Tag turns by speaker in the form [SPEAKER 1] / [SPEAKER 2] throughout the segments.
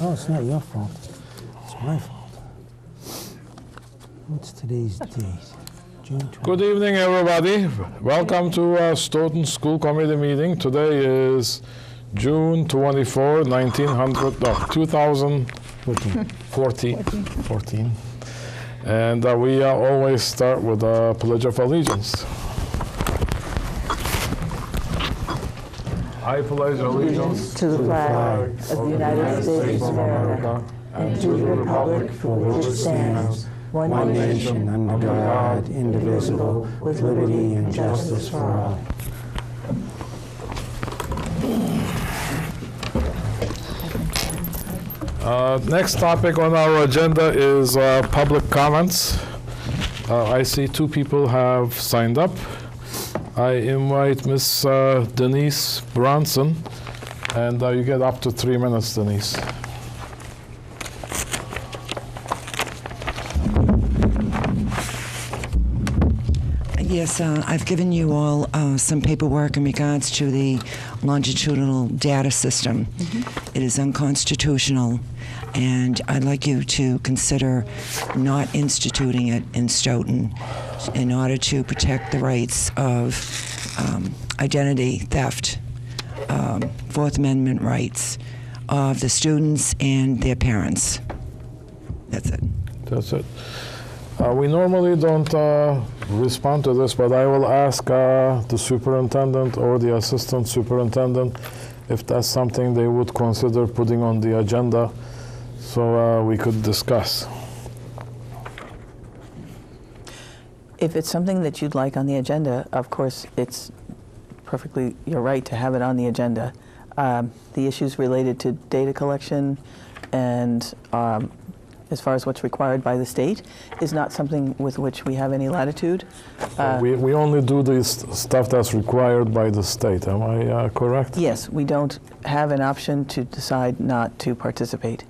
[SPEAKER 1] Oh, it's not your fault. It's my fault. What's today's date? June 20th.
[SPEAKER 2] Good evening, everybody. Welcome to Stoughton School Committee meeting. Today is June 24, 2014. And we always start with a Pledge of Allegiance. I pledge allegiance
[SPEAKER 3] to the flag of the United States of America and to the republic for which it stands, one nation, under God, indivisible, with liberty and justice for all.
[SPEAKER 2] Next topic on our agenda is public comments. I see two people have signed up. I invite Miss Denise Bronson, and you get up to 3 minutes, Denise.
[SPEAKER 3] Yes, I've given you all some paperwork in regards to the longitudinal data system. It is unconstitutional, and I'd like you to consider not instituting it in Stoughton in order to protect the rights of identity theft, Fourth Amendment rights of the students and their parents. That's it.
[SPEAKER 2] That's it. We normally don't respond to this, but I will ask the superintendent or the assistant superintendent if that's something they would consider putting on the agenda so we could discuss.
[SPEAKER 4] If it's something that you'd like on the agenda, of course, it's perfectly your right to have it on the agenda. The issues related to data collection and as far as what's required by the state is not something with which we have any latitude.
[SPEAKER 2] We only do this stuff that's required by the state. Am I correct?
[SPEAKER 4] Yes, we don't have an option to decide not to participate.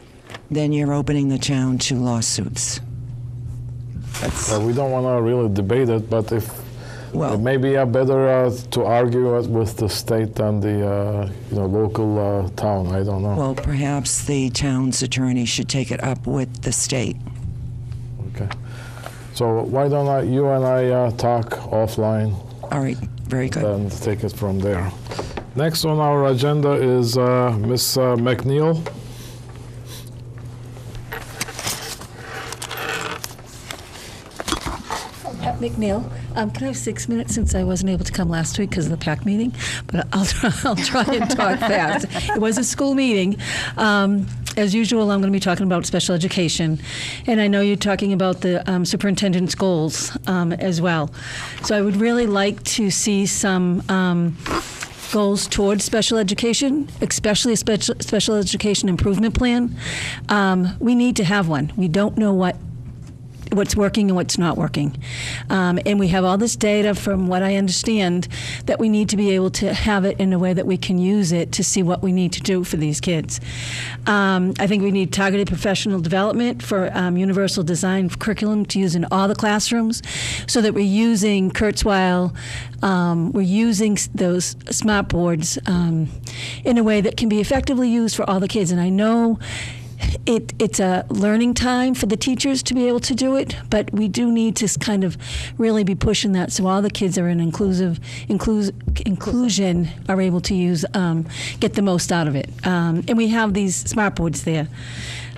[SPEAKER 3] Then you're opening the town to lawsuits.
[SPEAKER 2] We don't want to really debate it, but if it may be better to argue it with the state than the local town. I don't know.
[SPEAKER 3] Well, perhaps the town's attorney should take it up with the state.
[SPEAKER 2] Okay. So why don't you and I talk offline?
[SPEAKER 3] All right, very good.
[SPEAKER 2] And take it from there. Next on our agenda is Ms. McNeil.
[SPEAKER 5] McNeil, can I have 6 minutes since I wasn't able to come last week because of the PAC meeting? But I'll try and talk fast. It was a school meeting. As usual, I'm going to be talking about special education. And I know you're talking about the superintendent's goals as well. So I would really like to see some goals towards special education, especially a special education improvement plan. We need to have one. We don't know what's working and what's not working. And we have all this data, from what I understand, that we need to be able to have it in a way that we can use it to see what we need to do for these kids. I think we need targeted professional development for universal design curriculum to use in all the classrooms, so that we're using Kurzweil, we're using those smart boards in a way that can be effectively used for all the kids. And I know it's a learning time for the teachers to be able to do it, but we do need to kind of really be pushing that so all the kids are in inclusion are able to use, get the most out of it. And we have these smart boards there.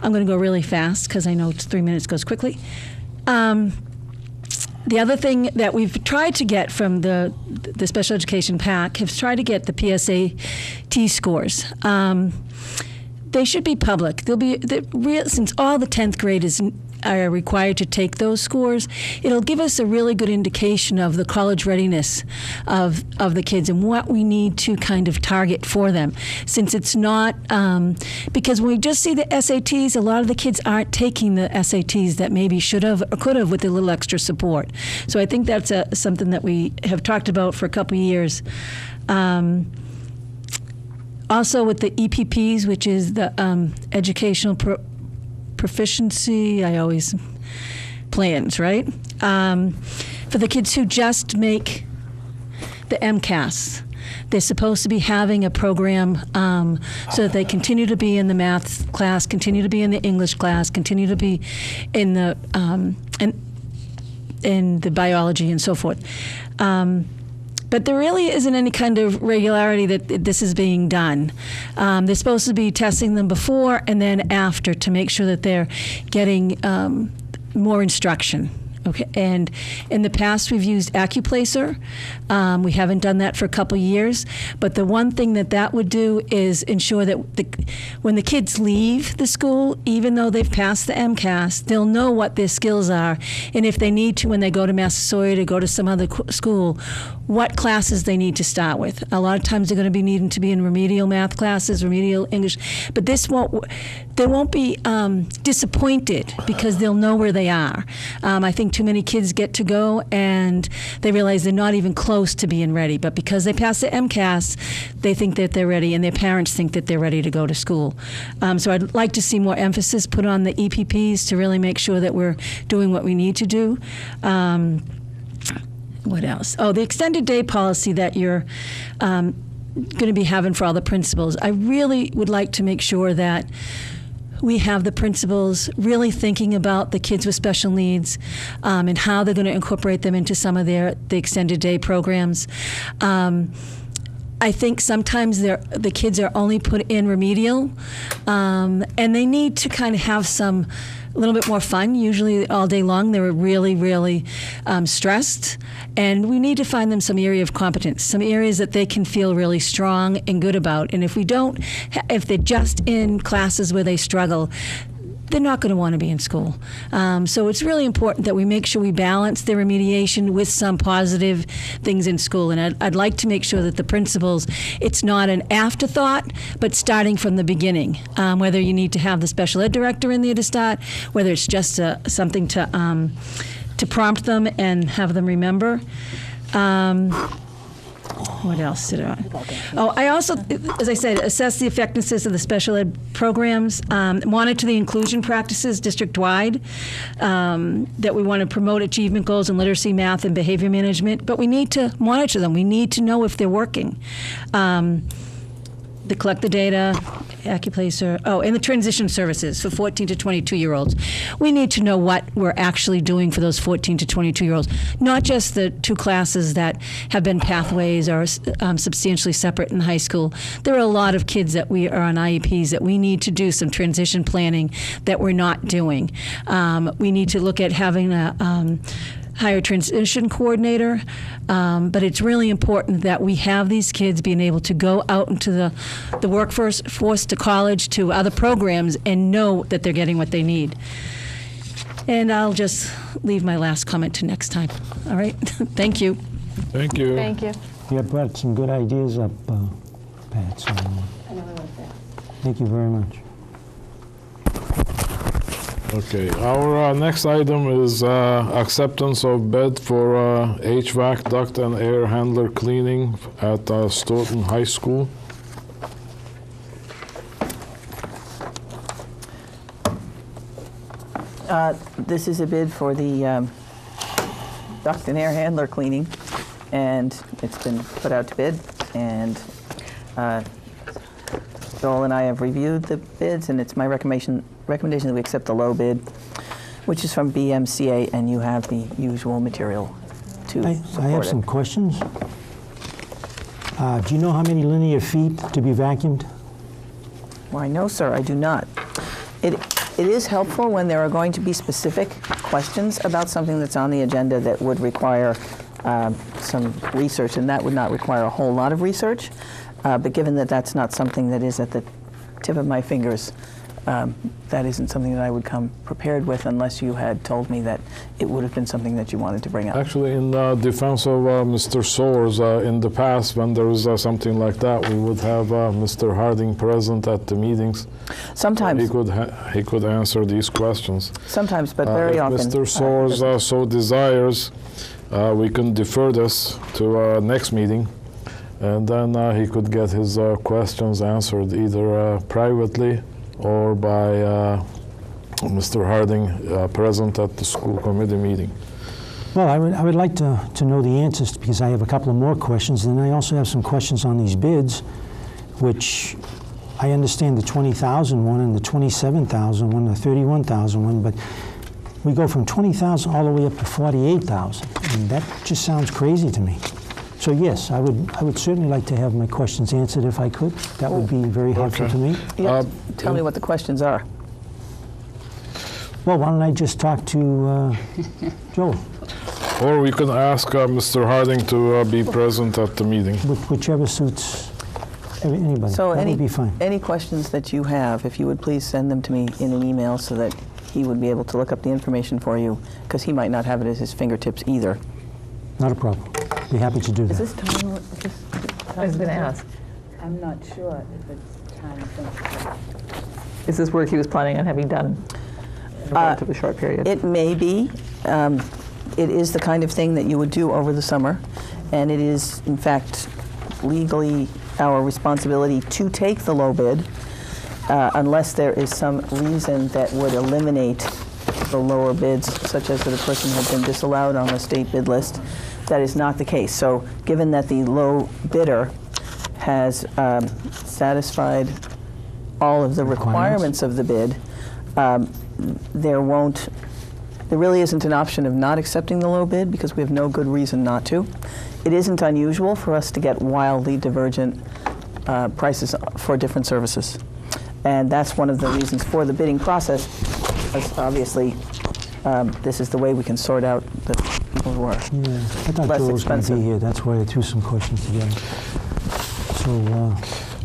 [SPEAKER 5] I'm going to go really fast because I know 3 minutes goes quickly. The other thing that we've tried to get from the special education PAC has tried to get the PSAT scores. They should be public. Since all the 10th graders are required to take those scores, it'll give us a really good indication of the college readiness of the kids and what we need to kind of target for them. Since it's not, because when we just see the SATs, a lot of the kids aren't taking the SATs that maybe should have or could have with a little extra support. So I think that's something that we have talked about for a couple of years. Also with the EPPs, which is the educational proficiency, plans, right? For the kids who just make the MCAS. They're supposed to be having a program so that they continue to be in the math class, continue to be in the English class, continue to be in the in the biology and so forth. But there really isn't any kind of regularity that this is being done. They're supposed to be testing them before and then after to make sure that they're getting more instruction. Okay, and in the past we've used Accuplacer. We haven't done that for a couple years, but the one thing that would do is ensure that when the kids leave the school, even though they've passed the MCAS, they'll know what their skills are, and if they need to, when they go to Massasoit or go to some other school, what classes they need to start with. A lot of times they're going to be needing to be in remedial math classes, remedial English, but they won't be disappointed because they'll know where they are. I think too many kids get to go and they realize they're not even close to being ready, but because they pass the MCAS, they think that they're ready, and their parents think that they're ready to go to school. So I'd like to see more emphasis put on the EPPs to really make sure that we're doing what we need to do. What else? Oh, the extended day policy that you're going to be having for all the principals. I really would like to make sure that we have the principals really thinking about the kids with special needs and how they're going to incorporate them into some of the extended day programs. I think sometimes the kids are only put in remedial, and they need to kind of have a little bit more fun. Usually all day long they're really, really stressed, and we need to find them some area of competence, some areas that they can feel really strong and good about. And if they're just in classes where they struggle, they're not going to want to be in school. So it's really important that we make sure we balance their remediation with some positive things in school. And I'd like to make sure that the principals, it's not an afterthought, but starting from the beginning. Whether you need to have the special ed director in there to start, whether it's just something to prompt them and have them remember. What else did I? Oh, I also, as I said, assess the effectiveness of the special ed programs, monitor the inclusion practices district-wide, that we want to promote achievement goals in literacy, math, and behavior management, but we need to monitor them. We need to know if they're working. Collect the data, Accuplacer, and the transition services for 14 to 22-year-olds. We need to know what we're actually doing for those 14 to 22-year-olds, not just the 2 classes that have been pathways or substantially separate in high school. There are a lot of kids that we are on IEPs that we need to do some transition planning that we're not doing. We need to look at having a hire transition coordinator, but it's really important that we have these kids being able to go out into the workforce, to college, to other programs, and know that they're getting what they need. And I'll just leave my last comment to next time. All right? Thank you.
[SPEAKER 2] Thank you.
[SPEAKER 6] Thank you.
[SPEAKER 1] You have brought some good ideas up, Pat, so thank you very much.
[SPEAKER 2] Okay, our next item is acceptance of bid for HVAC duct and air handler cleaning at Stoughton High School.
[SPEAKER 4] This is a bid for the duct and air handler cleaning, and it's been put out to bid, and Joel and I have reviewed the bids, and it's my recommendation that we accept the low bid, which is from BMCA, and you have the usual material to
[SPEAKER 1] I
[SPEAKER 4] support
[SPEAKER 1] have
[SPEAKER 4] it.
[SPEAKER 1] some questions. Do you know how many linear feet to be vacuumed?
[SPEAKER 4] Why, no, sir, I do not. It is helpful when there are going to be specific questions about something that's on the agenda that would require some research, and that would not require a whole lot of research. But given that that's not something that is at the tip of my fingers, that isn't something that I would come prepared with unless you had told me that it would have been something that you wanted to bring up.
[SPEAKER 2] Actually, in defense of Mr. Soares, in the past, when there was something like that, we would have Mr. Harding present at the meetings.
[SPEAKER 4] Sometimes.
[SPEAKER 2] He could answer these questions.
[SPEAKER 4] Sometimes, but very
[SPEAKER 2] if
[SPEAKER 4] often.
[SPEAKER 2] Mr. Soares so desires, we can defer this to next meeting, and then he could get his questions answered either privately or by Mr. Harding present at the school committee meeting.
[SPEAKER 1] Well, I would like to know the answers because I have a couple of more questions, and I also have some questions on these bids, which I understand the 20,000 one and the 27,000 one, the 31,000 one, but we go from 20,000 all the way up to 48,000, and that just sounds crazy to me. So yes, I would certainly like to have my questions answered if I could. That would be very helpful to me.
[SPEAKER 4] You have to tell me what the questions are.
[SPEAKER 1] Well, why don't I just talk to Joel,
[SPEAKER 2] Or we can ask Mr. Harding to be present at the meeting.
[SPEAKER 1] whichever suits anybody.
[SPEAKER 4] So
[SPEAKER 1] That would be fine.
[SPEAKER 4] any questions that you have, if you would please send them to me in an email so that he would be able to look up the information for you, because he might not have it at his fingertips either.
[SPEAKER 1] Not a problem. Be happy to do
[SPEAKER 4] Is
[SPEAKER 1] that.
[SPEAKER 4] this time?
[SPEAKER 6] I was going to ask,
[SPEAKER 7] I'm not sure if it's time sensitive.
[SPEAKER 6] is this work he was planning on having done in a relatively short period?
[SPEAKER 4] It may be. It is the kind of thing that you would do over the summer, and it is, in fact, legally our responsibility to take the low bid unless there is some reason that would eliminate the lower bids, such as that a person had been disallowed on the state bid list. That is not the case. So given that the low bidder has satisfied all of the requirements of the bid, there really isn't an option of not accepting the low bid because we have no good reason not to. It isn't unusual for us to get wildly divergent prices for different services. And that's one of the reasons for the bidding process, because obviously this is the way we can sort out the people who are
[SPEAKER 1] Yeah, I thought
[SPEAKER 4] less
[SPEAKER 1] Joel was going to
[SPEAKER 4] expensive.
[SPEAKER 1] be here. That's why I threw some questions together. So,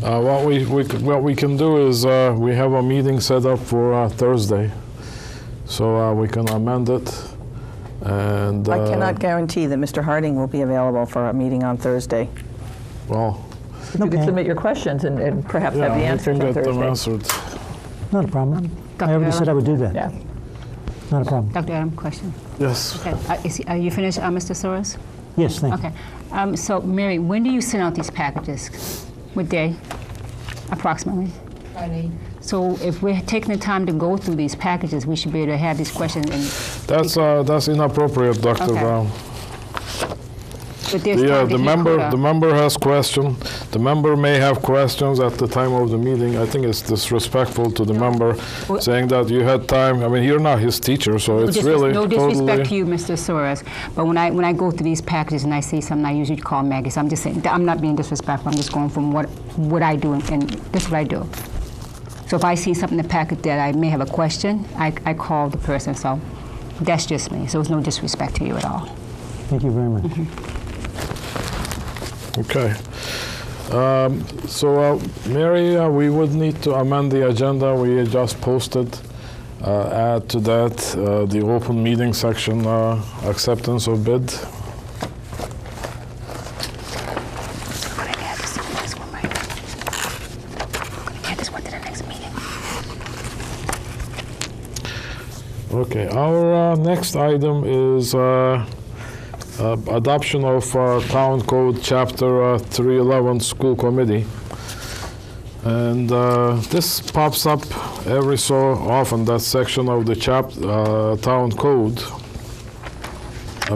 [SPEAKER 2] What we can do is we have a meeting set up for Thursday, so we can amend it. And
[SPEAKER 4] I cannot guarantee that Mr. Harding will be available for a meeting on Thursday.
[SPEAKER 2] well,
[SPEAKER 6] If you could
[SPEAKER 1] Okay.
[SPEAKER 6] submit your questions and perhaps have the
[SPEAKER 2] yeah, we
[SPEAKER 6] answers
[SPEAKER 2] can
[SPEAKER 6] on
[SPEAKER 2] get them
[SPEAKER 6] Thursday.
[SPEAKER 2] answered.
[SPEAKER 1] not a problem. I already said I would do that.
[SPEAKER 6] Yeah.
[SPEAKER 1] Not a problem.
[SPEAKER 7] Dr. Adam, question.
[SPEAKER 2] Yes.
[SPEAKER 7] Okay. Are you finished, Mr. Soros?
[SPEAKER 1] Yes, thank you.
[SPEAKER 7] Okay. So, Mary, when do you send out these packages? What day, approximately?
[SPEAKER 8] Friday.
[SPEAKER 7] So if we're taking the time to go through these packages, we should be able to have these questions. And
[SPEAKER 2] That's inappropriate, Dr.
[SPEAKER 7] Okay.
[SPEAKER 2] Brown.
[SPEAKER 7] but there's time to hear
[SPEAKER 2] The member has question. The member may have questions at the time of the meeting. I think it's disrespectful to the member
[SPEAKER 7] Well-
[SPEAKER 2] saying that you had time. I mean, you're not his teacher, so it's really
[SPEAKER 7] no disrespect
[SPEAKER 2] totally.
[SPEAKER 7] to you, Mr. Soros, but when I go through these packages and I see something, I usually call Maggie. So I'm just saying, I'm not being disrespectful. I'm just going from what I do, and this is what I do. So if I see something in the packet that I may have a question, I call the person. So that's just me. So it's no disrespect to you at all.
[SPEAKER 1] Thank you very much.
[SPEAKER 2] Okay. Mary, we would need to amend the agenda. We just posted, add to that the open meeting section, acceptance of bid.
[SPEAKER 7] I'm going to add this to the next one, right? I'm going to add this one to the next meeting.
[SPEAKER 2] Okay, our next item is adoption of Town Code Chapter 311 School Committee. And this pops up every so often, that section of the Town Code.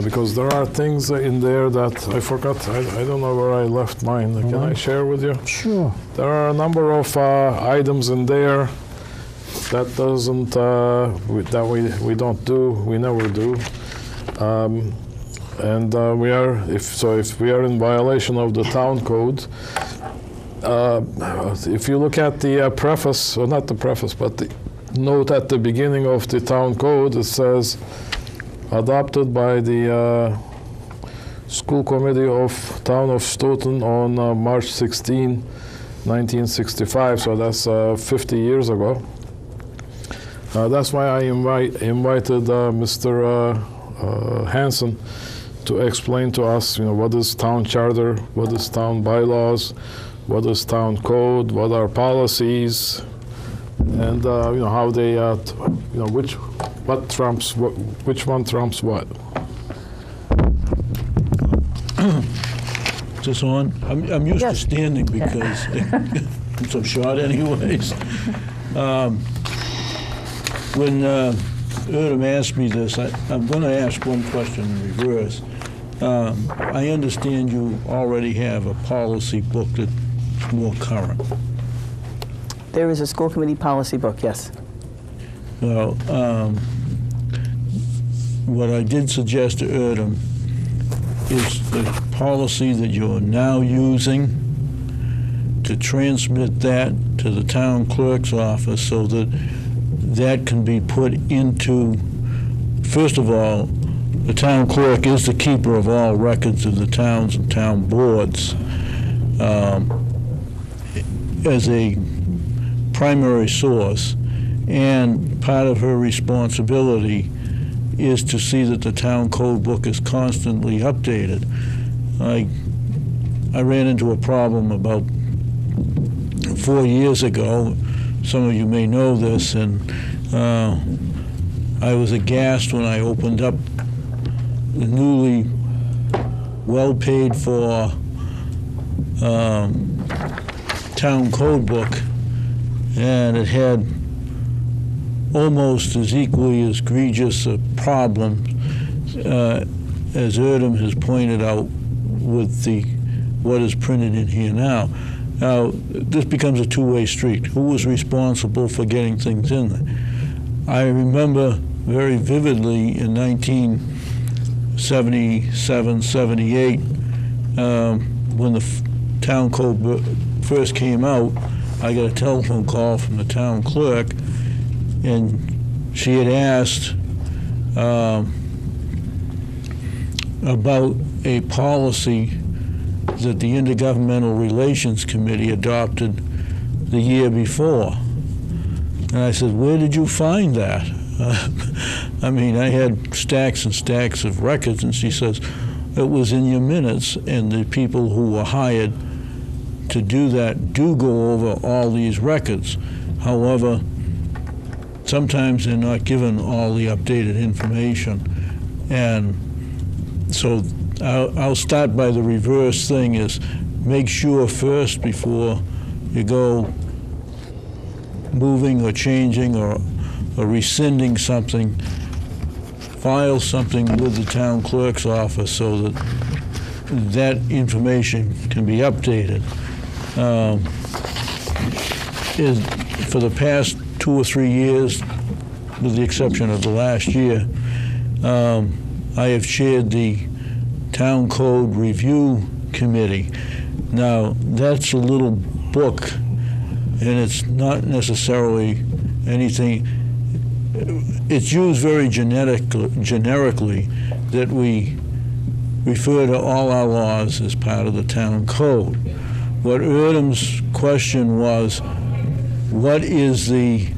[SPEAKER 2] Because there are things in there that I forgot. I don't know where I left mine. Can I share with you?
[SPEAKER 1] Sure.
[SPEAKER 2] There are a number of items in there that doesn't we don't do. We never do. And if we are in violation of the town code, if you look at the preface, or not the preface, but the note at the beginning of the town code, it says adopted by the school committee of town of Stoughton on March 16, 1965. So that's 50 years ago. That's why I invited Mr. Hansen to explain to us, what is town charter, what is town bylaws, what is town code, what are policies, and how they, which one trumps what.
[SPEAKER 9] Is this on? I'm used to
[SPEAKER 4] Yes.
[SPEAKER 9] standing because I'm so short anyways. When Erdem asked me this, I'm going to ask one question in reverse. I understand you already have a policy book that's more current.
[SPEAKER 4] There is a school committee policy book, yes.
[SPEAKER 9] Well, what I did suggest to Erdem is the policy that you're now using to transmit that to the town clerk's office so that that can be put into, first of all, the town clerk is the keeper of all records of the towns and town boards. As a primary source, and part of her responsibility is to see that the town code book is constantly updated. I ran into a problem about 4 years ago. Some of you may know this, and I was aghast when I opened up the newly well-paid-for town code book, and it had almost as equally as egregious a problem as Erdem has pointed out with what is printed in here now. Now, this becomes a two-way street. Who was responsible for getting things in there? I remember very vividly in 1977, 78, when the town code first came out, I got a telephone call from the town clerk, and she had asked about a policy that the Intergovernmental Relations Committee adopted the year before. And I said, where did you find that? I mean, I had stacks and stacks of records, and she says, it was in your minutes, and the people who were hired to do that do go over all these records. However, sometimes they're not given all the updated information. And so I'll start by the reverse thing is make sure first before you go moving or changing or rescinding something, file something with the town clerk's office so that that information can be updated. For the past 2 or 3 years, with the exception of the last year, I have chaired the Town Code Review Committee. Now, that's a little book, and it's not necessarily anything. It's used very generically that we refer to all our laws as part of the town code. What Erdem's question was, what is the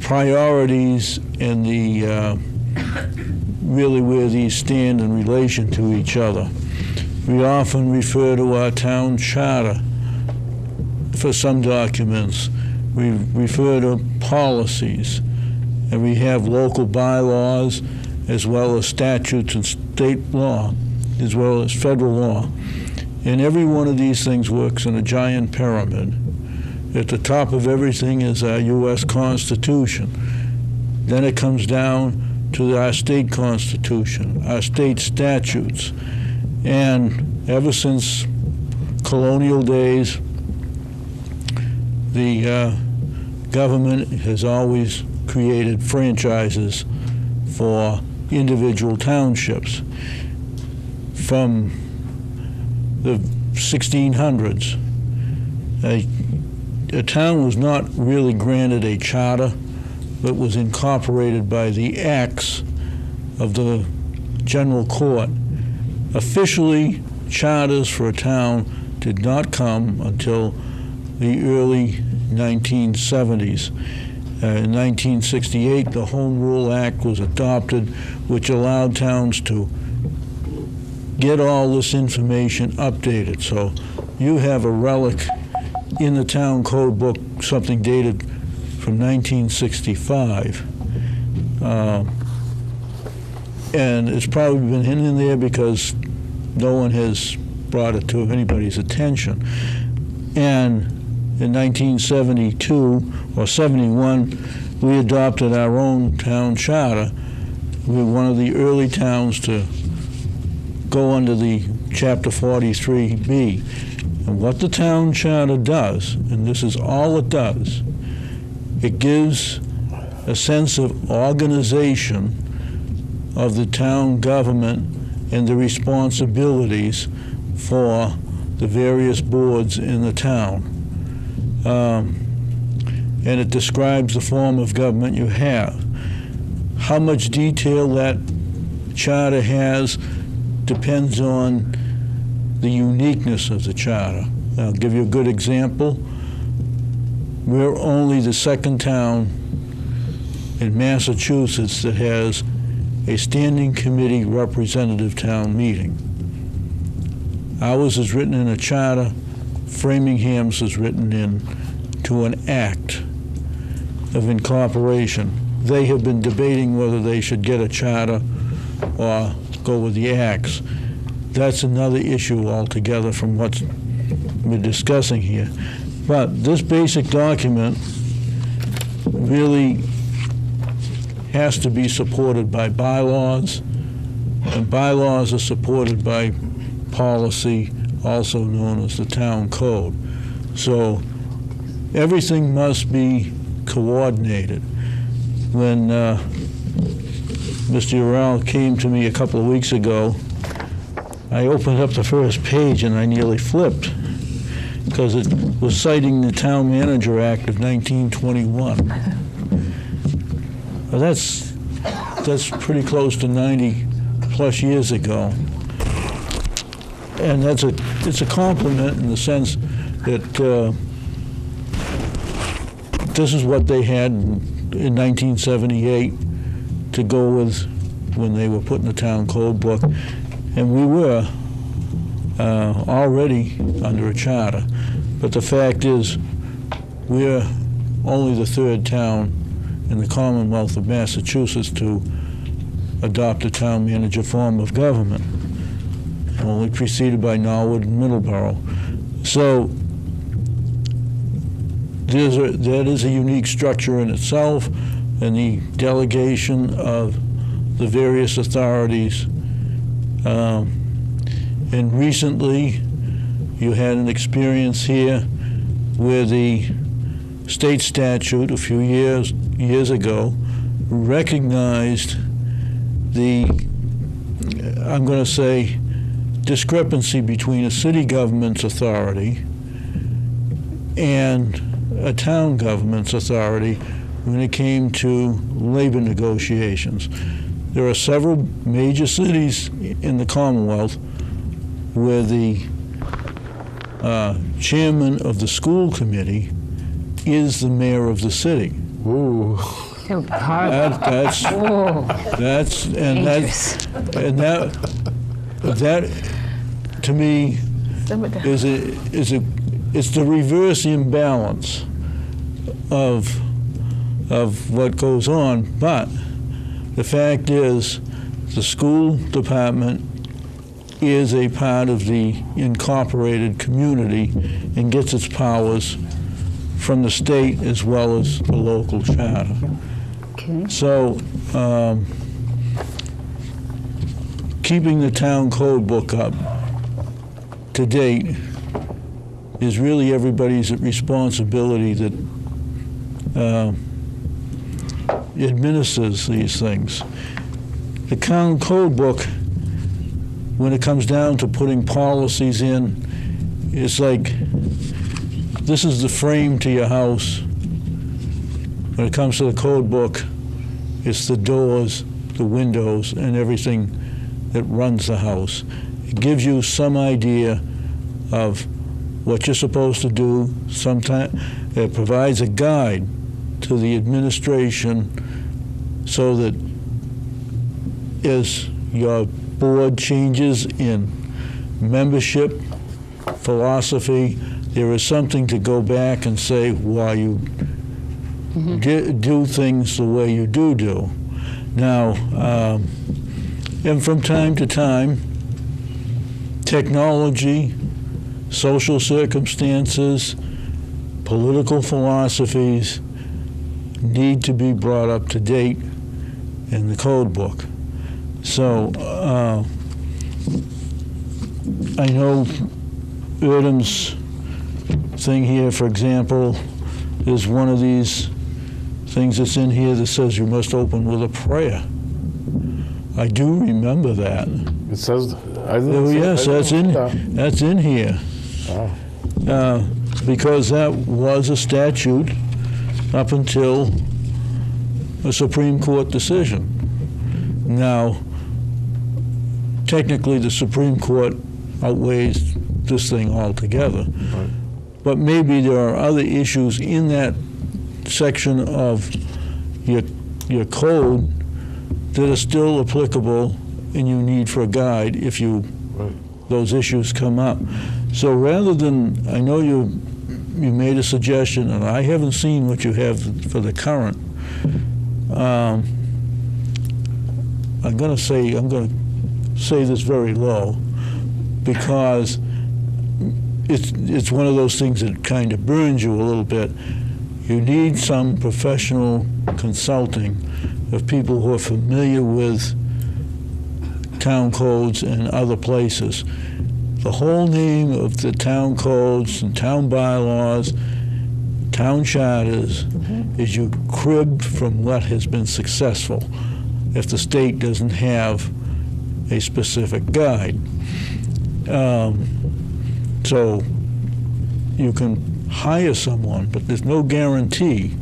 [SPEAKER 9] priorities and the really where these stand in relation to each other? We often refer to our town charter for some documents. We refer to policies, and we have local bylaws as well as statutes and state law, as well as federal law. And every one of these things works in a giant pyramid. At the top of everything is our U.S. Constitution. Then it comes down to our state constitution, our state statutes. And ever since colonial days, the government has always created franchises for individual townships. From the 1600s, a town was not really granted a charter, but was incorporated by the acts of the general court. Officially, charters for a town did not come until the early 1970s. In 1968, the Home Rule Act was adopted, which allowed towns to get all this information updated. So you have a relic in the town code book, something dated from 1965. And it's probably been hidden in there because no one has brought it to anybody's attention. And in 1972 or 71, we adopted our own town charter. We were one of the early towns to go under the Chapter 43B. And what the town charter does, and this is all it does, it gives a sense of organization of the town government and the responsibilities for the various boards in the town. And it describes the form of government you have. How much detail that charter has depends on the uniqueness of the charter. I'll give you a good example. We're only the second town in Massachusetts that has a standing committee representative town meeting. Ours is written in a charter. Framingham's is written into an act of incorporation. They have been debating whether they should get a charter or go with the acts. That's another issue altogether from what we're discussing here. But this basic document really has to be supported by bylaws, and bylaws are supported by policy, also known as the town code. So everything must be coordinated. When Mr. Urell came to me a couple of weeks ago, I opened up the first page and I nearly flipped because it was citing the Town Manager Act of 1921. Well, that's pretty close to 90 plus years ago. And it's a compliment in the sense that this is what they had in 1978 to go with when they were putting the town code book. And we were already under a charter. But the fact is, we're only the third town in the Commonwealth of Massachusetts to adopt a town manager form of government, only preceded by Norwood and Middleborough. So that is a unique structure in itself, and the delegation of the various authorities. And recently, you had an experience here where the state statute a few years ago recognized the, I'm going to say, discrepancy between a city government's authority and a town government's authority when it came to labor negotiations. There are several major cities in the Commonwealth where the chairman of the school committee is the mayor of the city.
[SPEAKER 2] Ooh.
[SPEAKER 9] That's that to me is it's the reverse imbalance of what goes on. But the fact is, the school department is a part of the incorporated community and gets its powers from the state as well as the local charter.
[SPEAKER 7] Okay.
[SPEAKER 9] So keeping the town code book up to date is really everybody's responsibility that administers these things. The town code book, when it comes down to putting policies in, it's like, this is the frame to your house. When it comes to the code book, it's the doors, the windows, and everything that runs the house. It gives you some idea of what you're supposed to do. Sometimes it provides a guide to the administration so that as your board changes in membership, philosophy, there is something to go back and say why you do things the way you do. Now, and from time to time, technology, social circumstances, political philosophies need to be brought up to date in the code book. So I know Erdem's thing here, for example, is one of these things that's in here that says you must open with a prayer. I do remember that.
[SPEAKER 2] It says, I didn't
[SPEAKER 9] Oh
[SPEAKER 2] see-
[SPEAKER 9] yes,
[SPEAKER 2] I
[SPEAKER 9] that's
[SPEAKER 2] didn't
[SPEAKER 9] in
[SPEAKER 2] see that.
[SPEAKER 9] that's in here. Because that was a statute up until a Supreme Court decision. Now, technically, the Supreme Court outweighs this thing altogether.
[SPEAKER 2] Right.
[SPEAKER 9] But maybe there are other issues in that section of your code that are still applicable and you need for a guide if
[SPEAKER 2] Right.
[SPEAKER 9] those issues come up. So rather than, I know you made a suggestion, and I haven't seen what you have for the current. I'm going to say this very low, because it's one of those things that kind of burns you a little bit. You need some professional consulting of people who are familiar with town codes and other places. The whole name of the town codes and town bylaws, town charters, is you crib from what has been successful if the state doesn't have a specific guide. So you can hire someone, but there's no guarantee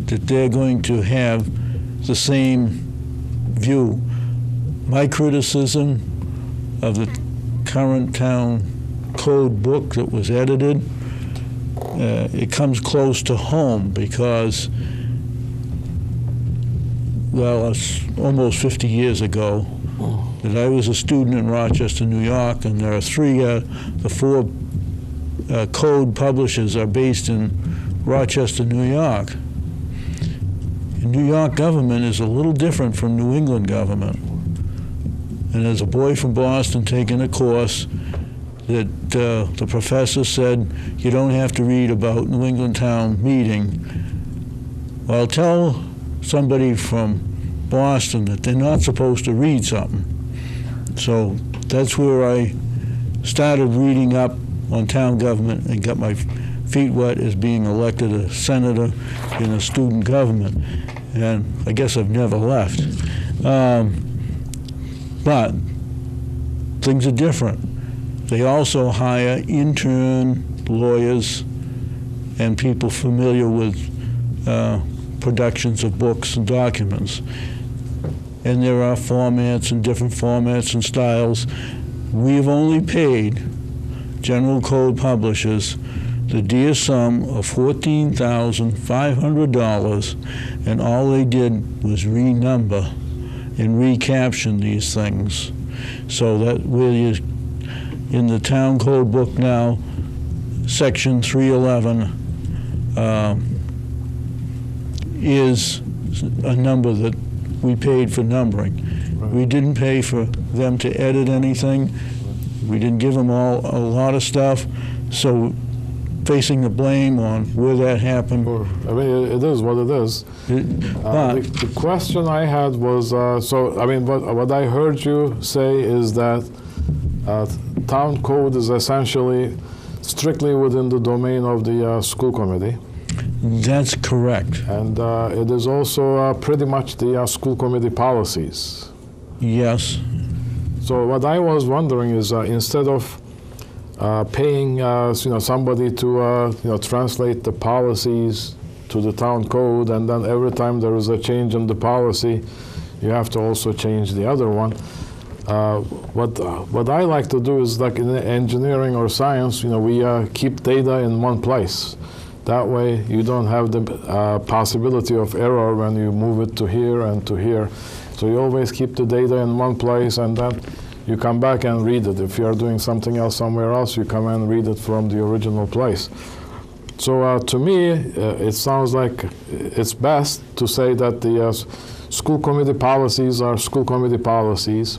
[SPEAKER 9] that they're going to have the same view. My criticism of the current town code book that was edited, it comes close to home because, well, it's almost 50 years ago that I was a student in Rochester, New York, and there are the four code publishers are based in Rochester, New York. And New York government is a little different from New England government. And as a boy from Boston taking a course that the professor said, you don't have to read about New England town meeting. Well, tell somebody from Boston that they're not supposed to read something. So that's where I started reading up on town government and got my feet wet as being elected a senator in a student government. And I guess I've never left. But things are different. They also hire intern lawyers and people familiar with productions of books and documents. And there are formats and different formats and styles. We've only paid General Code Publishers the dear sum of $14,500, and all they did was renumber and recaption these things. So that where you, in the town code book now, section 311 is a number that we paid for numbering.
[SPEAKER 2] Right.
[SPEAKER 9] We didn't pay for them to edit anything. We didn't give them all a lot of stuff. So facing the blame on where that happened.
[SPEAKER 2] Sure. I mean, it is what it is.
[SPEAKER 9] But
[SPEAKER 2] The question I had was, so, I mean, what I heard you say is that town code is essentially strictly within the domain of the school committee.
[SPEAKER 9] that's correct.
[SPEAKER 2] And it is also pretty much the school committee policies.
[SPEAKER 9] Yes.
[SPEAKER 2] So what I was wondering is, instead of paying somebody to translate the policies to the town code, and then every time there is a change in the policy, you have to also change the other one. What I like to do is, like in engineering or science, we keep data in one place. That way, you don't have the possibility of error when you move it to here and to here. So you always keep the data in one place, and then you come back and read it. If you are doing something else somewhere else, you come and read it from the original place. So to me, it sounds like it's best to say that the school committee policies are school committee policies.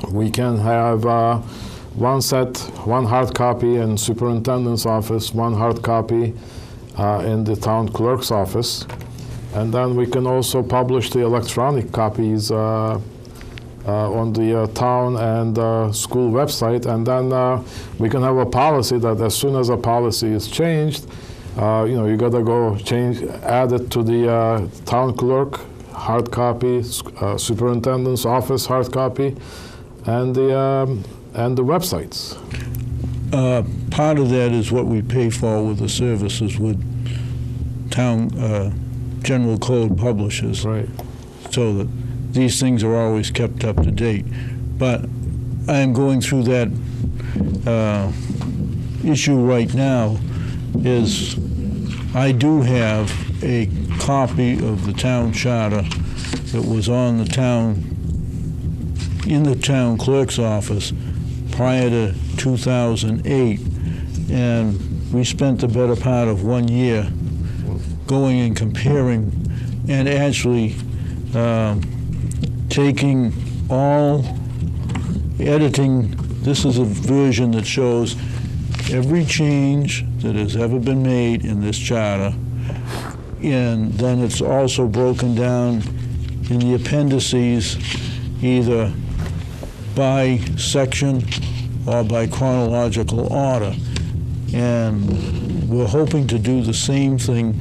[SPEAKER 2] We can have one set, one hard copy in superintendent's office, one hard copy in the town clerk's office. And then we can also publish the electronic copies on the town and school website. And then we can have a policy that as soon as a policy is changed, you gotta go add it to the town clerk hard copy, superintendent's office hard copy, and the websites.
[SPEAKER 9] Part of that is what we pay for with the services with town general code publishers.
[SPEAKER 2] Right.
[SPEAKER 9] So that these things are always kept up to date. But I am going through that issue right now. Is I do have a copy of the town charter that was on the town, in the town clerk's office prior to 2008, and we spent the better part of 1 year going and comparing and actually taking all, editing. This is a version that shows every change that has ever been made in this charter, and then it's also broken down in the appendices either by section or by chronological order. And we're hoping to do the same thing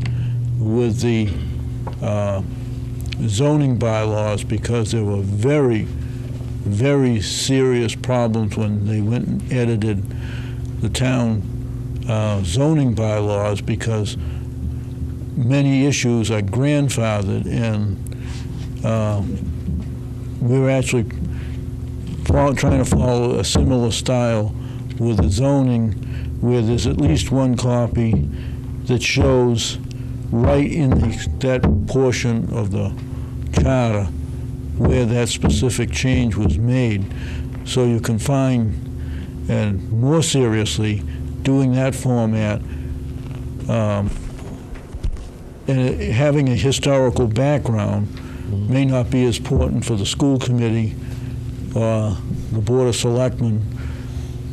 [SPEAKER 9] with the zoning bylaws, because there were very, very serious problems when they went and edited the town zoning bylaws, because many issues are grandfathered, and we're actually trying to follow a similar style with the zoning, where there's at least one copy that shows right in that portion of the charter where that specific change was made. So you can find, and more seriously, doing that format, and having a historical background may not be as important for the school committee or the Board of Selectmen,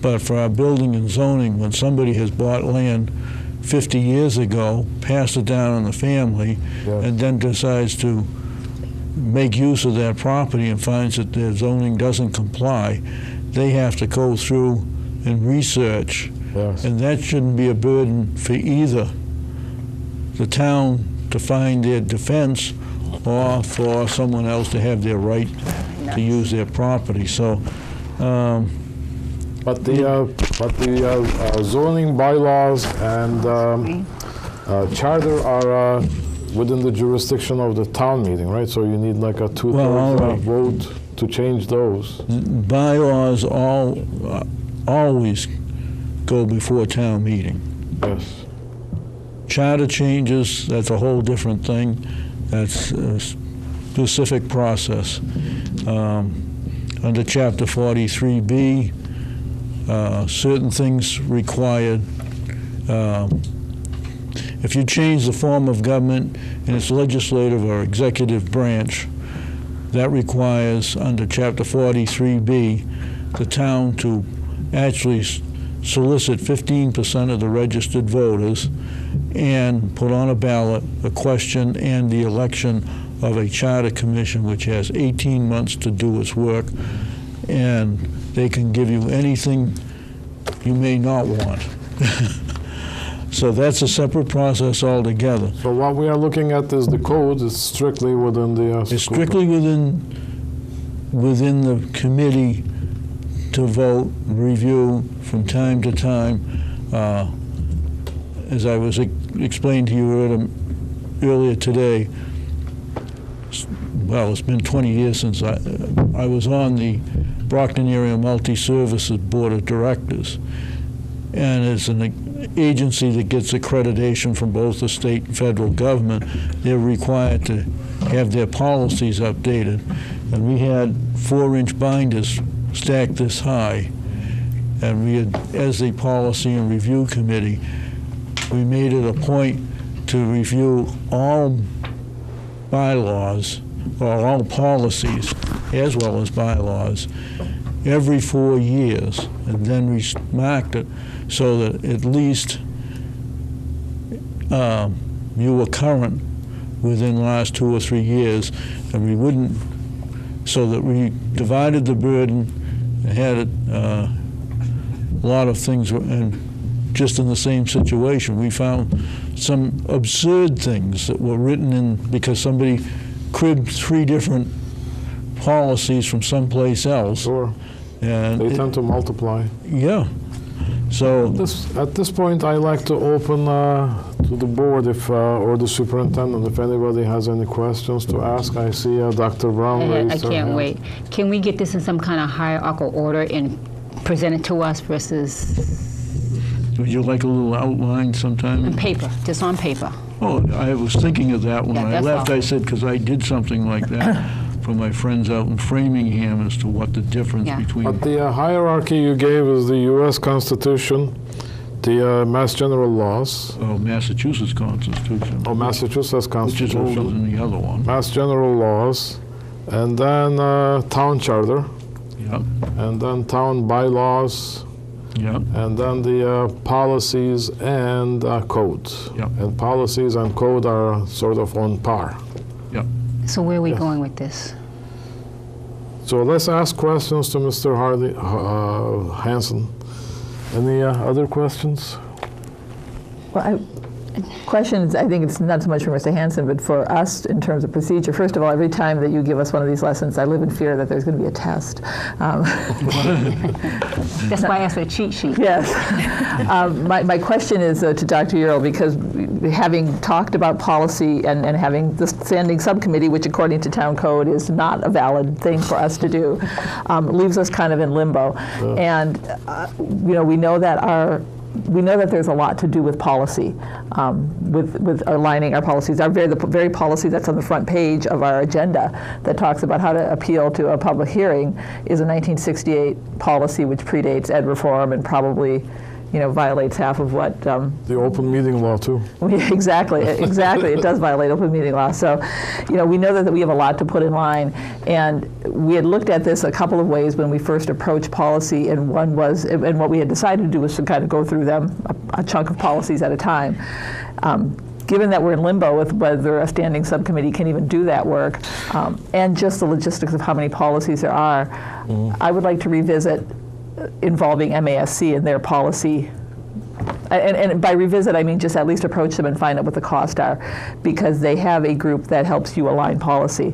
[SPEAKER 9] but for our building and zoning, when somebody has bought land 50 years ago, passed it down in the family,
[SPEAKER 2] Yes.
[SPEAKER 9] and then decides to make use of that property and finds that their zoning doesn't comply, they have to go through and research.
[SPEAKER 2] Yes.
[SPEAKER 9] And that shouldn't be a burden for either the town to find their defense or for someone else to have their right to use their property. So,
[SPEAKER 2] But the zoning bylaws and charter are within the jurisdiction of the town meeting, right? So you need like a two-thirds
[SPEAKER 9] Well, all right.
[SPEAKER 2] vote to change those.
[SPEAKER 9] bylaws always go before town meeting.
[SPEAKER 2] Yes.
[SPEAKER 9] Charter changes, that's a whole different thing. That's a specific process. Under Chapter 43B, certain things required. If you change the form of government in its legislative or executive branch, that requires, under Chapter 43B, the town to actually solicit 15% of the registered voters and put on a ballot the question and the election of a charter commission, which has 18 months to do its work, and they can give you anything you may not want. So that's a separate process altogether.
[SPEAKER 2] So what we are looking at is the code. It's strictly within the
[SPEAKER 9] It's strictly within the committee to vote, review from time to time. As I was explained to you earlier today, well, it's been 20 years since I was on the Brockton Area Multi-Services Board of Directors. And it's an agency that gets accreditation from both the state and federal government. They're required to have their policies updated. And we had 4-inch binders stacked this high. And we had, as the policy and review committee, we made it a point to review all bylaws, or all policies, as well as bylaws, every 4 years, and then we marked it so that at least you were current within the last 2 or 3 years, and we wouldn't, so that we divided the burden, had it, a lot of things were just in the same situation. We found some absurd things that were written in because somebody cribbed 3 different policies from someplace else.
[SPEAKER 2] Sure.
[SPEAKER 9] And
[SPEAKER 2] They tend to multiply.
[SPEAKER 9] yeah. So
[SPEAKER 2] At this point, I like to open to the board if, or the superintendent, if anybody has any questions to ask. I see Dr. Brown
[SPEAKER 7] I
[SPEAKER 2] raised her
[SPEAKER 7] can't
[SPEAKER 2] hand.
[SPEAKER 7] wait. Can we get this in some kind of hierarchical order and present it to us versus
[SPEAKER 9] would you like a little outline
[SPEAKER 7] on
[SPEAKER 9] sometime?
[SPEAKER 7] paper, just on paper?
[SPEAKER 9] Oh, I was thinking of that when
[SPEAKER 7] Yeah,
[SPEAKER 9] I
[SPEAKER 7] that's
[SPEAKER 9] left.
[SPEAKER 7] all.
[SPEAKER 9] I said, because I did something like that for my friends out in Framingham as to what the difference
[SPEAKER 7] Yeah.
[SPEAKER 9] between.
[SPEAKER 2] But the hierarchy you gave is the U.S. Constitution, the Mass General laws,
[SPEAKER 9] Massachusetts Constitution.
[SPEAKER 2] or Massachusetts
[SPEAKER 9] Which is older
[SPEAKER 2] Constitution,
[SPEAKER 9] than the other one.
[SPEAKER 2] Mass General laws, and then Town Charter,
[SPEAKER 9] Yep,
[SPEAKER 2] and then Town bylaws,
[SPEAKER 9] yep,
[SPEAKER 2] and then the policies and code.
[SPEAKER 9] Yep.
[SPEAKER 2] And policies and code are sort of on par.
[SPEAKER 9] yep.
[SPEAKER 7] So where are we
[SPEAKER 2] Yes.
[SPEAKER 7] going with this?
[SPEAKER 2] So let's ask questions to Mr. Hanson. Any other questions?
[SPEAKER 6] Well, questions, I think it's not so much for Mr. Hanson, but for us in terms of procedure. First of all, every time that you give us one of these lessons, I live in fear that there's going to be a test.
[SPEAKER 7] That's why I asked for a cheat sheet.
[SPEAKER 6] Yes. My question is to Dr. Earle, because having talked about policy and having the standing subcommittee, which according to town code is not a valid thing for us to do, leaves us kind of in limbo. And we know that there's a lot to do with policy, with aligning our policies. The very policy that's on the front page of our agenda that talks about how to appeal to a public hearing is a 1968 policy which predates ed reform and probably violates half of what
[SPEAKER 2] The open meeting law, too.
[SPEAKER 6] Exactly. It does violate open meeting law. So, we know that we have a lot to put in line, and we had looked at this a couple of ways when we first approached policy, and one was, and what we had decided to do was to kind of go through them, a chunk of policies at a time. Given that we're in limbo with whether a standing subcommittee can even do that work, and just the logistics of how many policies there are, I would like to revisit involving MASC and their policy. And by revisit, I mean just at least approach them and find out what the costs are, because they have a group that helps you align policy.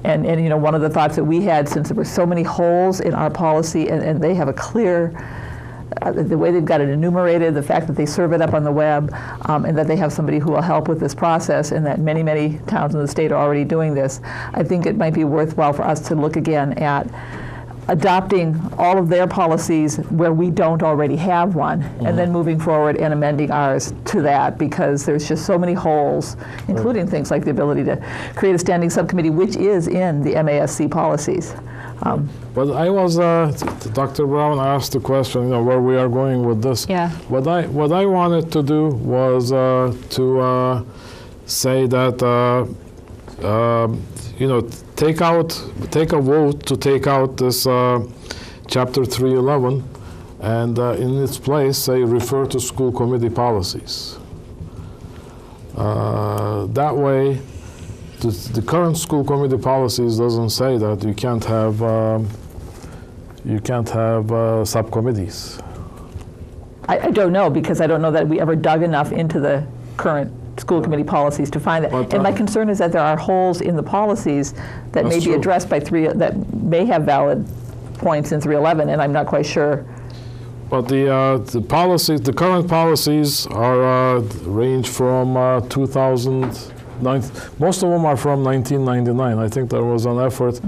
[SPEAKER 6] And one of the thoughts that we had, since there were so many holes in our policy, and they have a clear, the way they've got it enumerated, the fact that they serve it up on the web, and that they have somebody who will help with this process, and that many, many towns in the state are already doing this, I think it might be worthwhile for us to look again at adopting all of their policies where we don't already have one, and then moving forward and amending ours to that, because there's just so many holes, including things like the ability to create a standing subcommittee, which is in the MASC policies.
[SPEAKER 2] But I was, Dr. Brown asked the question, where we are going with this.
[SPEAKER 7] Yeah.
[SPEAKER 2] What I wanted to do was to say that, take a vote to take out this Chapter 311, and in its place, say, refer to school committee policies. That way, the current school committee policies doesn't say that you can't have subcommittees.
[SPEAKER 6] I don't know, because I don't know that we ever dug enough into the current school committee policies to find that.
[SPEAKER 2] But,
[SPEAKER 6] And my concern is that there are holes in the policies that may
[SPEAKER 2] That's
[SPEAKER 6] be
[SPEAKER 2] true.
[SPEAKER 6] addressed by that may have valid points in 311, and I'm not quite sure.
[SPEAKER 2] But the policies, the current policies are range from 2009. Most of them are from 1999. I think there was an effort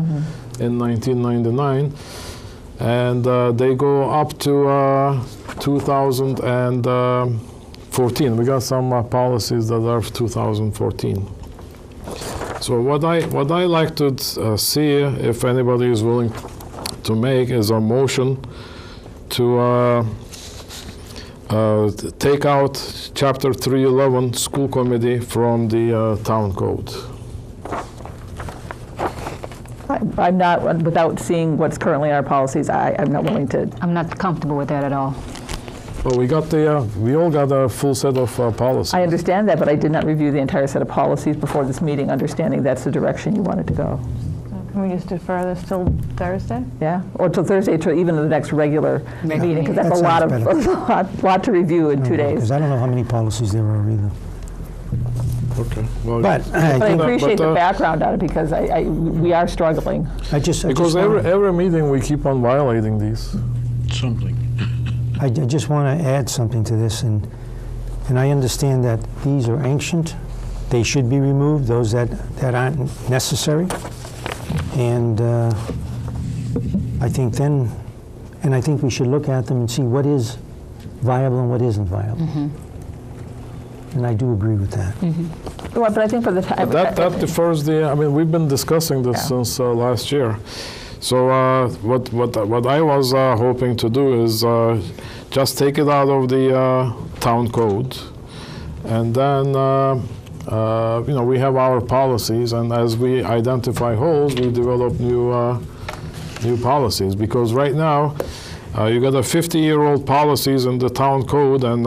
[SPEAKER 2] in 1999, and they go up to 2014. We got some policies that are 2014. So what I like to see, if anybody is willing to make, is a motion to take out Chapter 311 School Committee from the Town Code.
[SPEAKER 6] I'm not, without seeing what's currently in our policies, I'm not willing to.
[SPEAKER 7] I'm not comfortable with that at all.
[SPEAKER 2] Well, we all got a full set of policies.
[SPEAKER 6] I understand that, but I did not review the entire set of policies before this meeting, understanding that's the direction you wanted to go.
[SPEAKER 8] Can we just defer this till Thursday?
[SPEAKER 6] Yeah, or till Thursday, to even the next regular meeting, because that's
[SPEAKER 1] That
[SPEAKER 6] a lot of,
[SPEAKER 1] sounds
[SPEAKER 6] lot to review in 2 days.
[SPEAKER 1] Because I don't know how many policies there are either.
[SPEAKER 2] Okay. Well,
[SPEAKER 1] But I
[SPEAKER 6] But I
[SPEAKER 1] think,
[SPEAKER 6] appreciate
[SPEAKER 2] but,
[SPEAKER 6] the background on it, because we are struggling.
[SPEAKER 1] I just
[SPEAKER 2] because
[SPEAKER 1] wanna-
[SPEAKER 2] every meeting we keep on violating these.
[SPEAKER 9] Something.
[SPEAKER 1] I just want to add something to this, and I understand that these are ancient. They should be removed, those that aren't necessary. And I think then, and I think we should look at them and see what is viable and what isn't viable. And I do agree with that.
[SPEAKER 6] Well, but I think for the time.
[SPEAKER 2] That defers I mean, we've been discussing this since last year. So what I was hoping to do is just take it out of the town code, and then we have our policies, and as we identify holes, we develop new policies. Because right now, you got a 50-year-old policies in the town code, and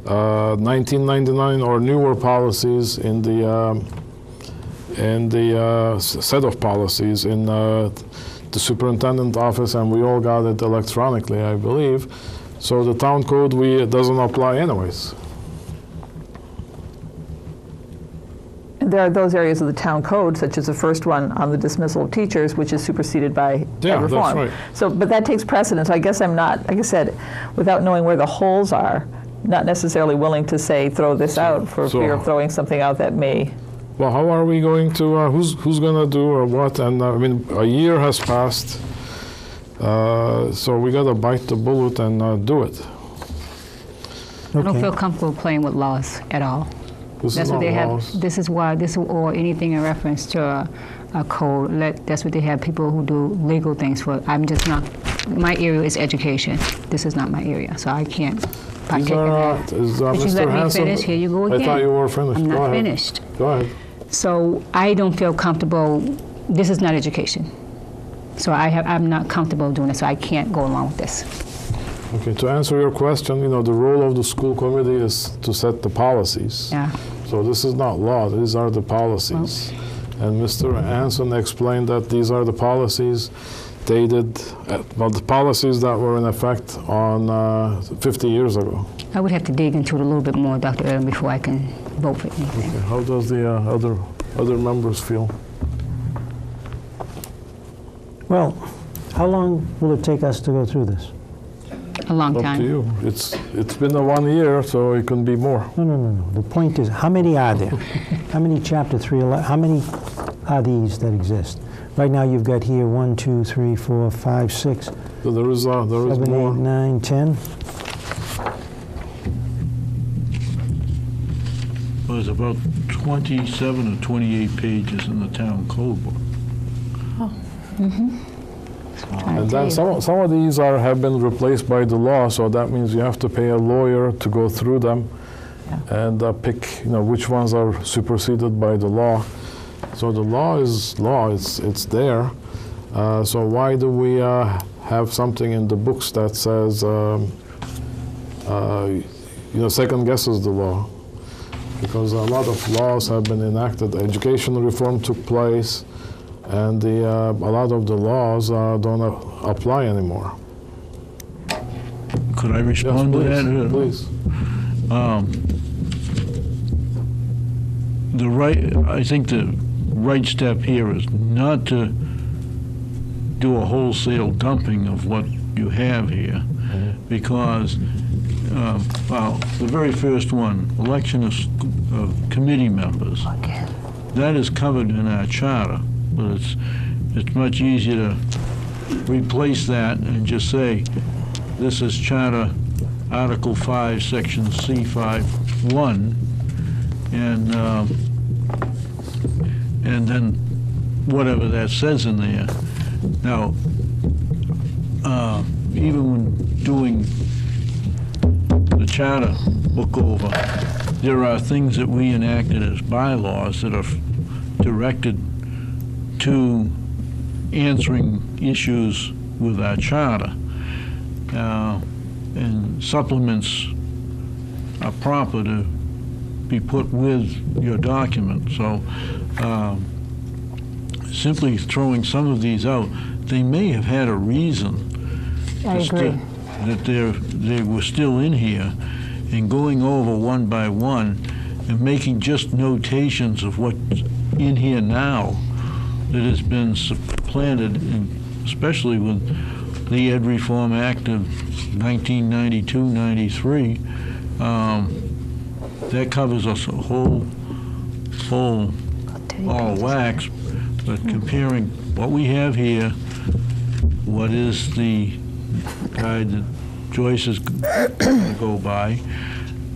[SPEAKER 2] 1999 or newer policies in the set of policies in the superintendent office, and we all got it electronically, I believe. So the town code doesn't apply anyways.
[SPEAKER 6] There are those areas of the town code, such as the first one on the dismissal of teachers, which is superseded by
[SPEAKER 2] Yeah, that's
[SPEAKER 6] reform.
[SPEAKER 2] right.
[SPEAKER 6] So, but that takes precedence. I guess I'm not, like I said, without knowing where the holes are, not necessarily willing to say, throw this out for
[SPEAKER 2] so-
[SPEAKER 6] fear of throwing something out that may.
[SPEAKER 2] Well, how are we going to? Who's going to do or what? And I mean, a year has passed, so we got to bite the bullet and do it.
[SPEAKER 7] I don't
[SPEAKER 1] Okay.
[SPEAKER 7] feel comfortable playing with laws at all.
[SPEAKER 2] This
[SPEAKER 7] That's
[SPEAKER 2] is
[SPEAKER 7] what
[SPEAKER 2] not
[SPEAKER 7] they have.
[SPEAKER 2] laws.
[SPEAKER 7] This is why this or anything in reference to a code. That's what they have. People who do legal things for. I'm just not. My area is education. This is not my area, so I can't partake
[SPEAKER 2] These
[SPEAKER 7] in
[SPEAKER 2] are,
[SPEAKER 7] that.
[SPEAKER 2] is
[SPEAKER 7] But you
[SPEAKER 2] Mr.
[SPEAKER 7] let me
[SPEAKER 2] Hanson?
[SPEAKER 7] finish. Here you go
[SPEAKER 2] I
[SPEAKER 7] again.
[SPEAKER 2] thought you were finished.
[SPEAKER 7] I'm
[SPEAKER 2] Go
[SPEAKER 7] not
[SPEAKER 2] ahead.
[SPEAKER 7] finished.
[SPEAKER 2] Go ahead.
[SPEAKER 7] So I don't feel comfortable. This is not education. So I'm not comfortable doing it. So I can't go along with this.
[SPEAKER 2] Okay, to answer your question, the role of the school committee is to set the policies.
[SPEAKER 7] Yeah.
[SPEAKER 2] So this is not law, these are the policies. And Mr. Hanson explained that these are the policies dated, the policies that were in effect on 50 years ago.
[SPEAKER 7] I would have to dig into it a little bit more, Dr. Erlen, before I can vote for anything.
[SPEAKER 2] Okay, how does the other members feel?
[SPEAKER 1] Well, how long will it take us to go through this?
[SPEAKER 7] A long
[SPEAKER 2] Up
[SPEAKER 7] time.
[SPEAKER 2] to you. It's been 1 year, so it can be more.
[SPEAKER 1] No. The point is, how many are there? How many Chapter 311, how many are these that exist? Right now, you've got here 1, 2, 3, 4, 5, 6,
[SPEAKER 2] So there is
[SPEAKER 1] 7, 8,
[SPEAKER 2] more.
[SPEAKER 1] 9, 10.
[SPEAKER 9] Well, there's about 27 or 28 pages in the town code book.
[SPEAKER 2] And then some of these have been replaced by the law, so that means you have to pay a lawyer to go through them and pick, which ones are superseded by the law. So the law is law; it's there. So why do we have something in the books that says, second guesses the law? Because a lot of laws have been enacted. Education reform took place. And a lot of the laws don't apply anymore.
[SPEAKER 9] Could I respond to that?
[SPEAKER 2] Please.
[SPEAKER 9] I think the right step here is not to do a wholesale dumping of what you have here, because, the very first one, election of committee members, that is covered in our charter. But it's much easier to replace that and just say, this is Charter Article 5, Section C5(1), and then whatever that says in there. Now, even when doing the charter book over, there are things that we enacted as bylaws that are directed to answering issues with our charter. and supplements are proper to be put with your document. So simply throwing some of these out, they may have had a reason
[SPEAKER 7] I agree.
[SPEAKER 9] that they were still in here, and going over one by one and making just notations of what's in here now that has been supplanted, especially with the Ed Reform Act of 1992-93. That covers us a whole ball of wax, but comparing what we have here, what is the guide that Joyce is going to go by,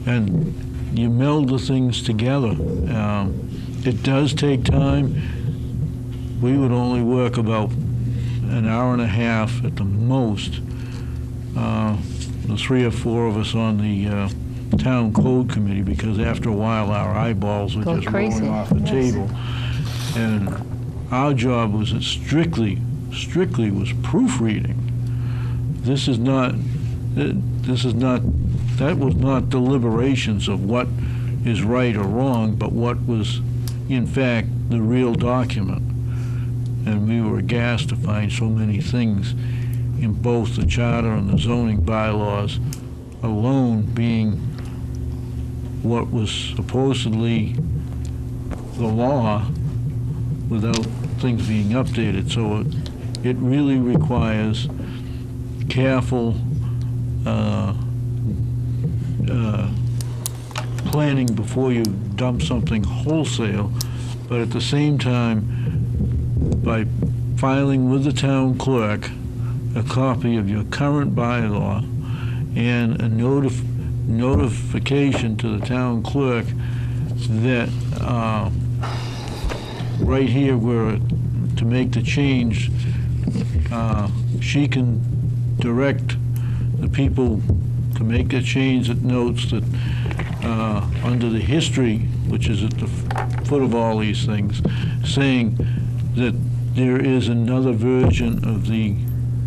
[SPEAKER 9] and you meld the things together. It does take time. We would only work about an hour and a half at the most. The 3 or 4 of us on the town code committee, because after a while our eyeballs were
[SPEAKER 7] Go
[SPEAKER 9] just
[SPEAKER 7] crazy.
[SPEAKER 9] rolling off the table. And our job was strictly was proofreading. That was not deliberations of what is right or wrong, but what was in fact the real document. And we were aghast to find so many things in both the charter and the zoning bylaws alone being what was supposedly the law without things being updated. So it really requires careful planning before you dump something wholesale, but at the same time, by filing with the town clerk a copy of your current bylaw and a notification to the town clerk that right here where to make the change, she can direct the people to make the change. That notes that under the history, which is at the foot of all these things, saying that there is another version of the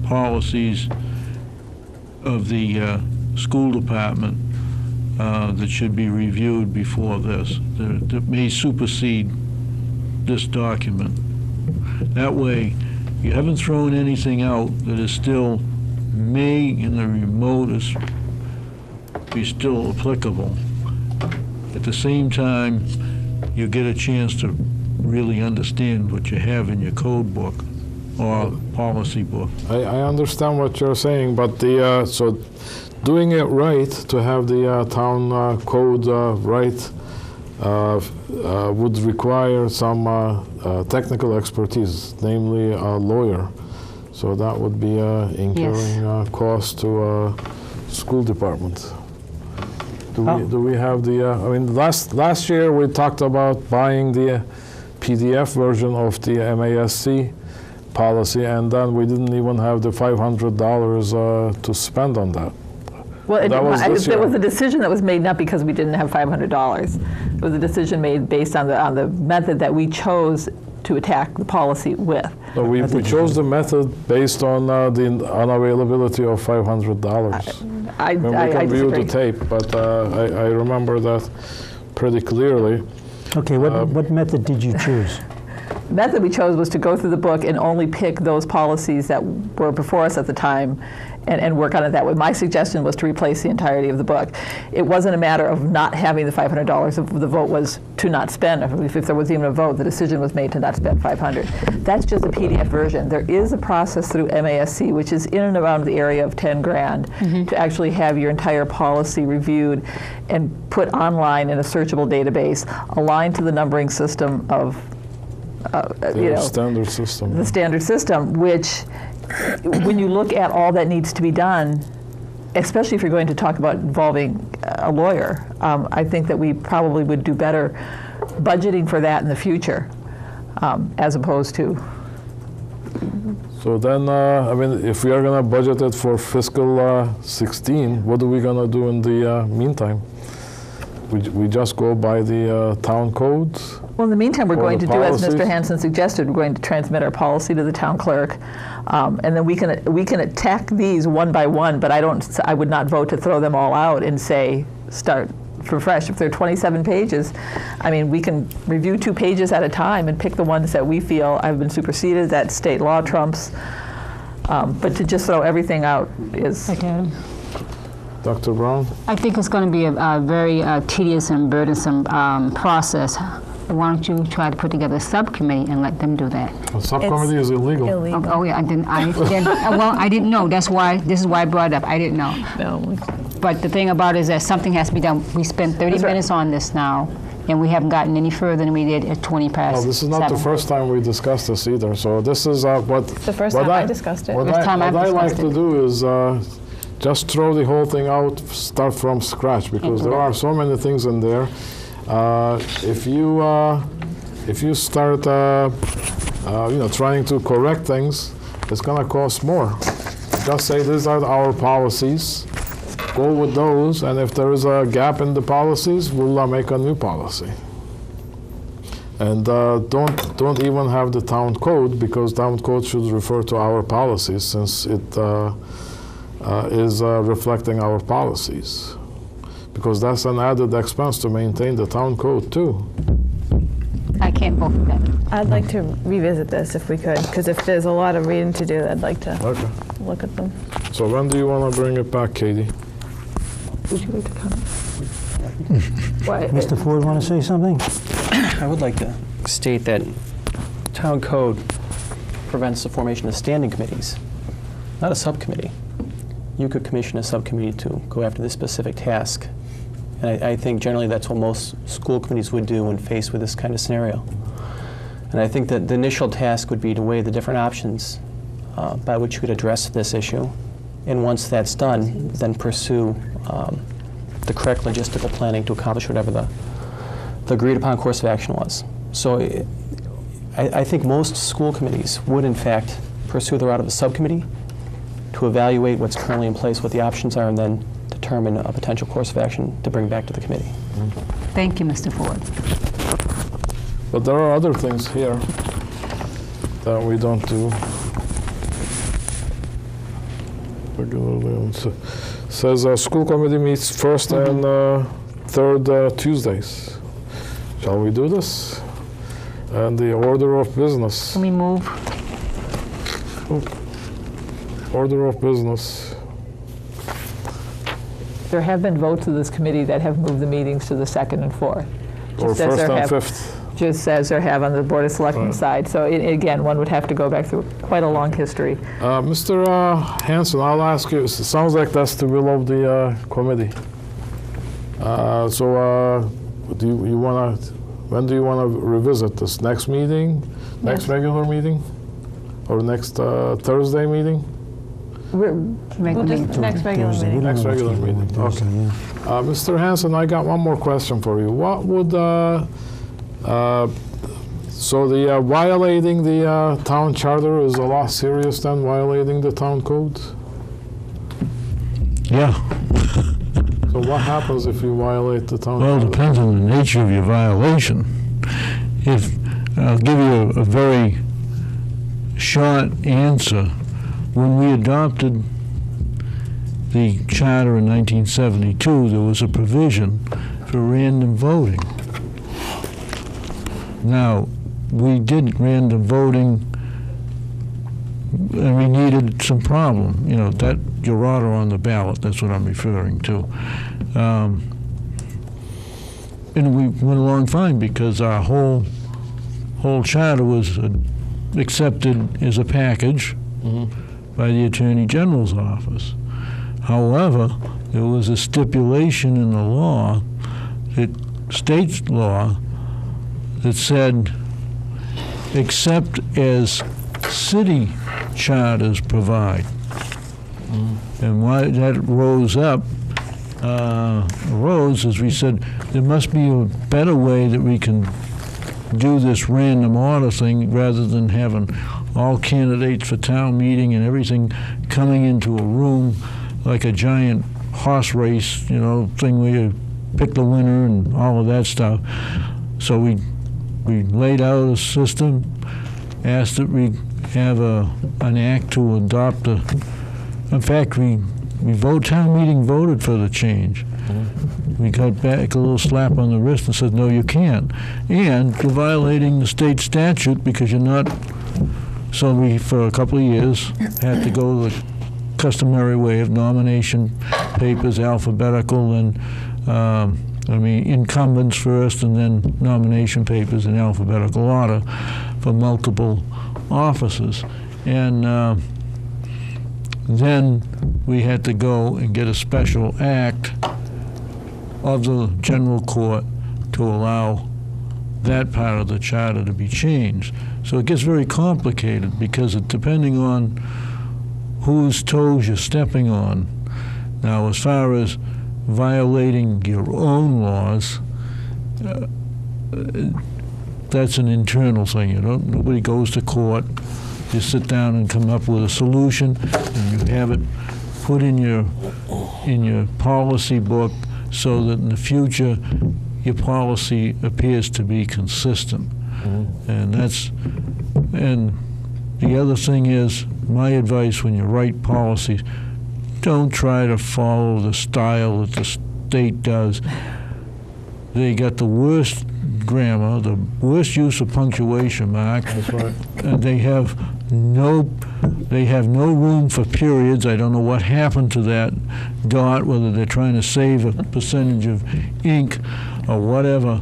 [SPEAKER 9] policies of the school department that should be reviewed before this, that may supersede this document. That way, you haven't thrown anything out that is still may in the remotest be still applicable. At the same time, you get a chance to really understand what you have in your code book or policy book.
[SPEAKER 2] I understand what you're saying, but the so doing it right, to have the town code right, would require some technical expertise, namely a lawyer. So that would be incurring cost to school department. Do we have the? I mean, last year we talked about buying the PDF version of the MASC policy, and then we didn't even have the $500 to spend on that.
[SPEAKER 6] Well,
[SPEAKER 2] That was this
[SPEAKER 6] there
[SPEAKER 2] year.
[SPEAKER 6] was a decision that was made not because we didn't have $500. It was a decision made based on the method that we chose to attack the policy with.
[SPEAKER 2] So we chose the method based on the unavailability of $500.
[SPEAKER 6] I
[SPEAKER 2] When we can view the
[SPEAKER 6] disagree.
[SPEAKER 2] tape, but I remember that pretty clearly.
[SPEAKER 1] Okay, what method did you choose?
[SPEAKER 6] The method we chose was to go through the book and only pick those policies that were before us at the time and work on it that way. My suggestion was to replace the entirety of the book. It wasn't a matter of not having the $500. The vote was to not spend. If there was even a vote, the decision was made to not spend $500. That's just a PDF version. There is a process through MASC, which is in and around the area of 10 grand, to actually have your entire policy reviewed and put online in a searchable database, aligned to the numbering system of
[SPEAKER 2] The standard system.
[SPEAKER 6] the standard system, which, when you look at all that needs to be done, especially if you're going to talk about involving a lawyer, I think that we probably would do better budgeting for that in the future, as opposed to.
[SPEAKER 2] So then, I mean, if we are going to budget it for fiscal 16, what are we going to do in the meantime? we just go by the town code?
[SPEAKER 6] Well, in the meantime, we're
[SPEAKER 2] Or
[SPEAKER 6] going
[SPEAKER 2] the
[SPEAKER 6] to do, as Mr.
[SPEAKER 2] policies?
[SPEAKER 6] Hanson suggested, we're going to transmit our policy to the town clerk, and then we can attack these one by one. But I would not vote to throw them all out and say start from fresh. If they're 27 pages, I mean, we can review 2 pages at a time and pick the ones that we feel have been superseded, that state law trumps. But to just throw everything out is.
[SPEAKER 7] Okay.
[SPEAKER 2] Dr. Brown?
[SPEAKER 7] I think it's going to be a very tedious and burdensome process. Why don't you try to put together a subcommittee and let them do that?
[SPEAKER 2] A subcommittee is illegal.
[SPEAKER 7] Oh yeah, well, I didn't know. This is why I brought it up. I didn't know.
[SPEAKER 6] No.
[SPEAKER 7] But the thing about it is that something has to be done. We spent 30
[SPEAKER 6] That's right.
[SPEAKER 7] minutes on this now, and we haven't gotten any further than we did at 20 past
[SPEAKER 2] Well, this is not the
[SPEAKER 7] 7.
[SPEAKER 2] first time we discussed this either. So this is what.
[SPEAKER 8] The first
[SPEAKER 2] what
[SPEAKER 8] time I discussed it.
[SPEAKER 2] What
[SPEAKER 7] First time I've
[SPEAKER 2] I like
[SPEAKER 7] discussed
[SPEAKER 2] to
[SPEAKER 7] it.
[SPEAKER 2] do is just throw the whole thing out, start from scratch, because there are so many things in there. If you start, trying to correct things, it's going to cost more. Just say these are our policies. Go with those, and if there is a gap in the policies, we'll make a new policy. And don't even have the town code, because town code should refer to our policies, since it is reflecting our policies. Because that's an added expense to maintain the town code too.
[SPEAKER 7] I can't vote for that.
[SPEAKER 8] I'd like to revisit this if we could, because if there's a lot of reading to do, I'd like to
[SPEAKER 2] Okay.
[SPEAKER 8] look at them.
[SPEAKER 2] So when do you want to bring it back, Katie?
[SPEAKER 6] Would you like to comment?
[SPEAKER 1] Mr. Ford, want to say something?
[SPEAKER 10] I would like to state that town code prevents the formation of standing committees, not a subcommittee. You could commission a subcommittee to go after this specific task. And I think generally that's what most school committees would do when faced with this kind of scenario. And I think that the initial task would be to weigh the different options by which you could address this issue. And once that's done, then pursue the correct logistical planning to accomplish whatever the agreed upon course of action was. So I think most school committees would in fact pursue the route of a subcommittee to evaluate what's currently in place, what the options are, and then determine a potential course of action to bring back to the committee.
[SPEAKER 7] Thank you, Mr. Ford.
[SPEAKER 2] But there are other things here that we don't do regularly. It says school committee meets first and third Tuesdays. Shall we do this? And the order of business.
[SPEAKER 7] Can we move?
[SPEAKER 2] Order of business.
[SPEAKER 6] There have been votes of this committee that have moved the meetings to the 2nd and 4th.
[SPEAKER 2] Or
[SPEAKER 6] Just as
[SPEAKER 2] first
[SPEAKER 6] there
[SPEAKER 2] and
[SPEAKER 6] have-
[SPEAKER 2] fifth.
[SPEAKER 6] Just as there have on the Board of Selectmen
[SPEAKER 2] Right.
[SPEAKER 6] side. So again, one would have to go back through quite a long history.
[SPEAKER 2] Mr. Hanson, I'll ask you, it sounds like that's the will of the committee. Do you want to, when do you want to revisit this? Next meeting? Next regular meeting? Or next Thursday meeting?
[SPEAKER 7] Make
[SPEAKER 8] We'll
[SPEAKER 7] the
[SPEAKER 8] just,
[SPEAKER 7] meeting.
[SPEAKER 8] next regular
[SPEAKER 1] Thursday.
[SPEAKER 8] meeting.
[SPEAKER 1] We don't
[SPEAKER 2] Next
[SPEAKER 1] know what's
[SPEAKER 2] regular
[SPEAKER 1] going on
[SPEAKER 2] meeting,
[SPEAKER 1] Thursday,
[SPEAKER 2] okay.
[SPEAKER 1] yeah.
[SPEAKER 2] Mr. Hanson, I got one more question for you. What would, so the violating the town charter is a lot serious than violating the town code?
[SPEAKER 9] Yeah.
[SPEAKER 2] So what happens if you violate the town
[SPEAKER 9] Well, it
[SPEAKER 2] charter?
[SPEAKER 9] depends on the nature of your violation. I'll give you a very short answer. When we adopted the charter in 1972, there was a provision for random voting. Now, we did random voting, and we needed some problem. You know, that your order on the ballot, that's what I'm referring to. And we went along fine because our whole charter was accepted as a package by the Attorney General's office. However, there was a stipulation in the law, state law, that said, except as city charters provide. And why that rose as we said, there must be a better way that we can do this random order thing rather than having all candidates for town meeting and everything coming into a room like a giant horse race, thing where you pick the winner and all of that stuff. So we laid out a system, asked that we have an act to adopt in fact, town meeting voted for the change. We got back a little slap on the wrist and said, no, you can't. And you're violating the state statute because you're not. So we, for a couple of years, had to go the customary way of nomination papers, alphabetical, and incumbents first, and then nomination papers in alphabetical order for multiple offices. And then we had to go and get a special act of the general court to allow that part of the charter to be changed. So it gets very complicated because depending on whose toes you're stepping on. Now, as far as violating your own laws, that's an internal thing. Nobody goes to court. You sit down and come up with a solution, and you have it put in your policy book so that in the future your policy appears to be consistent. And the other thing is, my advice when you write policies, don't try to follow the style that the state does. They got the worst grammar, the worst use of punctuation mark.
[SPEAKER 2] That's right.
[SPEAKER 9] And they have no room for periods. I don't know what happened to that dot, whether they're trying to save a percentage of ink or whatever.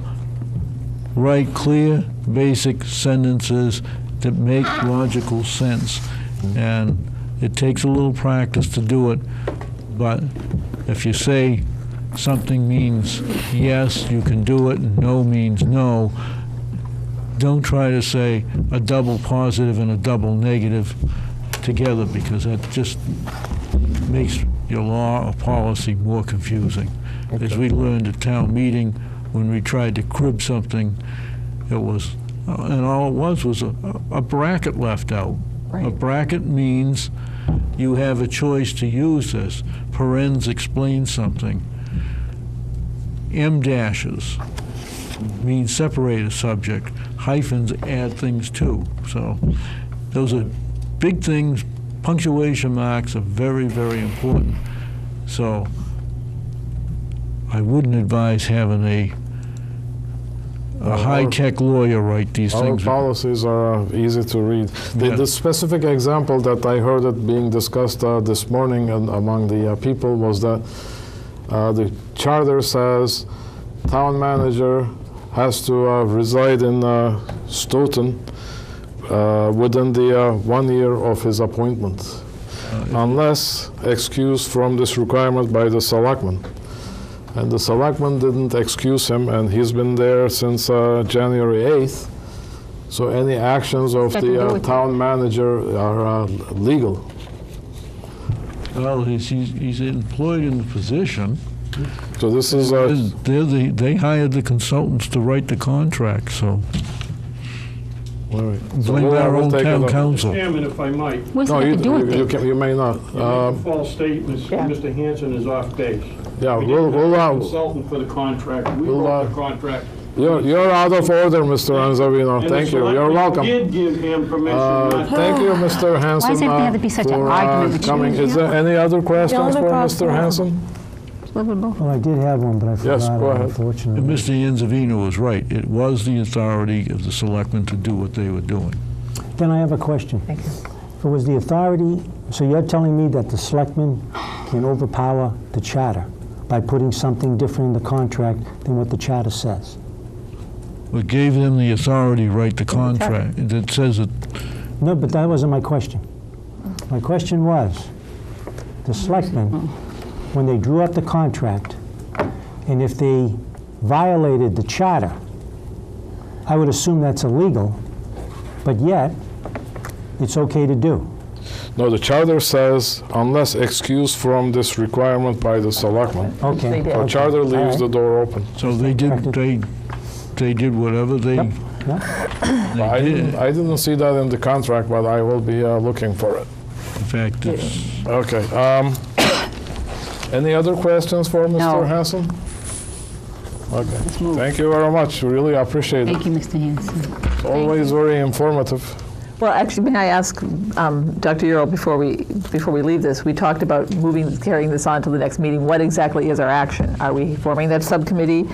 [SPEAKER 9] Write clear, basic sentences that make logical sense. And it takes a little practice to do it, but if you say something means yes, you can do it, and no means no, don't try to say a double positive and a double negative together, because that just makes your law or policy more confusing.
[SPEAKER 2] Okay.
[SPEAKER 9] As we learned at town meeting, when we tried to crib something, it was, and all it was a bracket left out.
[SPEAKER 6] Right.
[SPEAKER 9] A bracket means you have a choice to use this. Parens explain something. M dashes mean separate a subject. Hyphens add things too. So those are big things. Punctuation marks are very, very important. So I wouldn't advise having a high-tech lawyer write these
[SPEAKER 2] Our
[SPEAKER 9] things.
[SPEAKER 2] policies are easy to read. The specific example that I heard it being discussed this morning among the people was that the charter says town manager has to reside in Stoughton within the 1 year of his appointment, unless excused from this requirement by the selectman. And the selectman didn't excuse him, and he's been there since January 8th. So any actions of the town manager are legal.
[SPEAKER 9] Well, he's employed in the position.
[SPEAKER 2] So this is
[SPEAKER 9] They hired the consultants to write the contract, so
[SPEAKER 2] all right.
[SPEAKER 9] blame our own town council.
[SPEAKER 11] Chairman, if I might,
[SPEAKER 7] What's
[SPEAKER 2] No,
[SPEAKER 7] that to do with it?
[SPEAKER 2] you may not.
[SPEAKER 11] you make a false statement. Mr. Hanson is off base.
[SPEAKER 2] Yeah,
[SPEAKER 11] We
[SPEAKER 2] we'll
[SPEAKER 11] didn't have a
[SPEAKER 2] we'll
[SPEAKER 11] consultant for the contract. We
[SPEAKER 2] we'll,
[SPEAKER 11] wrote the contract.
[SPEAKER 2] You're out of order, Mr. Anzavino.
[SPEAKER 11] And
[SPEAKER 2] Thank
[SPEAKER 11] the
[SPEAKER 2] you. You're
[SPEAKER 11] selectmen
[SPEAKER 2] welcome.
[SPEAKER 11] did give him permission not to.
[SPEAKER 2] Thank you, Mr. Hanson,
[SPEAKER 7] Why does everything have to be such an
[SPEAKER 2] for
[SPEAKER 7] argument between
[SPEAKER 2] coming.
[SPEAKER 7] you?
[SPEAKER 2] Is there any other questions for Mr. Hanson?
[SPEAKER 1] Well, I did have one, but I forgot
[SPEAKER 2] Yes, go
[SPEAKER 1] it,
[SPEAKER 2] ahead.
[SPEAKER 9] And
[SPEAKER 1] unfortunately.
[SPEAKER 9] Mr. Yanzavino was right. It was the authority of the selectmen to do what they were doing.
[SPEAKER 1] Then I have a question.
[SPEAKER 6] Thank you.
[SPEAKER 1] If it was the authority, so you're telling me that the selectmen can overpower the charter by putting something different in the contract than what the charter says?
[SPEAKER 9] What gave them the authority to write the contract? It says that
[SPEAKER 1] No, but that wasn't my question. My question was, the selectmen, when they drew up the contract, and if they violated the charter, I would assume that's illegal, but yet, it's okay to do.
[SPEAKER 2] No, the charter says unless excused from this requirement by the selectman.
[SPEAKER 1] Okay.
[SPEAKER 6] They did.
[SPEAKER 2] The charter
[SPEAKER 1] All
[SPEAKER 2] leaves the
[SPEAKER 1] right.
[SPEAKER 2] door open.
[SPEAKER 9] so they did whatever they
[SPEAKER 2] I
[SPEAKER 9] did.
[SPEAKER 2] didn't see that in the contract, but I will be looking for it.
[SPEAKER 9] In fact, it's
[SPEAKER 2] Okay. Any other questions for Mr.
[SPEAKER 7] No.
[SPEAKER 2] Hanson? Okay.
[SPEAKER 7] Let's move.
[SPEAKER 2] Thank you very much. Really appreciate it.
[SPEAKER 7] Thank you, Mr. Hanson.
[SPEAKER 2] It's always very informative.
[SPEAKER 6] Well, actually, may I ask Dr. Earl, before we leave this, we talked about carrying this on to the next meeting. What exactly is our action? Are we forming that subcommittee?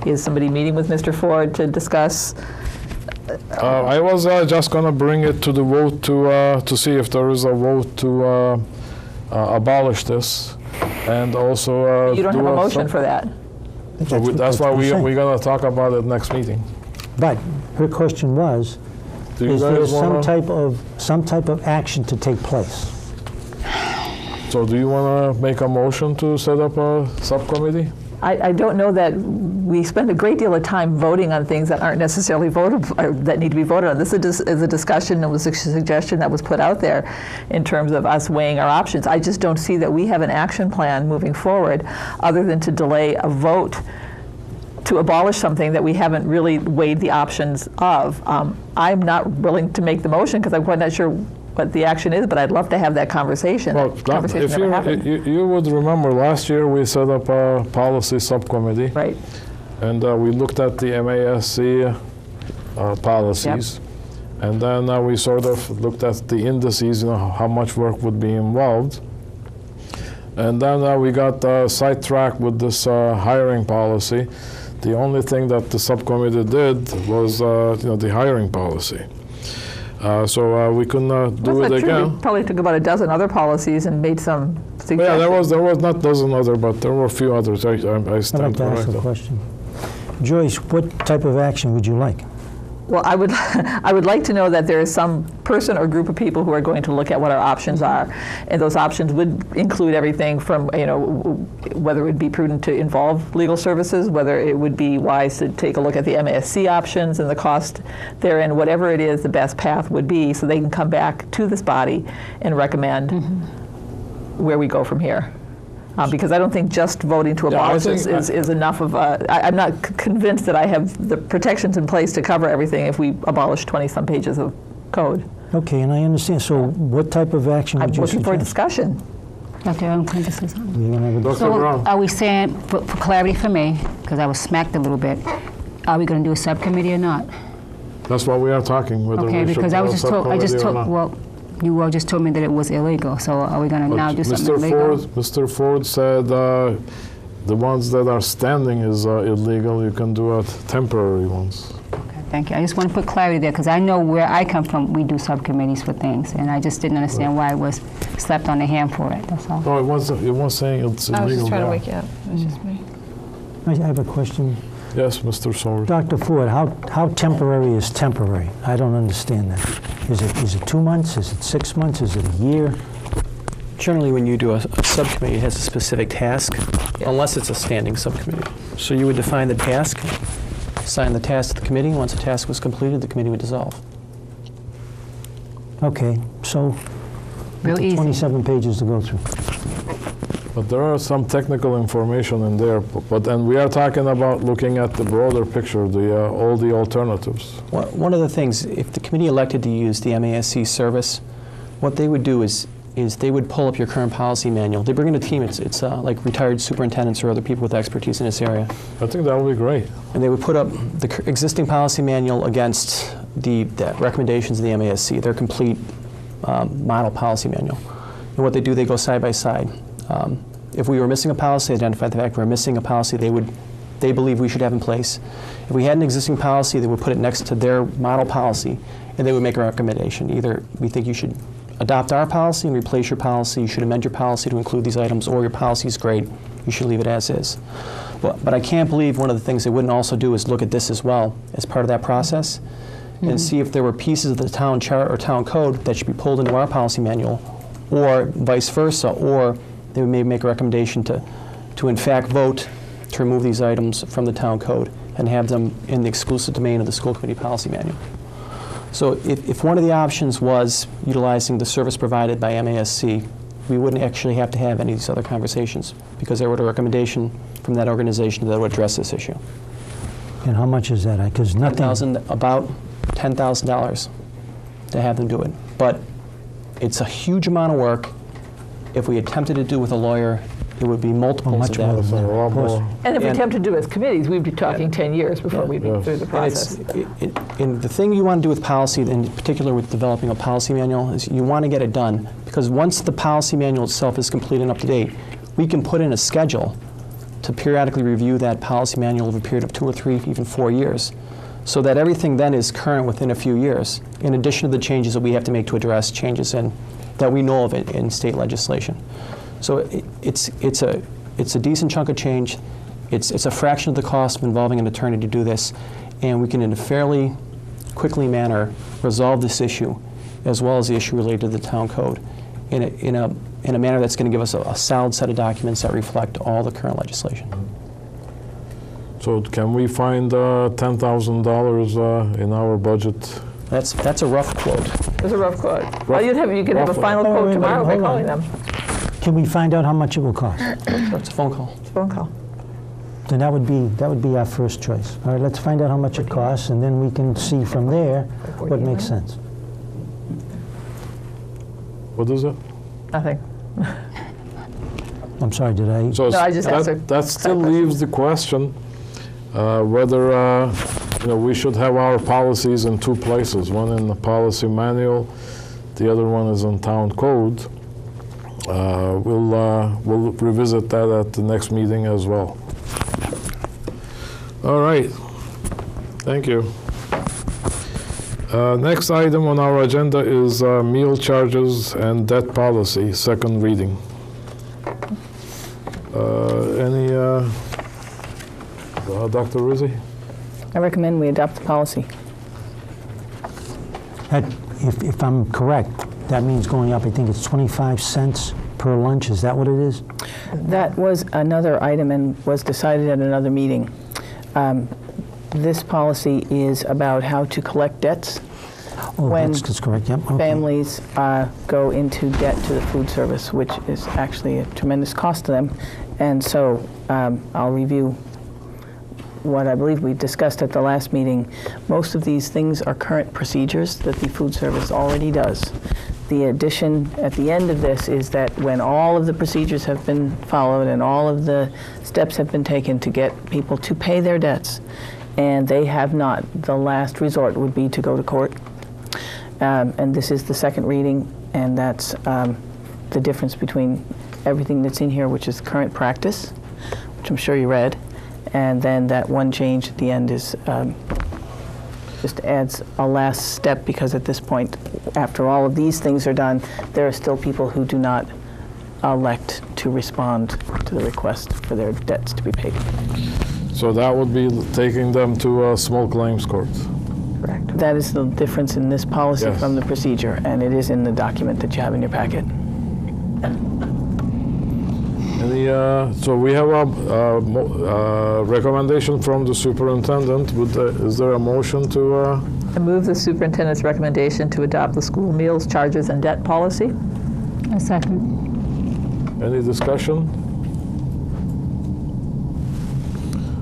[SPEAKER 6] Is somebody meeting with Mr. Ford to discuss?
[SPEAKER 2] I was just going to bring it to the vote to see if there is a vote to abolish this, and also
[SPEAKER 6] You don't
[SPEAKER 2] do
[SPEAKER 6] have a motion
[SPEAKER 2] sub-
[SPEAKER 6] for that.
[SPEAKER 2] So that's why we're going to talk about it next meeting.
[SPEAKER 1] But her question was,
[SPEAKER 2] Do you
[SPEAKER 1] is there
[SPEAKER 2] guys
[SPEAKER 1] some
[SPEAKER 2] wanna-
[SPEAKER 1] type of action to take place?
[SPEAKER 2] So do you want to make a motion to set up a subcommittee?
[SPEAKER 6] I don't know that we spend a great deal of time voting on things that aren't necessarily that need to be voted on. This is a discussion, it was a suggestion that was put out there in terms of us weighing our options. I just don't see that we have an action plan moving forward other than to delay a vote to abolish something that we haven't really weighed the options of. I'm not willing to make the motion because I'm quite not sure what the action is, but I'd love to have that conversation.
[SPEAKER 2] Well,
[SPEAKER 6] That conversation
[SPEAKER 2] if
[SPEAKER 6] never happened.
[SPEAKER 2] you would remember last year we set up a policy subcommittee.
[SPEAKER 6] Right.
[SPEAKER 2] And we looked at the MASC policies. And then we sort of looked at the indices, how much work would be involved. And then we got sidetracked with this hiring policy. The only thing that the subcommittee did was, the hiring policy. So we couldn't do
[SPEAKER 6] That's
[SPEAKER 2] it
[SPEAKER 6] not true.
[SPEAKER 2] again.
[SPEAKER 6] We probably took about a dozen other policies and made some suggestions.
[SPEAKER 2] Yeah, there was not dozen other, but there were a few others. I
[SPEAKER 1] I'd like
[SPEAKER 2] stand
[SPEAKER 1] to ask a
[SPEAKER 2] corrected.
[SPEAKER 1] question. Joyce, what type of action would you like?
[SPEAKER 6] Well, I would like to know that there is some person or group of people who are going to look at what our options are, and those options would include everything from whether it would be prudent to involve legal services, whether it would be wise to take a look at the MASC options and the cost therein, whatever it is the best path would be, so they can come back to this body and recommend where we go from here. Because I don't think just voting to
[SPEAKER 2] Yeah, I
[SPEAKER 6] abolish this
[SPEAKER 2] think-
[SPEAKER 6] is enough of a, I'm not convinced that I have the protections in place to cover everything if we abolish 20-some pages of code.
[SPEAKER 1] Okay, and I understand. So what type of action
[SPEAKER 6] I'm
[SPEAKER 1] would you
[SPEAKER 6] looking for a
[SPEAKER 1] suggest?
[SPEAKER 6] discussion.
[SPEAKER 7] Dr. Earl, can I just say something?
[SPEAKER 1] You're gonna have a
[SPEAKER 2] Dr.
[SPEAKER 7] So
[SPEAKER 2] Brown.
[SPEAKER 7] are we saying, for clarity for me, because I was smacked a little bit, are we going to do a subcommittee or not?
[SPEAKER 2] That's what we are talking, whether
[SPEAKER 7] Okay,
[SPEAKER 2] we should
[SPEAKER 7] because
[SPEAKER 2] do
[SPEAKER 7] I
[SPEAKER 2] a
[SPEAKER 7] was just told,
[SPEAKER 2] subcommittee or not.
[SPEAKER 7] well, you all just told me that it was illegal, so are we going to now do something illegal?
[SPEAKER 2] Mr. Ford said the ones that are standing is illegal. You can do temporary ones.
[SPEAKER 7] Okay, thank you. I just want to put clarity there, because I know where I come from, we do subcommittees for things, and I just didn't understand why I was slapped on the hand for it, that's all.
[SPEAKER 2] No, it wasn't saying it's illegal.
[SPEAKER 8] I was just trying to
[SPEAKER 2] there.
[SPEAKER 8] wake you up. It was just me.
[SPEAKER 1] I have a question.
[SPEAKER 2] Yes, Mr. Sword.
[SPEAKER 1] Dr. Ford, how temporary is temporary? I don't understand that. Is it 2 months? Is it 6 months? Is it a year?
[SPEAKER 10] Generally, when you do a subcommittee, it has a specific task, unless it's a standing subcommittee. So you would define the task, assign the task to the committee. Once the task was completed, the committee would dissolve.
[SPEAKER 1] Okay, so
[SPEAKER 7] Real easy.
[SPEAKER 1] 27 pages to go through.
[SPEAKER 2] But there are some technical information in there. But then we are talking about looking at the broader picture, all the alternatives.
[SPEAKER 10] One of the things, if the committee elected to use the MASC service, what they would do is they would pull up your current policy manual. They bring in a team. It's like retired superintendents or other people with expertise in this area.
[SPEAKER 2] I think that would be great.
[SPEAKER 10] And they would put up the existing policy manual against the recommendations of the MASC, their complete model policy manual. And what they do, they go side by side. If we were missing a policy, identify the fact we're missing a policy they believe we should have in place. If we had an existing policy, they would put it next to their model policy, and they would make a recommendation. Either we think you should adopt our policy and replace your policy, you should amend your policy to include these items, or your policy is great, you should leave it as is. But I can't believe one of the things they wouldn't also do is look at this as well as part of that process and see if there were pieces of the town charter or town code that should be pulled into our policy manual, or vice versa, or they may make a recommendation to in fact vote to remove these items from the town code and have them in the exclusive domain of the school committee policy manual. So if one of the options was utilizing the service provided by MASC, we wouldn't actually have to have any of these other conversations, because there would be a recommendation from that organization that would address this issue.
[SPEAKER 1] And how much is that? Because nothing.
[SPEAKER 10] About $10,000 to have them do it. But it's a huge amount of work. If we attempted to do it with a lawyer, it would be multiples
[SPEAKER 1] much
[SPEAKER 10] of that.
[SPEAKER 1] more
[SPEAKER 2] So a lot
[SPEAKER 1] Of course.
[SPEAKER 2] more.
[SPEAKER 6] And if we
[SPEAKER 10] And-
[SPEAKER 6] attempt to do it as committees, we'd be talking 10 years before we'd be
[SPEAKER 2] Yeah.
[SPEAKER 6] through the
[SPEAKER 10] And
[SPEAKER 6] process.
[SPEAKER 10] and the thing you want to do with policy, in particular with developing a policy manual, is you want to get it done, because once the policy manual itself is complete and up to date, we can put in a schedule to periodically review that policy manual over a period of 2 or 3, even 4 years, so that everything then is current within a few years, in addition to the changes that we have to make to address changes that we know of in state legislation. So it's a decent chunk of change. It's a fraction of the cost of involving an attorney to do this, and we can, in a fairly quickly manner, resolve this issue, as well as the issue related to the town code, in a manner that's going to give us a solid set of documents that reflect all the current legislation.
[SPEAKER 2] So can we find $10,000 in our budget?
[SPEAKER 10] That's a rough quote.
[SPEAKER 6] It's a rough quote. Well, you could have a
[SPEAKER 2] roughly.
[SPEAKER 6] final
[SPEAKER 1] Oh,
[SPEAKER 6] quote
[SPEAKER 1] wait,
[SPEAKER 6] tomorrow by
[SPEAKER 1] hold on.
[SPEAKER 6] calling them.
[SPEAKER 1] Can we find out how much it will cost?
[SPEAKER 10] It's a phone call.
[SPEAKER 6] It's a phone call.
[SPEAKER 1] Then that would be our first choice. All right, let's find out how much it costs, and then we can see from there what makes sense.
[SPEAKER 2] What is it?
[SPEAKER 6] Nothing.
[SPEAKER 1] I'm sorry, did I?
[SPEAKER 2] So
[SPEAKER 6] No, I just asked a
[SPEAKER 2] that still leaves the question whether we should have our policies in 2 places. One in the policy manual, the other one is in town code. We'll revisit that at the next meeting as well. All right. Thank you. Next item on our agenda is meal charges and debt policy, second reading. Dr. Rizzi?
[SPEAKER 4] I recommend we adopt the policy.
[SPEAKER 1] If I'm correct, that means going up, I think it's 25 cents per lunch. Is that what it is?
[SPEAKER 4] That was another item and was decided at another meeting. This policy is about how to collect debts
[SPEAKER 1] Oh,
[SPEAKER 4] when
[SPEAKER 1] that's correct, yep. Okay.
[SPEAKER 4] families go into debt to the food service, which is actually a tremendous cost to them. And so I'll review what I believe we discussed at the last meeting. Most of these things are current procedures that the food service already does. The addition at the end of this is that when all of the procedures have been followed and all of the steps have been taken to get people to pay their debts, and they have not, the last resort would be to go to court. And this is the second reading, and that's the difference between everything that's in here, which is current practice, which I'm sure you read, and then that one change at the end is just adds a last step, because at this point, after all of these things are done, there are still people who do not elect to respond to the request for their debts to be paid.
[SPEAKER 2] So that would be taking them to a small claims court.
[SPEAKER 4] Correct. That is the difference in this policy
[SPEAKER 2] Yes.
[SPEAKER 4] from the procedure, and it is in the document that you have in your packet.
[SPEAKER 2] So we have a recommendation from the superintendent. Is there a motion to?
[SPEAKER 6] I move the superintendent's recommendation to adopt the school meals, charges, and debt policy.
[SPEAKER 7] A second.
[SPEAKER 2] Any discussion?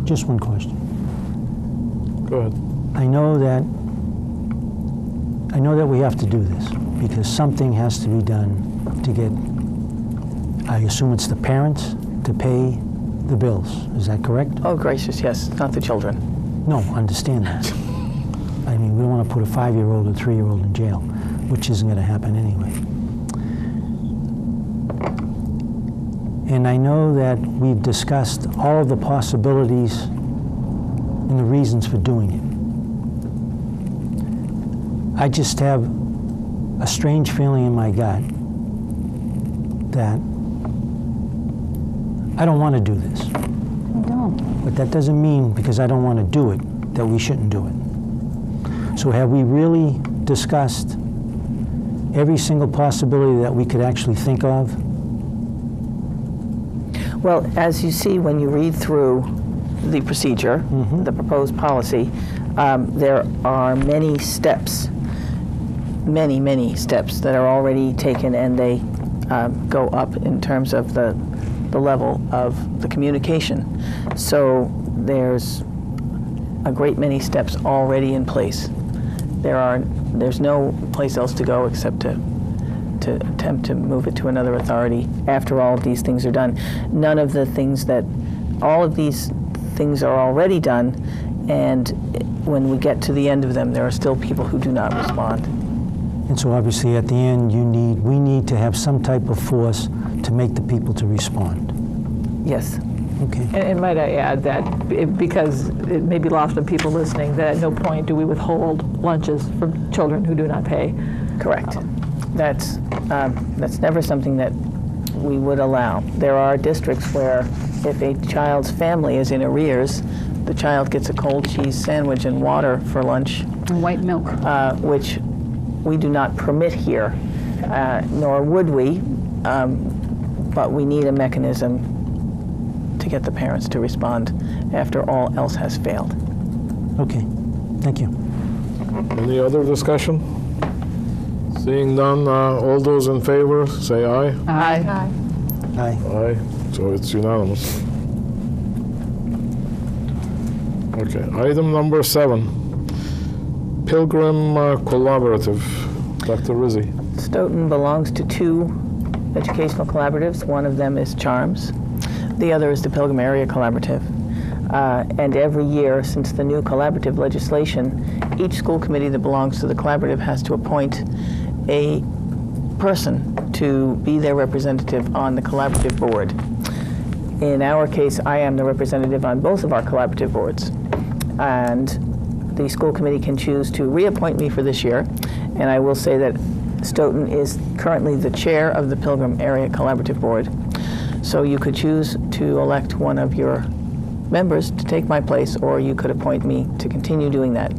[SPEAKER 1] Just one question.
[SPEAKER 2] Go ahead.
[SPEAKER 1] I know that we have to do this because something has to be done to get, I assume it's the parents, to pay the bills. Is that correct?
[SPEAKER 4] Oh, gracious, yes, not the children.
[SPEAKER 1] No, understand that. I mean, we don't want to put a 5-year-old or 3-year-old in jail, which isn't going to happen anyway. And I know that we've discussed all of the possibilities and the reasons for doing it. I just have a strange feeling in my gut that I don't want to do this. But that doesn't mean because I don't want to do it that we shouldn't do it. So have we really discussed every single possibility that we could actually think of?
[SPEAKER 4] Well, as you see when you read through the procedure, the proposed policy, there are many steps, many steps that are already taken, and they go up in terms of the level of the communication. So there's a great many steps already in place. There's no place else to go except to to attempt to move it to another authority after all of these things are done. None of the things that, all of these things are already done, and when we get to the end of them, there are still people who do not respond.
[SPEAKER 1] And so obviously at the end, we need to have some type of force to make the people to respond.
[SPEAKER 4] Yes.
[SPEAKER 1] Okay.
[SPEAKER 6] And might I add that, because it may be lost on people listening, that at no point do we withhold lunches from children who do not pay.
[SPEAKER 4] Correct. That's never something that we would allow. There are districts where if a child's family is in arrears, the child gets a cold cheese sandwich and water for lunch.
[SPEAKER 7] And white milk.
[SPEAKER 4] Which we do not permit here, nor would we, but we need a mechanism to get the parents to respond after all else has failed.
[SPEAKER 1] Okay. Thank you.
[SPEAKER 2] Any other discussion? Seeing none, all those in favor, say aye.
[SPEAKER 6] Aye.
[SPEAKER 1] Aye.
[SPEAKER 2] Aye, so it's unanimous. Okay, item number 7, Pilgrim Collaborative. Dr. Rizzi.
[SPEAKER 4] Stoughton belongs to 2 educational collaboratives. One of them is CHARMS. The other is the Pilgrim Area Collaborative. And every year since the new collaborative legislation, each school committee that belongs to the collaborative has to appoint a person to be their representative on the collaborative board. In our case, I am the representative on both of our collaborative boards. And the school committee can choose to reappoint me for this year. And I will say that Stoughton is currently the chair of the Pilgrim Area Collaborative Board. So you could choose to elect one of your members to take my place, or you could appoint me to continue doing that.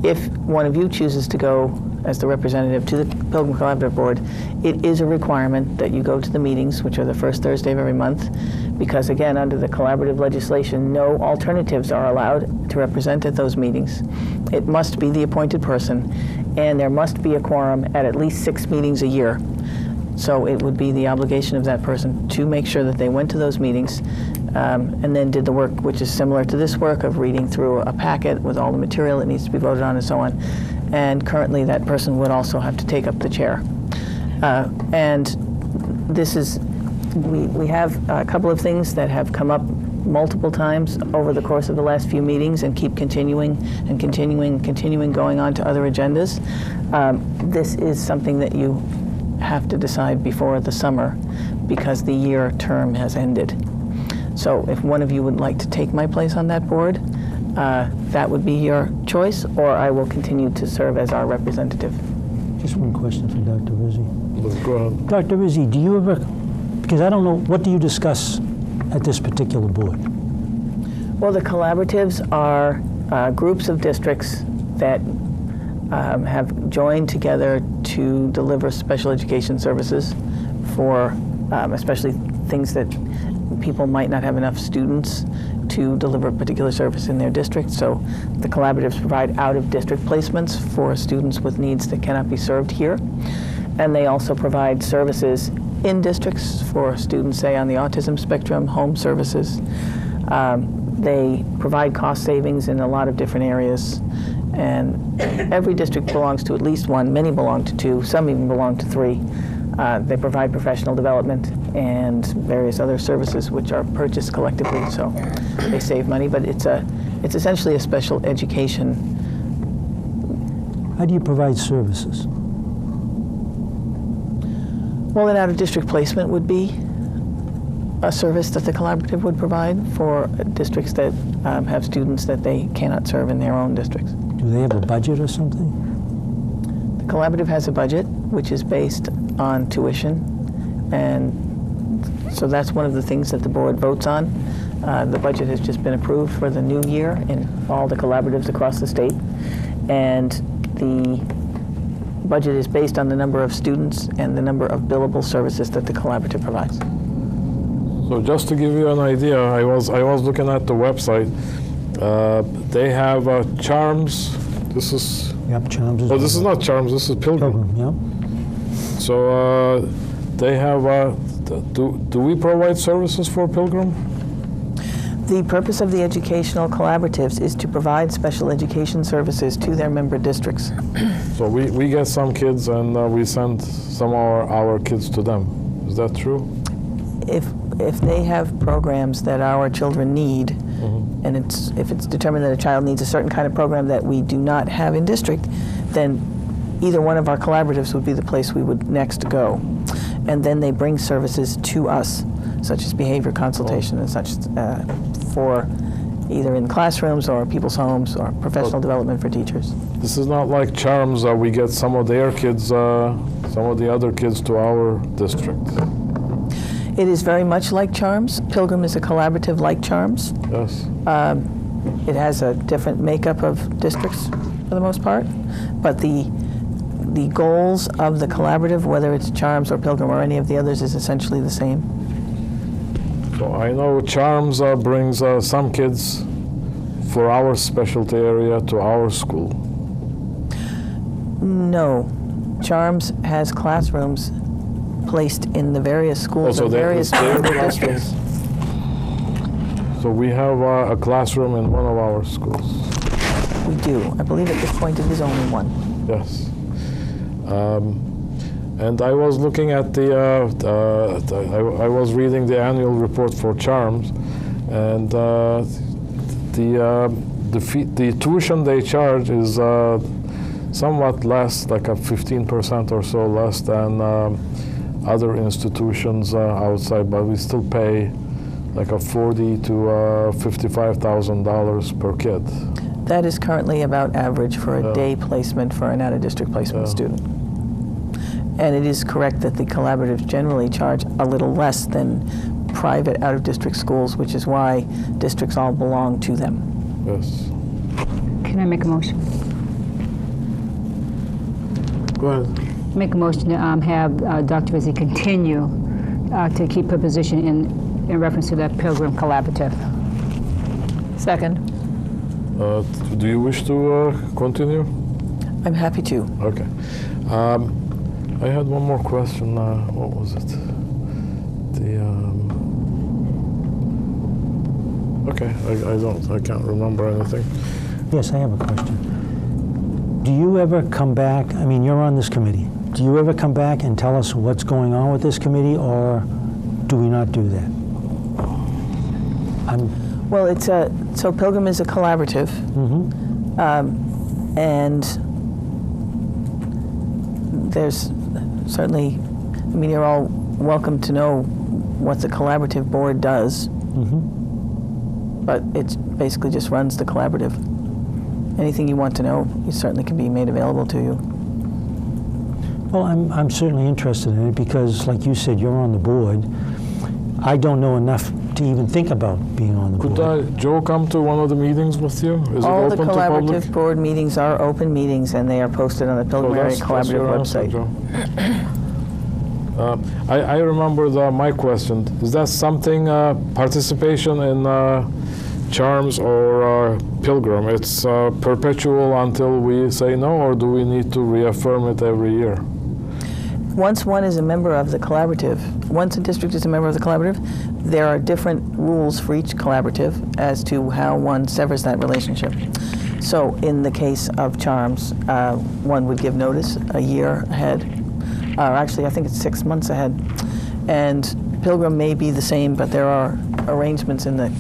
[SPEAKER 4] If one of you chooses to go as the representative to the Pilgrim Collaborative Board, it is a requirement that you go to the meetings, which are the first Thursday of every month, because again, under the collaborative legislation, no alternatives are allowed to represent at those meetings. It must be the appointed person, and there must be a quorum at least 6 meetings a year. So it would be the obligation of that person to make sure that they went to those meetings and then did the work, which is similar to this work of reading through a packet with all the material that needs to be voted on and so on. And currently that person would also have to take up the chair. And this is, we have a couple of things that have come up multiple times over the course of the last few meetings and keep continuing going on to other agendas. This is something that you have to decide before the summer because the year term has ended. So if one of you would like to take my place on that board, that would be your choice, or I will continue to serve as our representative.
[SPEAKER 1] Just one question for Dr. Rizzi.
[SPEAKER 2] Go ahead.
[SPEAKER 1] Dr. Rizzi, do you ever, because I don't know, what do you discuss at this particular board?
[SPEAKER 4] Well, the collaboratives are groups of districts that have joined together to deliver special education services for especially things that people might not have enough students to deliver a particular service in their district. So the collaboratives provide out-of-district placements for students with needs that cannot be served here. And they also provide services in districts for students, say, on the autism spectrum, home services. They provide cost savings in a lot of different areas. And every district belongs to at least one. Many belong to 2. Some even belong to 3. They provide professional development and various other services which are purchased collectively, so they save money. But it's essentially a special education.
[SPEAKER 1] How do you provide services?
[SPEAKER 4] Well, an out-of-district placement would be a service that the collaborative would provide for districts that have students that they cannot serve in their own districts.
[SPEAKER 1] Do they have a budget or something?
[SPEAKER 4] The collaborative has a budget which is based on tuition, and so that's one of the things that the board votes on. The budget has just been approved for the new year in all the collaboratives across the state, and the budget is based on the number of students and the number of billable services that the collaborative provides.
[SPEAKER 2] So just to give you an idea, I was looking at the website. They have CHARMS. This is.
[SPEAKER 1] Yep, CHARMS.
[SPEAKER 2] Oh, this is not CHARMS. This is Pilgrim.
[SPEAKER 1] Yep.
[SPEAKER 2] So they have. Do we provide services for Pilgrim?
[SPEAKER 4] The purpose of the educational collaboratives is to provide special education services to their member districts.
[SPEAKER 2] So we get some kids and we send some of our kids to them. Is that true?
[SPEAKER 4] If they have programs that our children need, and if it's determined that a child needs a certain kind of program that we do not have in district, then either one of our collaboratives would be the place we would next go. And then they bring services to us, such as behavior consultation and such, for either in classrooms or people's homes or professional development for teachers.
[SPEAKER 2] This is not like Charms. We get some of their kids, some of the other kids to our district.
[SPEAKER 4] It is very much like Charms. Pilgrim is a collaborative like Charms.
[SPEAKER 2] Yes.
[SPEAKER 4] It has a different makeup of districts for the most part, but the goals of the collaborative, whether it's Charms or Pilgrim or any of the others, is essentially the same.
[SPEAKER 2] So I know Charms brings some kids for our specialty area to our school.
[SPEAKER 4] No. Charms has classrooms placed in the various schools of various member districts.
[SPEAKER 2] So we have a classroom in one of our schools.
[SPEAKER 4] We do. I believe at this point it is only one.
[SPEAKER 2] Yes. And I was looking at I was reading the annual report for Charms, and the tuition they charge is somewhat less, like a 15% or so less than other institutions outside, but we still pay like a $40,000 to $55,000 per kid.
[SPEAKER 4] That is currently about average for a day placement for an out-of-district placement student. And it is correct that the collaboratives generally charge a little less than private out-of-district schools, which is why districts all belong to them.
[SPEAKER 2] Yes.
[SPEAKER 7] Can I make a motion?
[SPEAKER 2] Go ahead.
[SPEAKER 7] Make a motion to have Dr. Rizzi continue to keep her position in reference to that Pilgrim Collaborative.
[SPEAKER 6] Second.
[SPEAKER 2] Do you wish to continue?
[SPEAKER 4] I'm happy to.
[SPEAKER 2] Okay. I had one more question. What was it? Okay, I can't remember anything.
[SPEAKER 1] Yes, I have a question. Do you ever come back, I mean, you're on this committee. Do you ever come back and tell us what's going on with this committee, or do we not do that?
[SPEAKER 4] Well, it's so Pilgrim is a collaborative, and there's certainly, I mean, you're all welcome to know what the collaborative board does, but it basically just runs the collaborative. Anything you want to know, it certainly can be made available to you.
[SPEAKER 1] Well, I'm certainly interested in it because, like you said, you're on the board. I don't know enough to even think about being on the board.
[SPEAKER 2] Could Joe come to one of the meetings with you? Is
[SPEAKER 4] All
[SPEAKER 2] it
[SPEAKER 4] the
[SPEAKER 2] open to public?
[SPEAKER 4] collaborative board meetings are open meetings, and they are posted on the Pilgrim Area
[SPEAKER 2] That's your
[SPEAKER 4] Collaborative
[SPEAKER 2] answer,
[SPEAKER 4] website.
[SPEAKER 2] Joe. I remember my question. Is that something, participation in Charms or Pilgrim, it's perpetual until we say no, or do we need to reaffirm it every year?
[SPEAKER 4] Once one is a member of the collaborative, once a district is a member of the collaborative, there are different rules for each collaborative as to how one severs that relationship. So in the case of Charms, one would give notice a year ahead, or actually I think it's 6 months ahead. And Pilgrim may be the same, but there are arrangements in the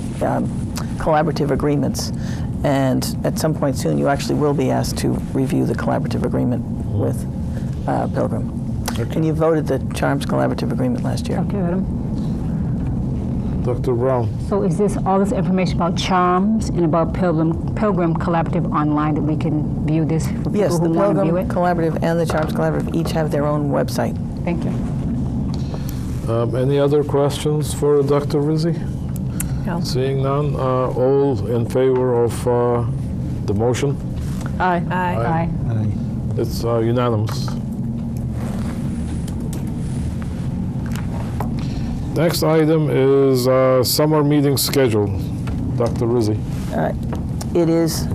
[SPEAKER 4] collaborative agreements. And at some point soon, you actually will be asked to review the collaborative agreement with Pilgrim.
[SPEAKER 2] Okay.
[SPEAKER 4] And you voted the Charms collaborative agreement last year.
[SPEAKER 7] Okay, Adam.
[SPEAKER 2] Dr. Brown.
[SPEAKER 7] So is this all this information about Charms and about Pilgrim Collaborative online that we can view this for people
[SPEAKER 4] Yes,
[SPEAKER 7] who
[SPEAKER 4] the
[SPEAKER 7] want to view
[SPEAKER 4] Pilgrim
[SPEAKER 7] it?
[SPEAKER 4] Collaborative and the Charms Collaborative each have their own website.
[SPEAKER 7] Thank you.
[SPEAKER 2] Any other questions for Dr. Rizzi?
[SPEAKER 6] No.
[SPEAKER 2] Seeing none, all in favor of the motion?
[SPEAKER 6] Aye.
[SPEAKER 7] Aye.
[SPEAKER 2] It's unanimous. Next item is summer meeting schedule. Dr. Rizzi.
[SPEAKER 4] It is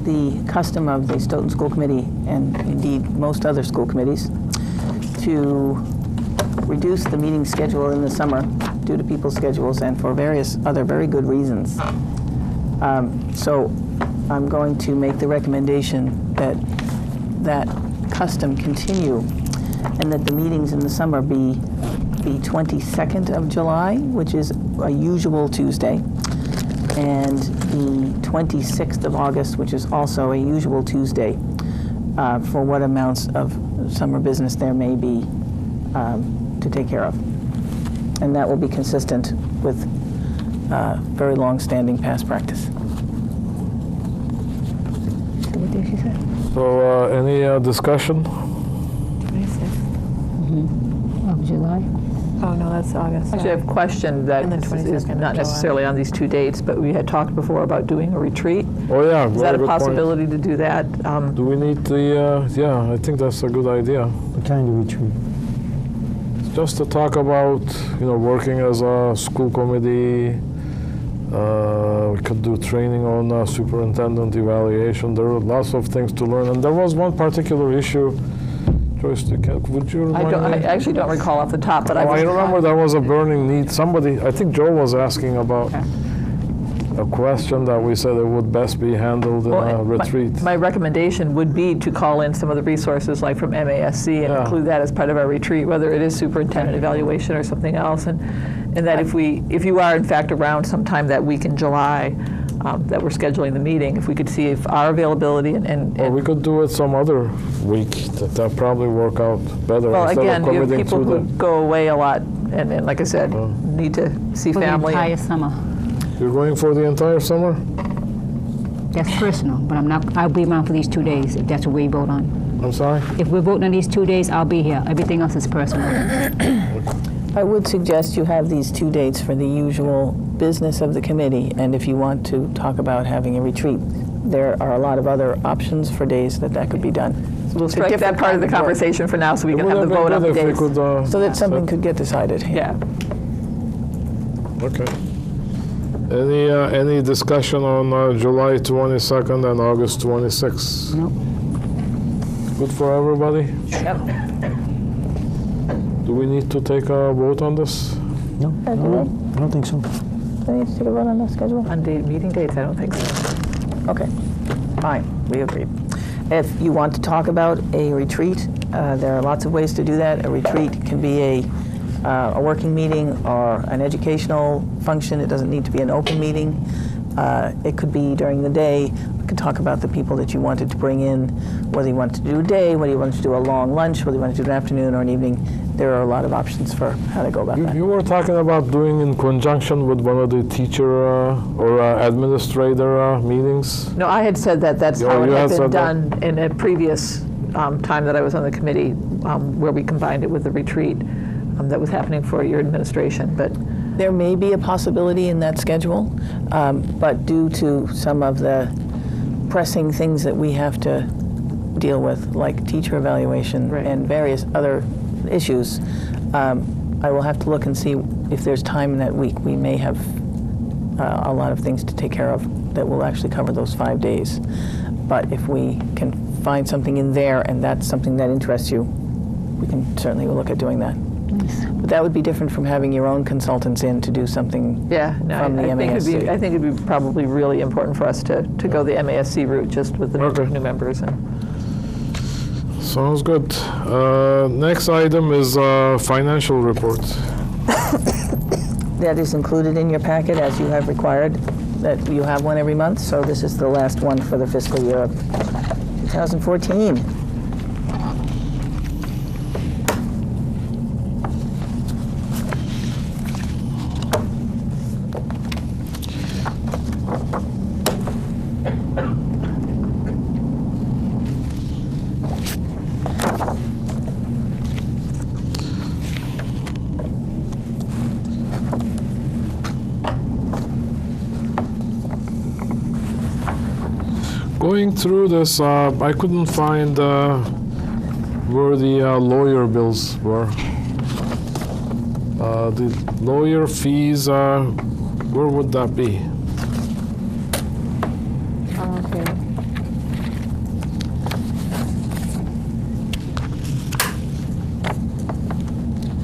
[SPEAKER 4] the custom of the Stoughton School Committee, and indeed most other school committees, to reduce the meeting schedule in the summer due to people's schedules and for various other very good reasons. So I'm going to make the recommendation that that custom continue and that the meetings in the summer be the 22nd of July, which is a usual Tuesday, and the 26th of August, which is also a usual Tuesday, for what amounts of summer business there may be to take care of. And that will be consistent with very long-standing past practice.
[SPEAKER 7] What did she say?
[SPEAKER 2] So any discussion?
[SPEAKER 8] 26th.
[SPEAKER 7] Of July?
[SPEAKER 8] Oh, no, that's August.
[SPEAKER 6] Actually, I have a question that
[SPEAKER 8] And the
[SPEAKER 6] is
[SPEAKER 8] 22nd of
[SPEAKER 6] not
[SPEAKER 8] July.
[SPEAKER 6] necessarily on these 2 dates, but we had talked before about doing a retreat.
[SPEAKER 2] Oh yeah,
[SPEAKER 6] Is
[SPEAKER 2] very
[SPEAKER 6] that a
[SPEAKER 2] good point.
[SPEAKER 6] possibility to do that?
[SPEAKER 2] Do we need the, yeah, I think that's a good idea.
[SPEAKER 1] What kind of retreat?
[SPEAKER 2] Just to talk about, working as a school committee. We could do training on superintendent evaluation. There are lots of things to learn. And there was one particular issue. Joyce, would you
[SPEAKER 6] I
[SPEAKER 2] remind me?
[SPEAKER 6] actually don't recall off the top, but
[SPEAKER 2] I remember there was a burning need. Somebody, I think Joe was asking about a question that we said it would best be handled in a retreat.
[SPEAKER 6] My recommendation would be to call in some of the resources like from MASC and
[SPEAKER 2] Yeah.
[SPEAKER 6] include that as part of our retreat, whether it is superintendent evaluation or something else. And that if you are in fact around sometime that week in July, that we're scheduling the meeting, if we could see if our availability
[SPEAKER 2] Or we could do it some other week. That probably work out better.
[SPEAKER 6] well,
[SPEAKER 2] instead
[SPEAKER 6] again,
[SPEAKER 2] of
[SPEAKER 6] you have
[SPEAKER 2] committing
[SPEAKER 6] people
[SPEAKER 2] to
[SPEAKER 6] who go away a lot and like I said, need to see
[SPEAKER 7] For the
[SPEAKER 6] family.
[SPEAKER 7] entire summer.
[SPEAKER 2] You're going for the entire summer?
[SPEAKER 7] That's personal, but I'll be around for these 2 days if that's what we vote on.
[SPEAKER 2] I'm sorry?
[SPEAKER 7] If we're voting on these 2 days, I'll be here. Everything else is personal.
[SPEAKER 4] I would suggest you have these 2 dates for the usual business of the committee, and if you want to talk about having a retreat, there are a lot of other options for days that could be done.
[SPEAKER 6] We'll
[SPEAKER 4] It's a
[SPEAKER 6] strike that
[SPEAKER 4] different
[SPEAKER 6] part of the
[SPEAKER 4] kind of work.
[SPEAKER 6] conversation for now so we
[SPEAKER 2] It
[SPEAKER 6] can
[SPEAKER 2] would
[SPEAKER 6] have the
[SPEAKER 2] have
[SPEAKER 6] vote
[SPEAKER 2] been
[SPEAKER 6] on the
[SPEAKER 2] good if we
[SPEAKER 6] days.
[SPEAKER 2] could,
[SPEAKER 4] So that something could get decided.
[SPEAKER 6] Yeah.
[SPEAKER 2] Okay. Any discussion on July 22nd and August 26th?
[SPEAKER 7] Nope.
[SPEAKER 2] Good for everybody?
[SPEAKER 6] Yep.
[SPEAKER 2] Do we need to take a vote on this?
[SPEAKER 1] No,
[SPEAKER 4] do
[SPEAKER 1] no, I don't think so.
[SPEAKER 4] Do we need to take a vote on the schedule?
[SPEAKER 6] On meeting dates, I don't think so.
[SPEAKER 4] Okay, fine, we agree. If you want to talk about a retreat, there are lots of ways to do that. A retreat can be a working meeting or an educational function. It doesn't need to be an open meeting. It could be during the day. We could talk about the people that you wanted to bring in, whether you wanted to do a day, whether you wanted to do a long lunch, whether you wanted to do an afternoon or an evening. There are a lot of options for how to go about that.
[SPEAKER 2] You were talking about doing in conjunction with one of the teacher or administrator meetings?
[SPEAKER 6] No, I had said that that's
[SPEAKER 2] Oh,
[SPEAKER 6] how it
[SPEAKER 2] you
[SPEAKER 6] had
[SPEAKER 2] had
[SPEAKER 6] been
[SPEAKER 2] said that.
[SPEAKER 6] done in a previous time that I was on the committee, where we combined it with the retreat that was happening for your administration. But
[SPEAKER 4] There may be a possibility in that schedule, but due to some of the pressing things that we have to deal with, like teacher evaluation
[SPEAKER 6] Right.
[SPEAKER 4] and various other issues, I will have to look and see if there's time in that week. We may have a lot of things to take care of that will actually cover those 5 days. But if we can find something in there and that's something that interests you, we can certainly look at doing that. But that would be different from having your own consultants in to do something
[SPEAKER 6] yeah, no,
[SPEAKER 4] from the
[SPEAKER 6] I think
[SPEAKER 4] MASC.
[SPEAKER 6] I think it'd be probably really important for us to go the MASC route just with the number of
[SPEAKER 2] Okay.
[SPEAKER 6] new members. And
[SPEAKER 2] Sounds good. Next item is financial report.
[SPEAKER 4] That is included in your packet as you have required, that you have one every month. So this is the last one for the fiscal year of 2014.
[SPEAKER 2] Going through this, I couldn't find where the lawyer bills were. The lawyer fees, where would that be?
[SPEAKER 8] Okay.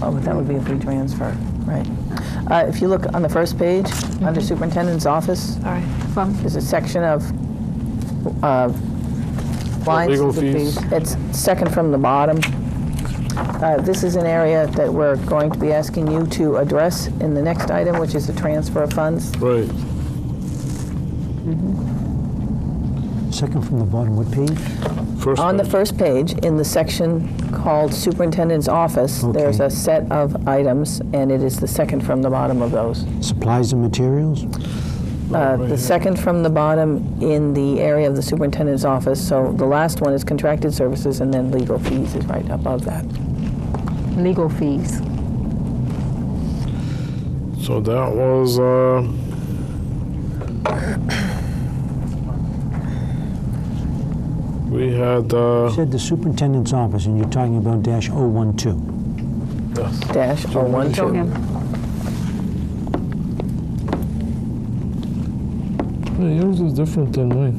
[SPEAKER 4] Oh, but that would be a free transfer, right? If you look on the first page, under Superintendent's Office,
[SPEAKER 8] All right.
[SPEAKER 4] there's a section of lines.
[SPEAKER 2] Legal fees.
[SPEAKER 4] It's second from the bottom. This is an area that we're going to be asking you to address in the next item, which is the transfer of funds.
[SPEAKER 2] Right.
[SPEAKER 1] Second from the bottom, what page?
[SPEAKER 2] First
[SPEAKER 4] On the
[SPEAKER 2] page.
[SPEAKER 4] first page, in the section called Superintendent's Office, there's
[SPEAKER 1] Okay.
[SPEAKER 4] a set of items, and it is the second from the bottom of those.
[SPEAKER 1] Supplies and materials?
[SPEAKER 4] The second from the bottom in the area of the Superintendent's Office, so the last one is contracted services, and then legal fees is right above that.
[SPEAKER 7] Legal fees.
[SPEAKER 2] So that was, we had,
[SPEAKER 1] You said the superintendent's office, and you're talking about dash 012.
[SPEAKER 4] Dash
[SPEAKER 7] Show
[SPEAKER 4] 012.
[SPEAKER 7] him.
[SPEAKER 2] yours is different than mine.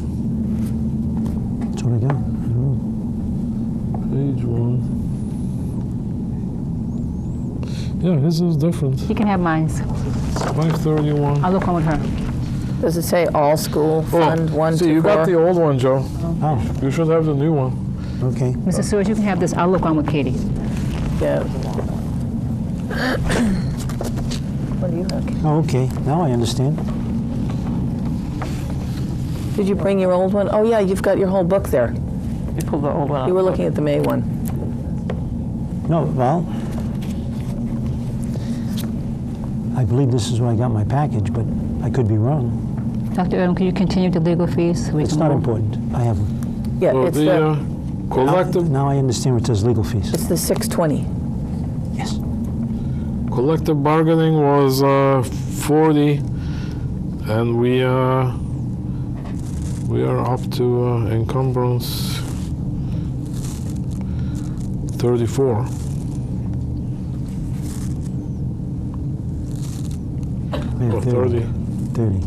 [SPEAKER 1] That's what I got.
[SPEAKER 2] Page 1. Yeah, his is different.
[SPEAKER 7] You can have mine.
[SPEAKER 2] 531.
[SPEAKER 7] I'll look on with her.
[SPEAKER 4] Does it say all school fund 1
[SPEAKER 2] see,
[SPEAKER 4] to
[SPEAKER 2] you got the
[SPEAKER 4] 4?
[SPEAKER 2] old one, Joe.
[SPEAKER 1] Oh,
[SPEAKER 2] You should have the new one.
[SPEAKER 1] okay.
[SPEAKER 7] Mr. Seward, you can have this. I'll look on with Katie.
[SPEAKER 4] Yeah. What do you have?
[SPEAKER 1] Oh, okay. Now I understand.
[SPEAKER 4] Did you bring your old one? Oh, yeah, you've got your whole book there.
[SPEAKER 6] You pulled the old one up.
[SPEAKER 4] You were looking at the May one.
[SPEAKER 1] No, well, I believe this is where I got my package, but I could be wrong.
[SPEAKER 7] Dr. Erdem, can you continue the legal fees? So we
[SPEAKER 1] It's
[SPEAKER 7] can
[SPEAKER 1] not
[SPEAKER 7] move?
[SPEAKER 1] important. I have,
[SPEAKER 4] Yeah,
[SPEAKER 2] So
[SPEAKER 4] it's
[SPEAKER 2] the
[SPEAKER 4] the,
[SPEAKER 2] collective
[SPEAKER 1] now I understand what it says legal fees.
[SPEAKER 4] it's the 620.
[SPEAKER 1] Yes.
[SPEAKER 2] collective bargaining was 40, and we are up to encumbrance 34.
[SPEAKER 1] We
[SPEAKER 2] Or
[SPEAKER 1] have
[SPEAKER 2] 30.
[SPEAKER 1] 30.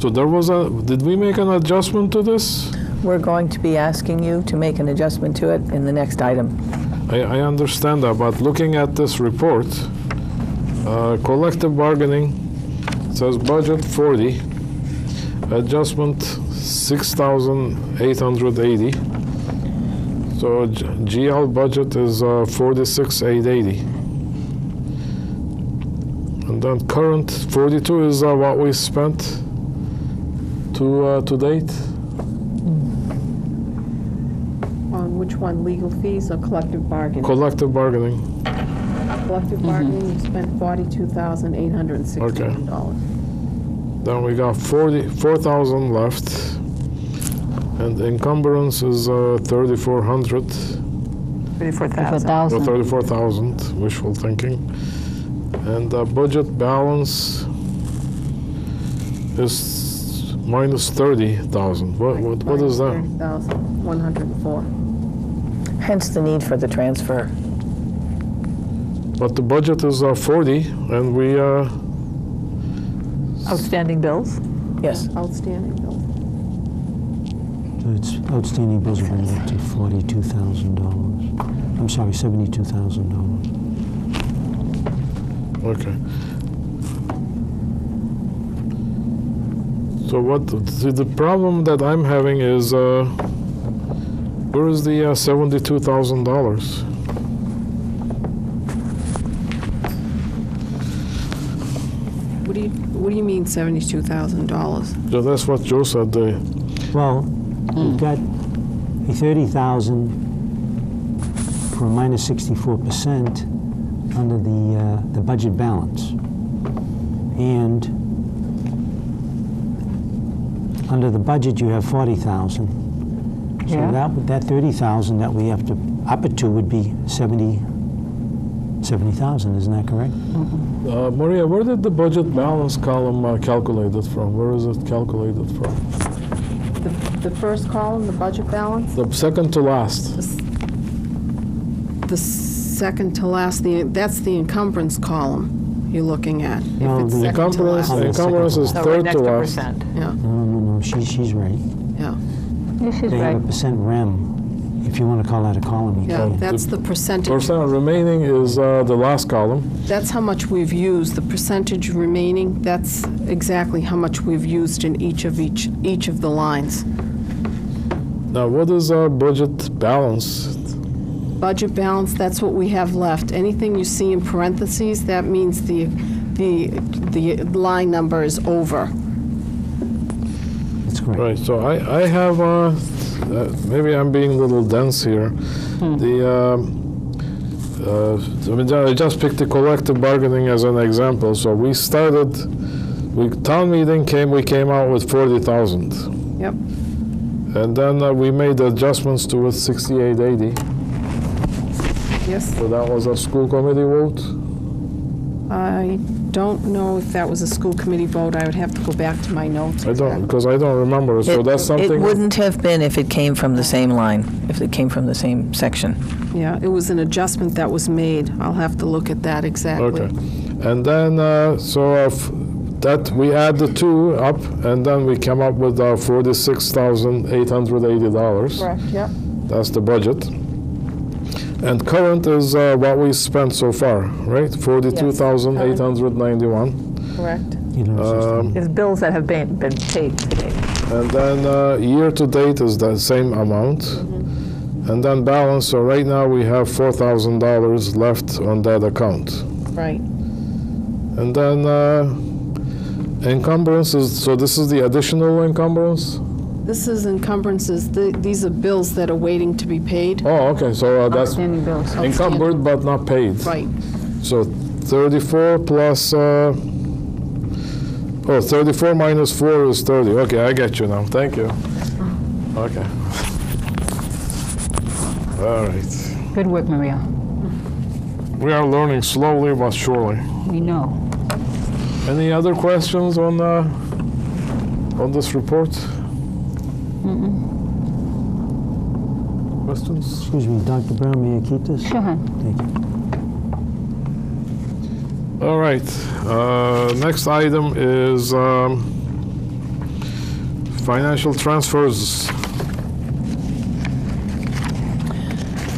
[SPEAKER 2] So there was did we make an adjustment to this?
[SPEAKER 4] We're going to be asking you to make an adjustment to it in the next item.
[SPEAKER 2] I understand that, but looking at this report, collective bargaining says budget 40, adjustment 6,880. So GL budget is 46,880. And then current 42 is what we spent to date.
[SPEAKER 12] On which one, legal fees or collective bargaining?
[SPEAKER 2] Collective bargaining.
[SPEAKER 12] Collective bargaining, you spent $42,861.
[SPEAKER 2] Then we got 4,000 left, and the encumbrance is 3,400
[SPEAKER 6] 34,000.
[SPEAKER 2] or 34,000. Wishful thinking, and the budget balance is minus 30,000. What is that?
[SPEAKER 12] 30,104.
[SPEAKER 4] Hence the need for the transfer.
[SPEAKER 2] But the budget is 40, and we
[SPEAKER 6] Outstanding bills?
[SPEAKER 4] Yes.
[SPEAKER 12] Outstanding bills.
[SPEAKER 1] So it's outstanding bills are going up to $42,000. I'm sorry, $72,000.
[SPEAKER 2] Okay. So what the problem that I'm having is where is the $72,000?
[SPEAKER 12] What do you mean $72,000?
[SPEAKER 2] So that's what Joe said.
[SPEAKER 1] Well, we've got a 30,000 for a minus 64% under the budget balance. And under the budget, you have 40,000. So
[SPEAKER 6] Yeah.
[SPEAKER 1] that 30,000 that we have to up it to would be 70,000, isn't that correct?
[SPEAKER 2] Maria, where did the budget balance column calculated from? Where is it calculated from?
[SPEAKER 12] The first column, the budget balance,
[SPEAKER 2] The second to last.
[SPEAKER 12] the second to last, that's the encumbrance column you're looking at. If
[SPEAKER 1] No,
[SPEAKER 12] it's
[SPEAKER 1] the
[SPEAKER 12] second to
[SPEAKER 2] Encumbrance,
[SPEAKER 12] last.
[SPEAKER 2] encumbrance is
[SPEAKER 6] No, right
[SPEAKER 2] third
[SPEAKER 6] next
[SPEAKER 2] to
[SPEAKER 6] to
[SPEAKER 2] last.
[SPEAKER 6] percent.
[SPEAKER 12] Yeah,
[SPEAKER 1] No, she's right.
[SPEAKER 12] yeah.
[SPEAKER 7] Yes, she's
[SPEAKER 1] They have
[SPEAKER 7] right.
[SPEAKER 1] a percent REM. If if you want to call that a column, you
[SPEAKER 12] Yeah,
[SPEAKER 1] can.
[SPEAKER 12] that's the percentage.
[SPEAKER 2] Percent remaining is the last column.
[SPEAKER 12] That's how much we've used. The percentage remaining, that's exactly how much we've used in each of the lines.
[SPEAKER 2] Now, what is our budget balance?
[SPEAKER 12] Budget balance, that's what we have left. Anything you see in parentheses, that means the line number is over.
[SPEAKER 1] That's correct.
[SPEAKER 2] Right, so I have, maybe I'm being a little dense here. I just picked the collective bargaining as an example. So we started, town meeting we came out with 40,000.
[SPEAKER 12] Yep.
[SPEAKER 2] And then we made adjustments to it, 6880.
[SPEAKER 12] Yes.
[SPEAKER 2] So that was a school committee vote?
[SPEAKER 12] I don't know if that was a school committee vote. I would have to go back to my notes.
[SPEAKER 2] I don't, because I don't remember. So that's something.
[SPEAKER 4] It wouldn't have been if it came from the same line, if it came from the same section.
[SPEAKER 12] Yeah, it was an adjustment that was made. I'll have to look at that exactly.
[SPEAKER 2] Okay. And then, that we add the two up, and then we come up with $46,880.
[SPEAKER 12] Correct, yep.
[SPEAKER 2] That's the budget. And current is what we spent so far, right? 42,891.
[SPEAKER 12] Correct.
[SPEAKER 6] It's bills that have been paid today.
[SPEAKER 2] And then year to date is the same amount. And then balance, so right now we have $4,000 left on that account.
[SPEAKER 12] Right.
[SPEAKER 2] And then encumbrances, so this is the additional encumbrance?
[SPEAKER 12] This is encumbrances. These are bills that are waiting to be paid.
[SPEAKER 2] Oh, okay, so that's
[SPEAKER 7] Outstanding bills.
[SPEAKER 2] encumbered but not paid.
[SPEAKER 12] Right.
[SPEAKER 2] So 34 plus, 34 minus 4 is 30. Okay, I get you now. Thank you. Okay. All right.
[SPEAKER 7] Good work, Maria.
[SPEAKER 2] We are learning slowly but surely.
[SPEAKER 7] We know.
[SPEAKER 2] Any other questions on this report? Questions?
[SPEAKER 1] Excuse me, Dr. Brown, may I keep this?
[SPEAKER 7] Sure.
[SPEAKER 1] Thank you.
[SPEAKER 2] All right. Next item is financial transfers.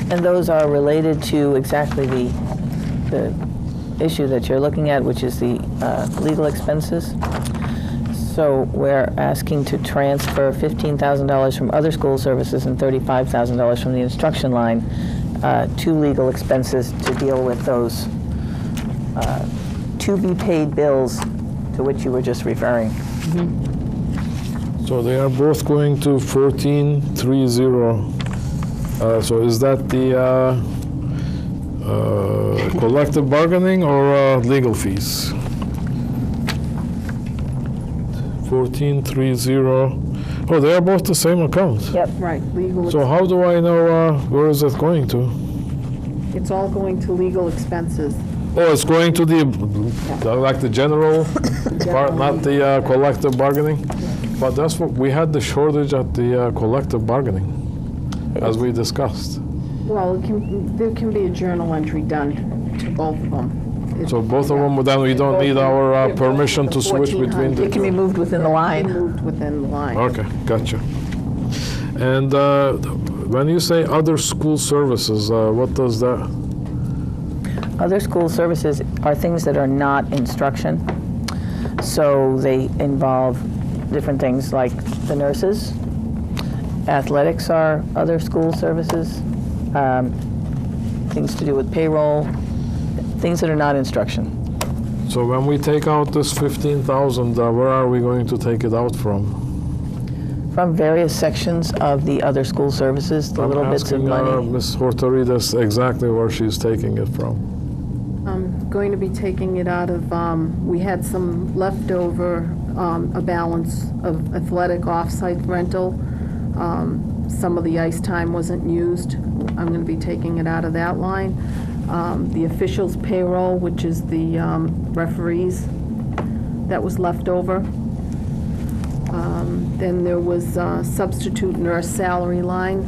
[SPEAKER 4] And those are related to exactly the issue that you're looking at, which is the legal expenses. So we're asking to transfer $15,000 from other school services and $35,000 from the instruction line to legal expenses to deal with those to-be-paid bills to which you were just referring.
[SPEAKER 2] So they are both going to 1430. So is that the collective bargaining or legal fees? 1430. Oh, they are both the same account.
[SPEAKER 4] Yep.
[SPEAKER 12] Right, legal.
[SPEAKER 2] So how do I know where is it going to?
[SPEAKER 12] It's all going to legal expenses.
[SPEAKER 2] Oh, it's going to like the general part, not the collective bargaining? But that's what, we had the shortage at the collective bargaining, as we discussed.
[SPEAKER 12] Well, there can be a journal entry done to both of them.
[SPEAKER 2] So both of them, then we don't need our permission to switch between the
[SPEAKER 6] It can be
[SPEAKER 2] two?
[SPEAKER 6] moved within the line.
[SPEAKER 12] Moved within the line.
[SPEAKER 2] Okay, gotcha. And when you say other school services, what does that?
[SPEAKER 4] Other school services are things that are not instruction. So they involve different things like the nurses. Athletics are other school services. Things to do with payroll, things that are not instruction.
[SPEAKER 2] So when we take out this 15,000, where are we going to take it out from?
[SPEAKER 4] From various sections of the other school services, the little bits of money.
[SPEAKER 2] I'm asking Ms. Hortaridas exactly where she's taking it from.
[SPEAKER 12] I'm going to be taking it out of, we had some leftover, a balance of athletic off-site rental. Some of the ice time wasn't used. I'm going to be taking it out of that line. The officials' payroll, which is the referees, that was left over. Then there was substitute nurse salary line.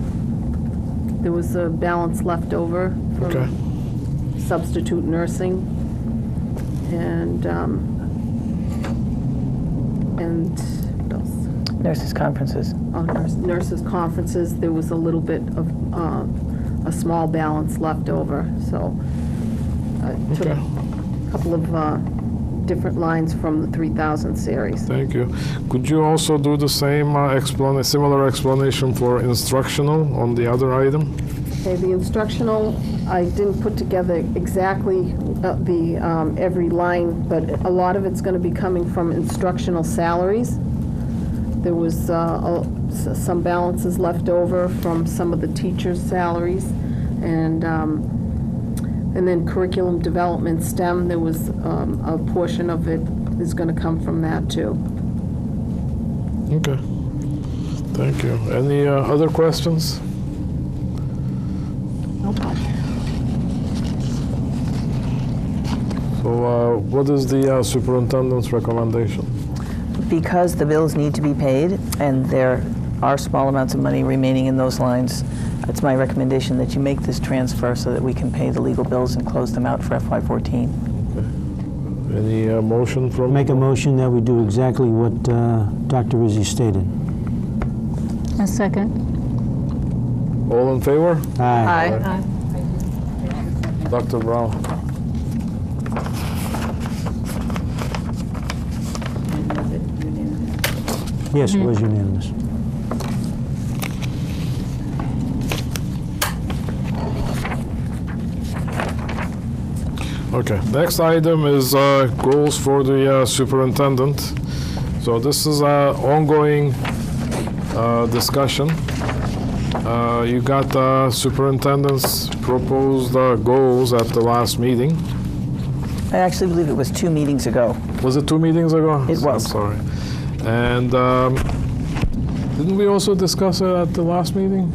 [SPEAKER 12] There was a balance left over from
[SPEAKER 2] Okay.
[SPEAKER 12] substitute nursing. And what else?
[SPEAKER 4] Nurses' conferences.
[SPEAKER 12] Nurses' conferences, there was a little bit of a small balance left over, so I took a couple of different lines from the 3,000 series.
[SPEAKER 2] Thank you. Could you also do the same similar explanation for instructional on the other item?
[SPEAKER 12] Okay, the instructional, I didn't put together exactly every line, but a lot of it's going to be coming from instructional salaries. There was some balances left over from some of the teachers' salaries, and then curriculum development STEM, there was a portion of it is going to come from that too.
[SPEAKER 2] Okay. Thank you. Any other questions? So what is the superintendent's recommendation?
[SPEAKER 4] Because the bills need to be paid and there are small amounts of money remaining in those lines, it's my recommendation that you make this transfer so that we can pay the legal bills and close them out for FY14.
[SPEAKER 2] Any motion from?
[SPEAKER 1] Make a motion that we do exactly what Dr. Rizzi stated.
[SPEAKER 7] A second.
[SPEAKER 2] All in favor?
[SPEAKER 1] Aye.
[SPEAKER 8] Aye.
[SPEAKER 2] Dr. Brown.
[SPEAKER 1] Yes, it was unanimous.
[SPEAKER 2] Okay, next item is goals for the superintendent. So this is an ongoing discussion. You got superintendent's proposed goals at the last meeting.
[SPEAKER 4] I actually believe it was 2 meetings ago.
[SPEAKER 2] Was it 2 meetings ago?
[SPEAKER 4] It was.
[SPEAKER 2] I'm sorry. And didn't we also discuss it at the last meeting?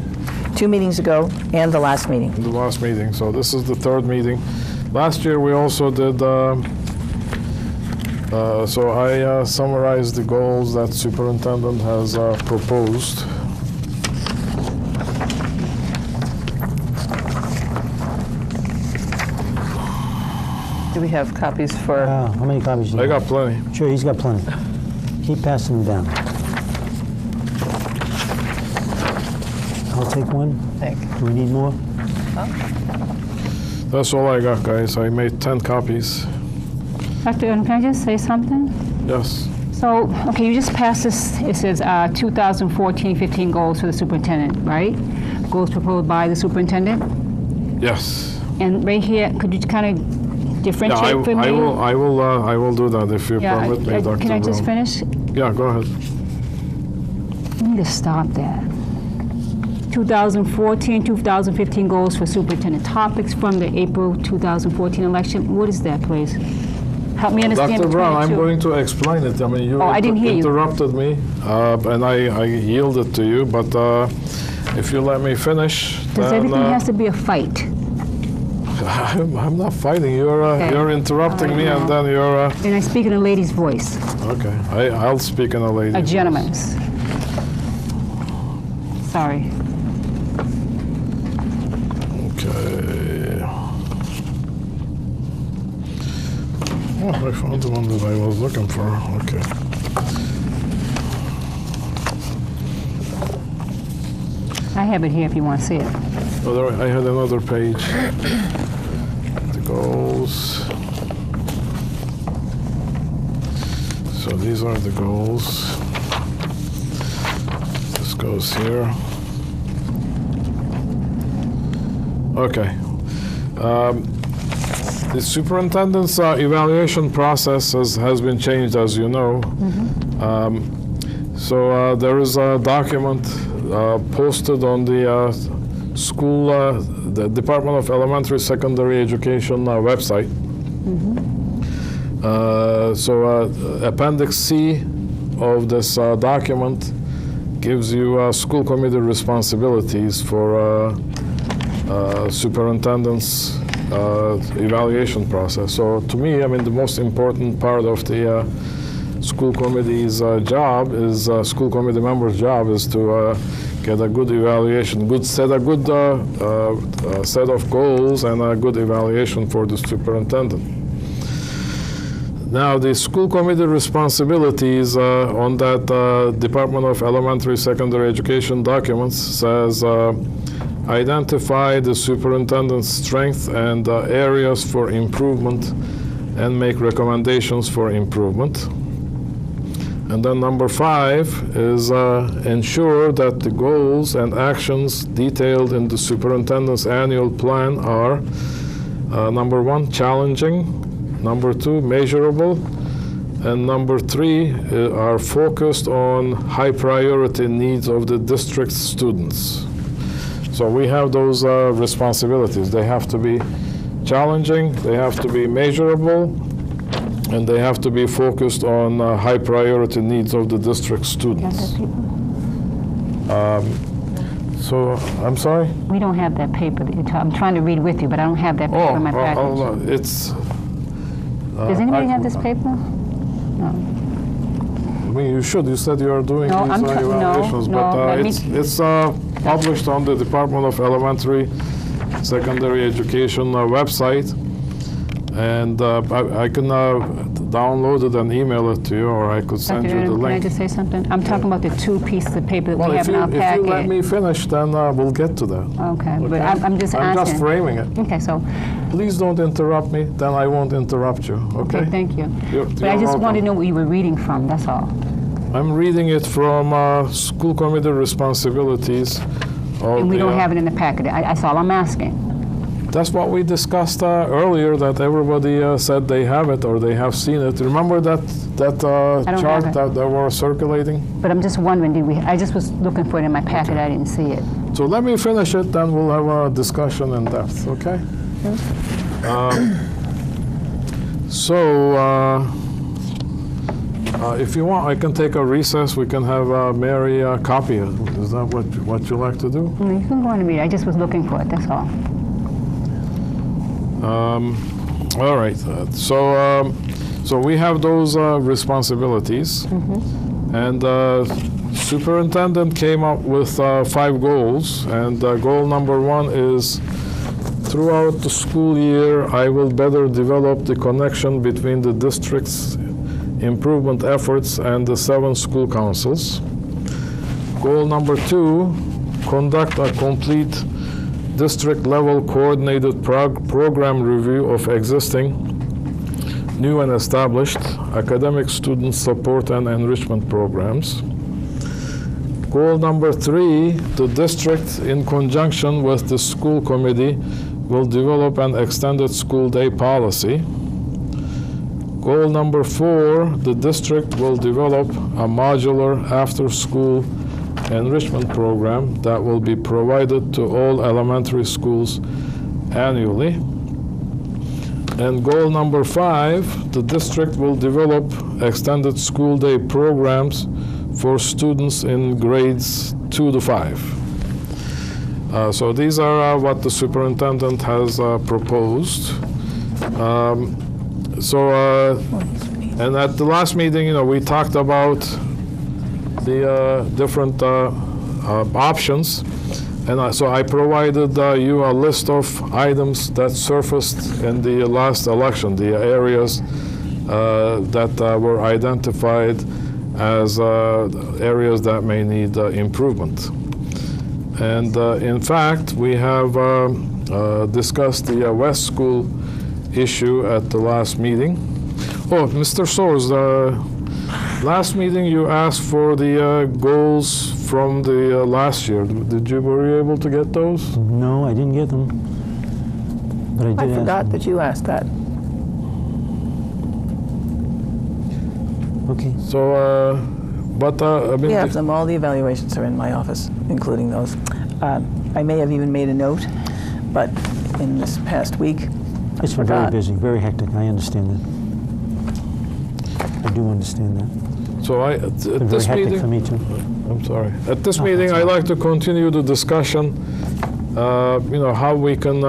[SPEAKER 4] 2 meetings ago and the last meeting.
[SPEAKER 2] The last meeting, so this is the 3rd meeting. Last year we also did, so I summarized the goals that superintendent has proposed.
[SPEAKER 4] Do we have copies for?
[SPEAKER 1] How many copies do you
[SPEAKER 2] I
[SPEAKER 1] have?
[SPEAKER 2] got plenty.
[SPEAKER 1] Sure, he's got plenty. Keep passing them down. I'll take one.
[SPEAKER 4] Thank you.
[SPEAKER 1] Do we need more?
[SPEAKER 2] That's all I got, guys. I made 10 copies.
[SPEAKER 7] Dr. Erdman, can I just say something?
[SPEAKER 2] Yes.
[SPEAKER 7] So, okay, you just passed this, it says 2014-15 goals for the superintendent, right? Goals proposed by the superintendent?
[SPEAKER 2] Yes.
[SPEAKER 7] And right here, could you kind of differentiate for me?
[SPEAKER 2] I will do that if you permit me, Dr.
[SPEAKER 7] Can I just
[SPEAKER 2] Brown.
[SPEAKER 7] finish?
[SPEAKER 2] Yeah, go ahead.
[SPEAKER 7] You need to stop that. 2014-2015 goals for superintendent. Topics from the April 2014 election. What is that, please? Help me understand.
[SPEAKER 2] Dr. Brown, I'm
[SPEAKER 7] 22.
[SPEAKER 2] going to explain it. I mean, you
[SPEAKER 7] I didn't hear you.
[SPEAKER 2] interrupted me, and I yielded to you, but if you let me finish,
[SPEAKER 7] Because
[SPEAKER 2] then,
[SPEAKER 7] everything has to be a fight.
[SPEAKER 2] I'm not fighting. You're interrupting me, and then you're...
[SPEAKER 7] And I speak in a lady's voice,
[SPEAKER 2] Okay, I'll speak in a lady.
[SPEAKER 7] a gentleman's. Sorry.
[SPEAKER 2] Okay. Oh, I found the one that I was looking for. Okay.
[SPEAKER 7] I have it here if you want to see it.
[SPEAKER 2] Oh, I had another page. The goals. So these are the goals. This goes here. Okay. The superintendent's evaluation process has been changed, as you know. So there is a document posted on the school, the Department of Elementary Secondary Education website. So Appendix C of this document gives you school committee responsibilities for superintendent's evaluation process. So to me, I mean, the most important part of the school committee's job is, school committee members' job is to get a good evaluation, set a good set of goals and a good evaluation for the superintendent. Now, the school committee responsibilities on that Department of Elementary Secondary Education documents says identify the superintendent's strengths and areas for improvement and make recommendations for improvement. And then number 5 is ensure that the goals and actions detailed in the superintendent's annual plan are number 1, challenging, number 2, measurable, and number 3 are focused on high priority needs of the district students. So we have those responsibilities. They have to be challenging, they have to be measurable, and they have to be focused on high priority needs of the district students. So, I'm sorry?
[SPEAKER 7] We don't have that paper. I'm trying to read with you, but I don't have that paper in my package.
[SPEAKER 2] It's...
[SPEAKER 7] Does anybody have this paper? No.
[SPEAKER 2] I mean, you should. You said you are doing
[SPEAKER 7] No,
[SPEAKER 2] these
[SPEAKER 7] I'm trying- no,
[SPEAKER 2] evaluations,
[SPEAKER 7] no,
[SPEAKER 2] but
[SPEAKER 7] let me-
[SPEAKER 2] it's published on the Department of Elementary Secondary Education website, and I can download it and email it to you, or I could send
[SPEAKER 7] Dr.
[SPEAKER 2] you the
[SPEAKER 7] Can I
[SPEAKER 2] link.
[SPEAKER 7] just say something? I'm talking about the 2 pieces of paper that
[SPEAKER 2] Well,
[SPEAKER 7] we have in our
[SPEAKER 2] if you
[SPEAKER 7] packet.
[SPEAKER 2] let me finish, then we'll get to that.
[SPEAKER 7] Okay, but I'm just
[SPEAKER 2] I'm
[SPEAKER 7] asking.
[SPEAKER 2] just framing it.
[SPEAKER 7] Okay, so,
[SPEAKER 2] Please don't interrupt me, then I won't interrupt you, okay?
[SPEAKER 7] okay, thank you. But I
[SPEAKER 2] you're
[SPEAKER 7] just wanted to
[SPEAKER 2] welcome.
[SPEAKER 7] know what you were reading from, that's all.
[SPEAKER 2] I'm reading it from school committee responsibilities.
[SPEAKER 7] And we don't have it in the packet. That's all I'm asking.
[SPEAKER 2] That's what we discussed earlier, that everybody said they have it or they have seen it. Remember that
[SPEAKER 7] have
[SPEAKER 2] chart
[SPEAKER 7] it.
[SPEAKER 2] that were circulating?
[SPEAKER 7] But I'm just wondering, I just was looking for it in my packet, I didn't see it.
[SPEAKER 2] So let me finish it, then we'll have a discussion in depth, okay? If you want, I can take a recess. We can have Mary copy it. Is that what you like to do?
[SPEAKER 7] You can go on and read it. I just was looking for it, that's all.
[SPEAKER 2] All right. So we have those responsibilities, and superintendent came up with 5 goals, and goal number 1 is throughout the school year, I will better develop the connection between the district's improvement efforts and the 7 school councils. Goal number 2, conduct a complete district-level coordinated program review of existing, new and established academic student support and enrichment programs. Goal number 3, the district, in conjunction with the school committee, will develop an extended school day policy. Goal number 4, the district will develop a modular after-school enrichment program that will be provided to all elementary schools annually. And goal number 5, the district will develop extended school day programs for students in grades 2 to 5. So these are what the superintendent has proposed. And at the last meeting, we talked about the different options, and so I provided you a list of items that surfaced in the last election, the areas that were identified as areas that may need improvement. And in fact, we have discussed the West School issue at the last meeting. Oh, Mr. Soers, last meeting you asked for the goals from the last year. Were you able to get those?
[SPEAKER 1] No, I didn't get them. But I
[SPEAKER 4] I
[SPEAKER 1] did ask
[SPEAKER 4] forgot
[SPEAKER 1] them.
[SPEAKER 4] that you asked that.
[SPEAKER 1] Okay.
[SPEAKER 2] So, I mean,
[SPEAKER 4] We have them. All the evaluations are in my office, including those. I may have even made a note, but in this past week,
[SPEAKER 1] It's been very
[SPEAKER 4] forgot.
[SPEAKER 1] busy, very hectic. I understand that. I do understand that.
[SPEAKER 2] so at
[SPEAKER 1] It's been very
[SPEAKER 2] this
[SPEAKER 1] hectic for
[SPEAKER 2] meeting,
[SPEAKER 1] me too.
[SPEAKER 2] I'm sorry. At this
[SPEAKER 1] No,
[SPEAKER 2] meeting,
[SPEAKER 1] that's
[SPEAKER 2] I'd
[SPEAKER 1] all right.
[SPEAKER 2] like to continue the discussion, how we can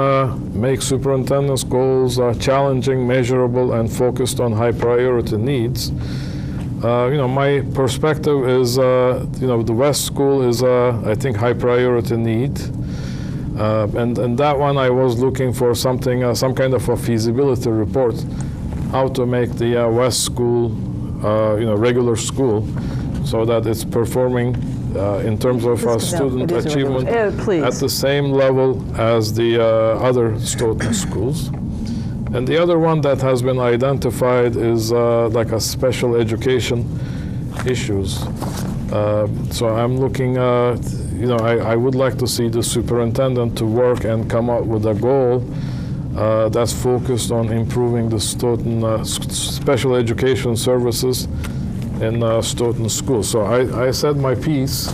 [SPEAKER 2] make superintendent's goals challenging, measurable, and focused on high priority needs. My perspective is, the West School is, I think, high priority need. And that one, I was looking for something, some kind of a feasibility report how to make the West School, regular school, so that it's performing in terms of student achievement at the same level as the other Stoughton schools. And the other one that has been identified is like a special education issues. So I'm looking, I would like to see the superintendent to work and come up with a goal that's focused on improving the Stoughton special education services in Stoughton schools. So I said my piece.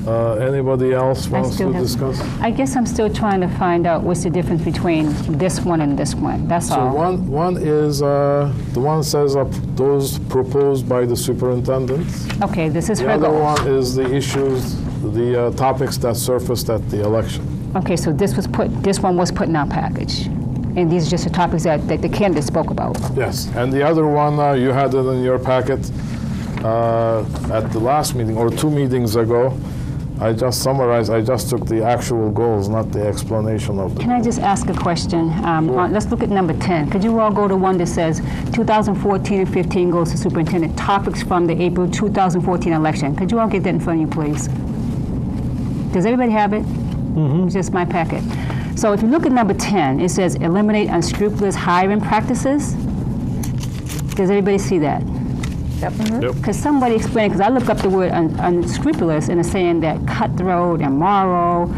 [SPEAKER 2] Anybody else wants to discuss?
[SPEAKER 7] I guess I'm still trying to find out what's the difference between this one and this one. That's all.
[SPEAKER 2] So one is, the one says those proposed by the superintendent.
[SPEAKER 7] Okay, this is
[SPEAKER 2] The
[SPEAKER 7] her
[SPEAKER 2] other
[SPEAKER 7] goal.
[SPEAKER 2] one is the issues, the topics that surfaced at the election.
[SPEAKER 7] Okay, so this one was put in our package. And these are just the topics that the candidates spoke about.
[SPEAKER 2] Yes, and the other one, you had it in your packet at the last meeting, or 2 meetings ago. I just summarized, I just took the actual goals, not the explanation of them.
[SPEAKER 7] Can I just ask a question? Let's look at number 10. Could you all go to one that says 2014 and 15 goes to superintendent, topics from the April 2014 election? Could you all get that in front of you, please? Does everybody have it? It's just my packet. So if you look at number 10, it says eliminate unscrupulous hiring practices. Does everybody see that?
[SPEAKER 2] Yep.
[SPEAKER 7] Because somebody explained, because I looked up the word unscrupulous, and it's saying that cutthroat, immoral,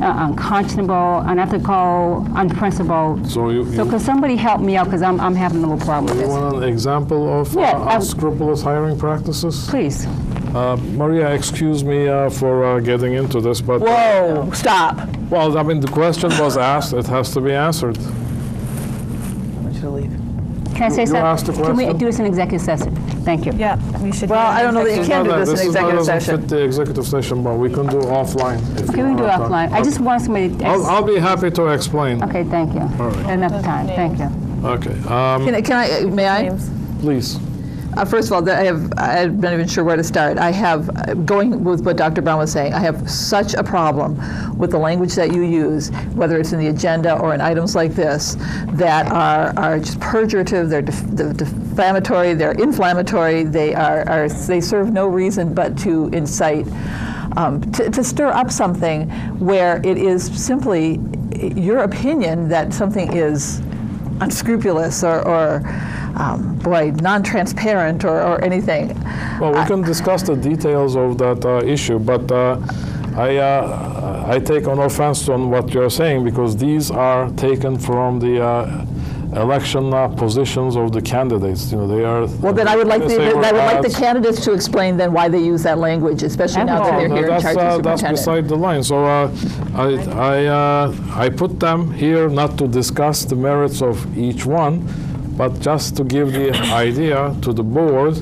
[SPEAKER 7] unconscionable, unethical, unprincipled.
[SPEAKER 2] So
[SPEAKER 7] could somebody help me out, because I'm having a little problem with
[SPEAKER 2] you
[SPEAKER 7] this.
[SPEAKER 2] want an example of unscrupulous hiring practices?
[SPEAKER 7] Please.
[SPEAKER 2] Maria, excuse me for getting into this, but...
[SPEAKER 6] Whoa, stop.
[SPEAKER 2] Well, I mean, the question was asked, it has to be answered.
[SPEAKER 4] I want you to leave.
[SPEAKER 7] Can I say
[SPEAKER 2] You asked
[SPEAKER 7] something?
[SPEAKER 2] a
[SPEAKER 7] Can we
[SPEAKER 2] question?
[SPEAKER 7] do this in executive session? Thank you.
[SPEAKER 8] Yeah, we should.
[SPEAKER 6] Well, I don't know that you can do this in executive
[SPEAKER 2] doesn't
[SPEAKER 6] session.
[SPEAKER 2] fit the executive session, but we can do offline. if
[SPEAKER 7] Okay,
[SPEAKER 2] you
[SPEAKER 7] we can do it
[SPEAKER 2] wanna talk.
[SPEAKER 7] offline. I just want somebody to...
[SPEAKER 2] I'll be happy to explain.
[SPEAKER 7] Okay, thank you.
[SPEAKER 2] All right.
[SPEAKER 7] Enough time, thank you.
[SPEAKER 2] Okay,
[SPEAKER 6] May I?
[SPEAKER 2] please.
[SPEAKER 6] First of all, I'm not even sure where to start. I have, going with what Dr. Brown was saying, I have such a problem with the language that you use, whether it's in the agenda or in items like this, that are just perjurative, they're defamatory, they're inflammatory, they serve no reason but to incite, to stir up something where it is simply your opinion that something is unscrupulous or non-transparent or anything.
[SPEAKER 2] Well, we can discuss the details of that issue, but I take on offense on what you're saying, because these are taken from the election positions of the candidates. They are.
[SPEAKER 6] Well, then I would like the candidates to explain then why they use that language, especially now that they're here in charge of
[SPEAKER 2] That's
[SPEAKER 6] superintendent.
[SPEAKER 2] beside the line. So I put them here not to discuss the merits of each one, but just to give the idea to the board,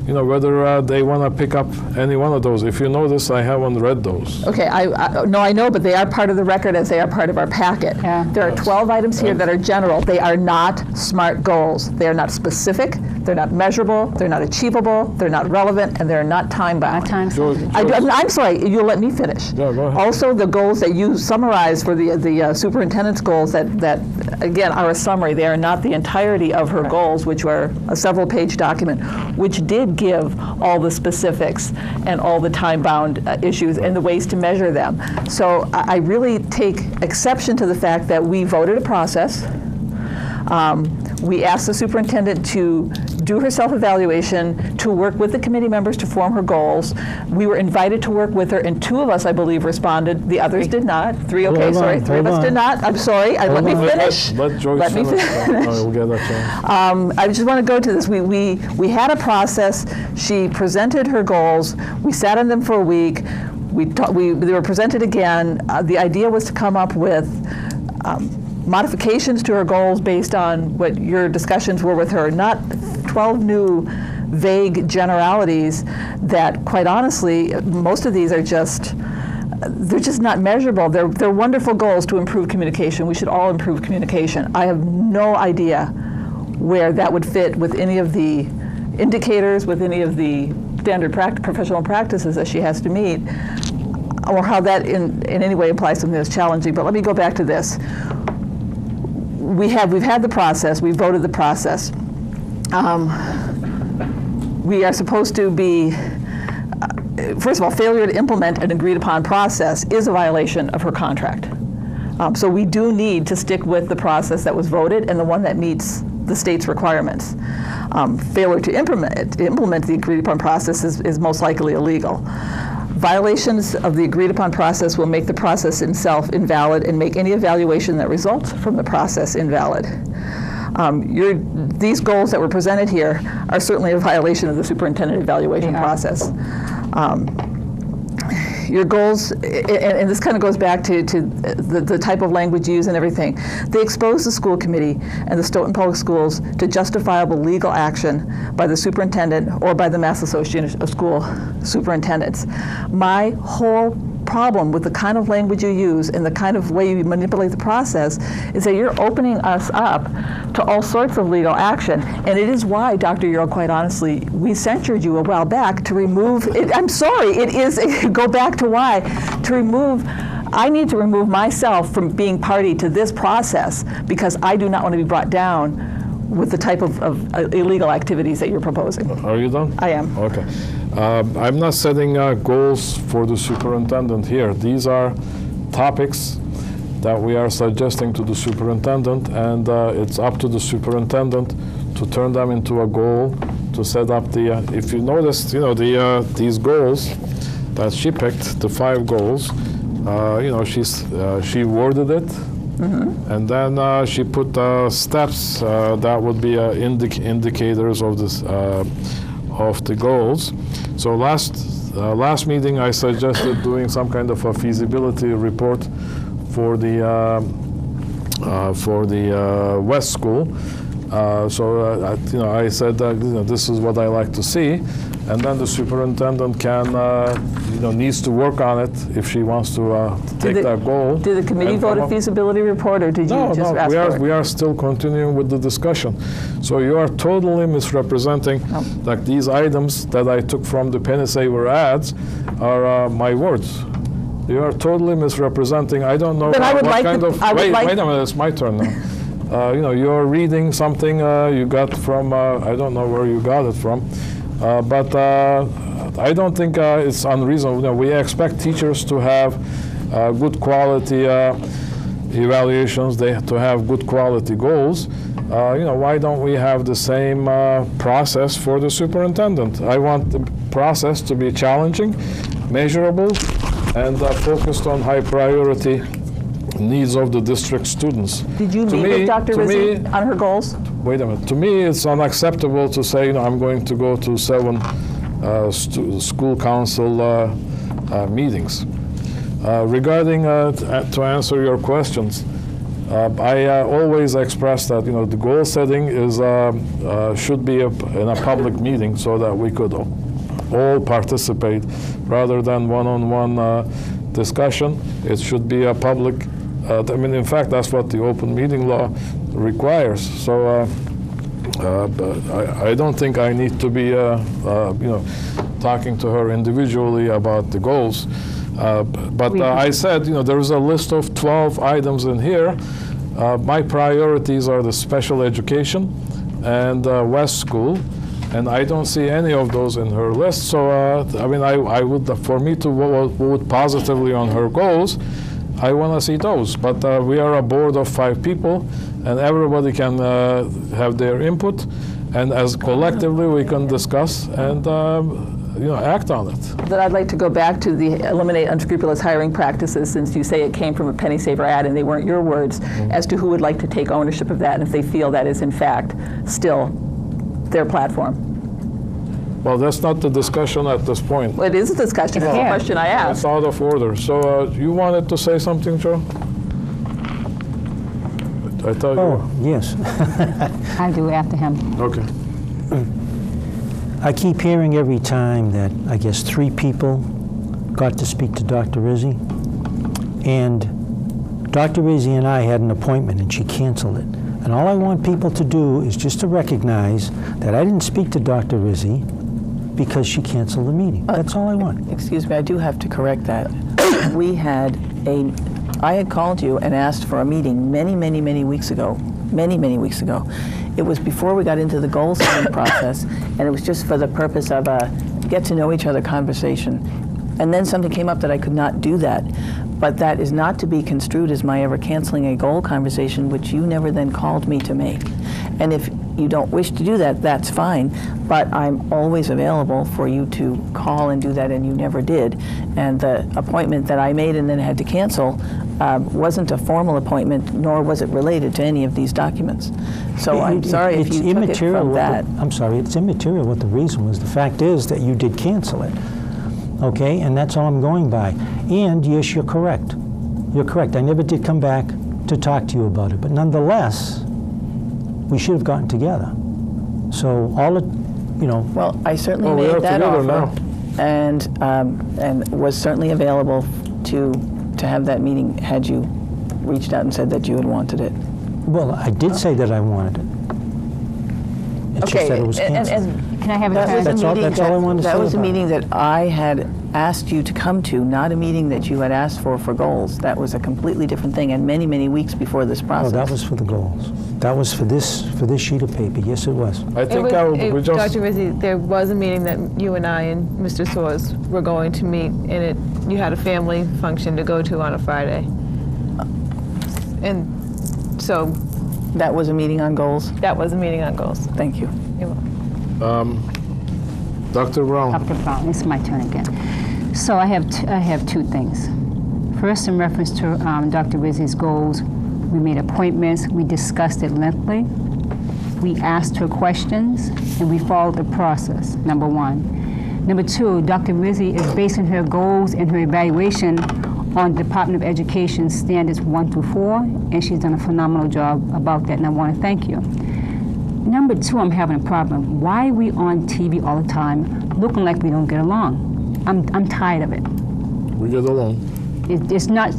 [SPEAKER 2] whether they want to pick up any one of those. If you notice, I haven't read those.
[SPEAKER 6] Okay, I know, but they are part of the record as they are part of our packet.
[SPEAKER 7] Yeah.
[SPEAKER 6] There are 12 items here that are general. They are not SMART goals. They are not specific, they're not measurable, they're not achievable, they're not relevant, and they're not time-bound. I'm sorry, you'll let me finish.
[SPEAKER 2] Yeah, go ahead.
[SPEAKER 6] Also, the goals that you summarize for the superintendent's goals that, again, are a summary. They are not the entirety of her goals, which were a several-page document, which did give all the specifics and all the time-bound issues and the ways to measure them. So I really take exception to the fact that we voted a process. We asked the superintendent to do her self-evaluation, to work with the committee members to form her goals. We were invited to work with her, and 2 of us, I believe, responded. The others did not. 3, okay,
[SPEAKER 1] Hold
[SPEAKER 6] sorry.
[SPEAKER 1] on,
[SPEAKER 6] 3 of us
[SPEAKER 1] hold
[SPEAKER 6] did
[SPEAKER 1] on.
[SPEAKER 6] not. I'm sorry. Let me finish.
[SPEAKER 2] Let Joyce
[SPEAKER 6] Let me
[SPEAKER 2] finish.
[SPEAKER 6] finish.
[SPEAKER 2] We'll get that chance.
[SPEAKER 6] I just want to go to this. We had a process. She presented her goals. We sat on them for a week. They were presented again. The idea was to come up with modifications to her goals based on what your discussions were with her, not 12 new vague generalities that, quite honestly, most of these are they're just not measurable. They're wonderful goals to improve communication. We should all improve communication. I have no idea where that would fit with any of the indicators, with any of the standard professional practices that she has to meet, or how that in any way implies something that's challenging. But let me go back to this. We've had the process, we voted the process. We are supposed to be, first of all, failure to implement an agreed upon process is a violation of her contract. So we do need to stick with the process that was voted and the one that meets the state's requirements. Failure to implement the agreed upon process is most likely illegal. Violations of the agreed upon process will make the process itself invalid and make any evaluation that results from the process invalid. These goals that were presented here are certainly a violation of the superintendent evaluation process. Your goals, and this kind of goes back to the type of language used and everything, they expose the school committee and the Stoughton Public Schools to justifiable legal action by the superintendent or by the Mass Association of School Superintendents. My whole problem with the kind of language you use and the kind of way you manipulate the process is that you're opening us up to all sorts of legal action. And it is why, Dr. Earle, quite honestly, we censured you a while back to remove it. I'm sorry, it is, go back to why. To remove, I need to remove myself from being party to this process because I do not want to be brought down with the type of illegal activities that you're proposing.
[SPEAKER 2] Are you done?
[SPEAKER 6] I am.
[SPEAKER 2] Okay. I'm not setting goals for the superintendent here. These are topics that we are suggesting to the superintendent, and it's up to the superintendent to turn them into a goal, to set up the, if you notice, these goals that she picked, the 5 goals, she worded it, and then she put steps that would be indicators of this, of the goals. So last meeting I suggested doing some kind of a feasibility report for the West School. I said that this is what I like to see, and then the superintendent can needs to work on it if she wants to take that goal.
[SPEAKER 6] Did the committee vote a feasibility report, or did you just ask for it?
[SPEAKER 2] We are still continuing with the discussion. So you are totally misrepresenting like these items that I took from the penny saver ads are my words. You are totally misrepresenting. I don't know what kind of. Wait a minute, it's my turn now. You're reading something you got from. I don't know where you got it from, but I don't think it's unreasonable. We expect teachers to have good quality evaluations. They have to have good quality goals. Why don't we have the same process for the superintendent? I want the process to be challenging, measurable, and focused on high priority needs of the district students.
[SPEAKER 6] Did you meet with Dr. Rizzi on her goals?
[SPEAKER 2] Wait a minute. To me, it's unacceptable to say, I'm going to go to 7 school council meetings. Regarding, to answer your questions, I always express that the goal setting is should be in a public meeting so that we could all participate rather than one-on-one discussion. It should be a public. In fact, that's what the open meeting law requires. So I don't think I need to be talking to her individually about the goals. But I said, there's a list of 12 items in here. My priorities are the special education and West School, and I don't see any of those in her list. So, I would, for me to vote positively on her goals, I want to see those. But we are a board of 5 people, and everybody can have their input, and as collectively we can discuss and act on it.
[SPEAKER 6] Then I'd like to go back to the eliminate unscrupulous hiring practices, since you say it came from a penny saver ad and they weren't your words, as to who would like to take ownership of that and if they feel that is in fact still their platform.
[SPEAKER 2] Well, that's not the discussion at this point.
[SPEAKER 6] Well, it is a discussion. It's a question I asked.
[SPEAKER 2] It's out of order. So you wanted to say something, Joe? I thought you.
[SPEAKER 1] Yes.
[SPEAKER 7] I'll do after him.
[SPEAKER 2] Okay.
[SPEAKER 1] I keep hearing every time that I guess 3 people got to speak to Dr. Rizzi, and Dr. Rizzi and I had an appointment and she canceled it. And all I want people to do is just to recognize that I didn't speak to Dr. Rizzi because she canceled the meeting. That's all I want.
[SPEAKER 4] Excuse me, I do have to correct that. We had I had called you and asked for a meeting many weeks ago. Many weeks ago. It was before we got into the goal setting process, and it was just for the purpose of a get to know each other conversation. And then something came up that I could not do that. But that is not to be construed as my ever canceling a goal conversation, which you never then called me to make. And if you don't wish to do that, that's fine. But I'm always available for you to call and do that, and you never did. And the appointment that I made and then had to cancel wasn't a formal appointment, nor was it related to any of these documents. So I'm sorry if you took it from that.
[SPEAKER 1] I'm sorry, it's immaterial what the reason was. The fact is that you did cancel it. Okay, and that's all I'm going by. And yes, you're correct. You're correct. I never did come back to talk to you about it. But nonetheless, we should have gotten together. So all it, you know.
[SPEAKER 4] Well, I certainly made that offer, and was certainly available to have that meeting had you reached out and said that you had wanted it.
[SPEAKER 1] Well, I did say that I wanted it. It's just that it was canceled.
[SPEAKER 7] Can I have a
[SPEAKER 1] That's all I wanted to say
[SPEAKER 4] That was a
[SPEAKER 1] about it.
[SPEAKER 4] meeting that I had asked you to come to, not a meeting that you had asked for goals. That was a completely different thing, and many weeks before this
[SPEAKER 1] Oh,
[SPEAKER 4] process.
[SPEAKER 1] that was for the goals. That was for this sheet of paper. Yes, it was.
[SPEAKER 2] I think we just...
[SPEAKER 8] Dr. Rizzi, there was a meeting that you and I and Mr. Soares were going to meet, and you had a family function to go to on a Friday. And so...
[SPEAKER 4] That was a meeting on goals?
[SPEAKER 8] That was a meeting on goals.
[SPEAKER 4] Thank you.
[SPEAKER 8] You're welcome.
[SPEAKER 2] Dr. Brown.
[SPEAKER 7] Dr. Brown, it's my turn again. So I have two things. First, in reference to Dr. Rizzi's goals, we made appointments, we discussed it lengthily, we asked her questions, and we followed the process, number one. Number two, Dr. Rizzi is basing her goals and her evaluation on Department of Education standards 1 through 4, and she's done a phenomenal job about that, and I want to thank you. Number two, I'm having a problem. Why are we on TV all the time looking like we don't get along? I'm tired of it.
[SPEAKER 2] We get along.
[SPEAKER 7] It's not,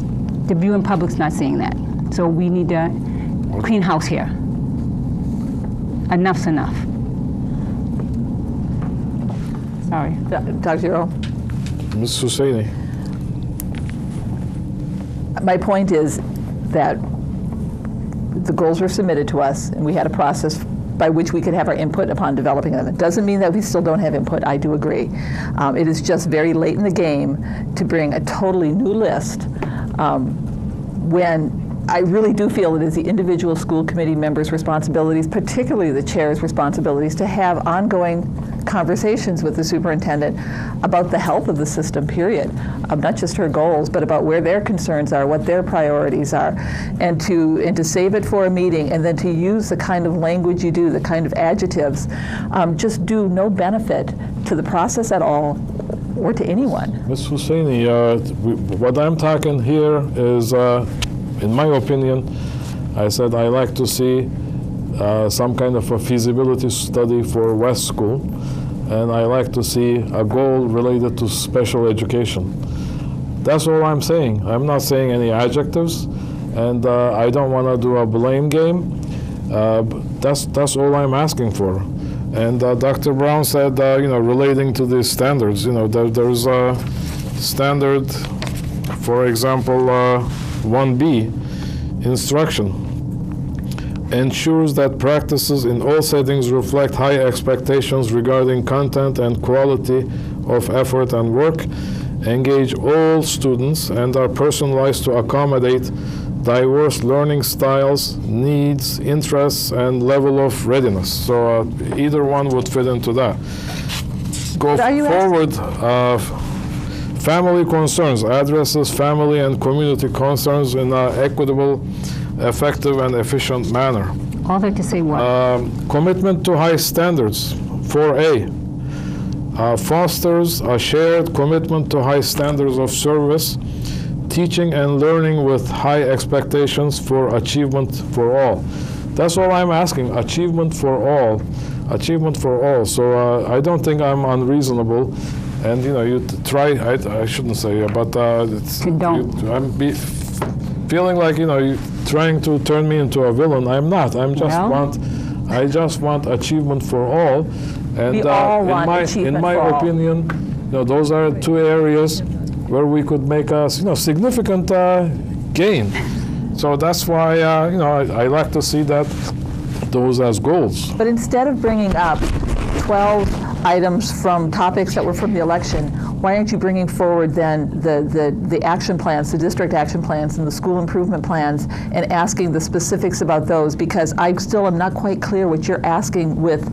[SPEAKER 7] the viewing public's not seeing that. So we need to clean house here. Enough's enough. Sorry.
[SPEAKER 6] Dr. Earl?
[SPEAKER 2] Ms. Hussaini.
[SPEAKER 6] My point is that the goals were submitted to us, and we had a process by which we could have our input upon developing them. It doesn't mean that we still don't have input. I do agree. It is just very late in the game to bring a totally new list when I really do feel it is the individual school committee members' responsibilities, particularly the chair's responsibilities, to have ongoing conversations with the superintendent about the health of the system, period. Not just her goals, but about where their concerns are, what their priorities are, and to save it for a meeting, and then to use the kind of language you do, the kind of adjectives, just do no benefit to the process at all or to anyone.
[SPEAKER 2] Ms. Hussaini, what I'm talking here is, in my opinion, I said I like to see some kind of a feasibility study for West School, and I like to see a goal related to special education. That's all I'm saying. I'm not saying any adjectives, and I don't want to do a blame game. That's all I'm asking for. And Dr. Brown said, relating to the standards, there's a standard, for example, 1B, instruction, ensures that practices in all settings reflect high expectations regarding content and quality of effort and work, engage all students, and are personalized to accommodate diverse learning styles, needs, interests, and level of readiness. So either one would fit into that. Go forward. Family concerns, addresses family and community concerns in an equitable, effective, and efficient manner.
[SPEAKER 7] I'd like to say what?
[SPEAKER 2] Commitment to high standards, 4A. Fosters a shared commitment to high standards of service, teaching and learning with high expectations for achievement for all. That's all I'm asking, achievement for all. Achievement for all. So I don't think I'm unreasonable. And you try, I shouldn't say, but I'm feeling like, you're trying to turn me into a villain. I'm not. I just want achievement for all. And
[SPEAKER 6] we all want achievement
[SPEAKER 2] in my opinion, those are two areas where we could make a significant gain. So that's why, I like to see those as goals.
[SPEAKER 6] But instead of bringing up 12 items from topics that were from the election, why aren't you bringing forward then the action plans, the district action plans and the school improvement plans, and asking the specifics about those? Because I still am not quite clear what you're asking with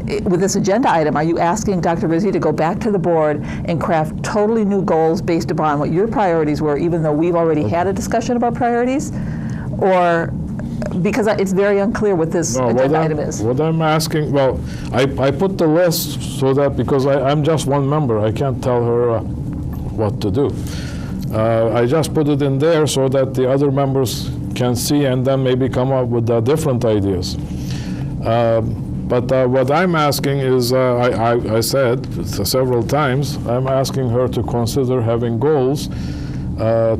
[SPEAKER 6] this agenda item. Are you asking Dr. Rizzi to go back to the board and craft totally new goals based upon what your priorities were, even though we've already had a discussion about priorities? Or, because it's very unclear what this agenda item is.
[SPEAKER 2] What I'm asking, well, I put the list so that, because I'm just one member, I can't tell her what to do. I just put it in there so that the other members can see and then maybe come up with different ideas. But what I'm asking is, I said several times, I'm asking her to consider having goals,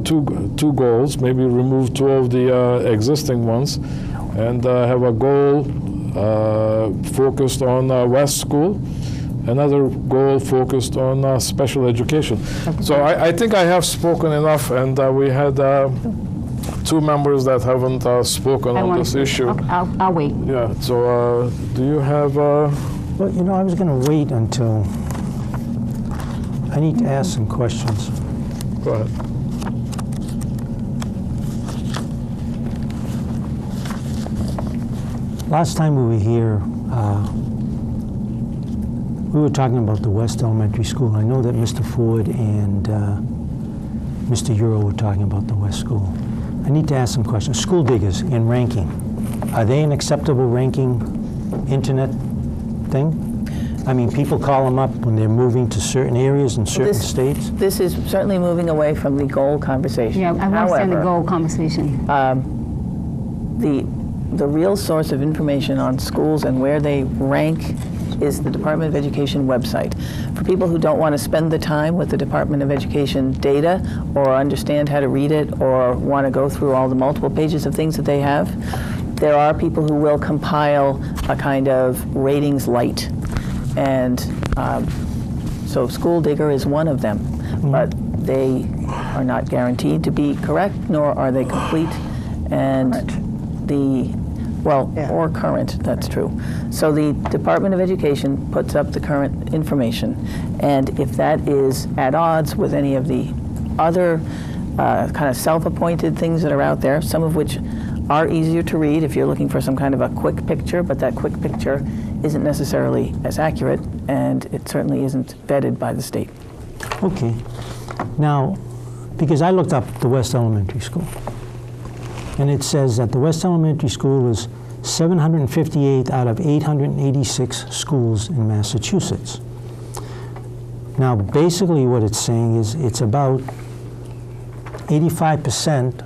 [SPEAKER 2] two goals, maybe remove 2 of the existing ones, and have a goal focused on West School, another goal focused on special education. So I think I have spoken enough, and we had 2 members that haven't spoken on this issue.
[SPEAKER 7] I'll wait.
[SPEAKER 2] Yeah, so do you have...
[SPEAKER 1] Well, I was going to wait until, I need to ask some questions.
[SPEAKER 2] Go ahead.
[SPEAKER 1] Last time we were here, we were talking about the West Elementary School. I know that Mr. Ford and Mr. Euro were talking about the West School. I need to ask some questions. School diggers in ranking, are they an acceptable ranking internet thing? I mean, people call them up when they're moving to certain areas in certain states?
[SPEAKER 4] This is certainly moving away from the goal conversation.
[SPEAKER 7] Yeah, I understand the goal conversation.
[SPEAKER 4] The real source of information on schools and where they rank is the Department of Education website. For people who don't want to spend the time with the Department of Education data or understand how to read it or want to go through all the multiple pages of things that they have, there are people who will compile a kind of ratings light. And so School Digger is one of them, but they are not guaranteed to be correct, nor are they complete. And or current, that's true. So the Department of Education puts up the current information, and if that is at odds with any of the other kind of self-appointed things that are out there, some of which are easier to read if you're looking for some kind of a quick picture, but that quick picture isn't necessarily as accurate, and it certainly isn't vetted by the state.
[SPEAKER 1] Okay. Now, because I looked up the West Elementary School, and it says that the West Elementary School is 758 out of 886 schools in Massachusetts. Now, basically what it's saying is it's about 85%,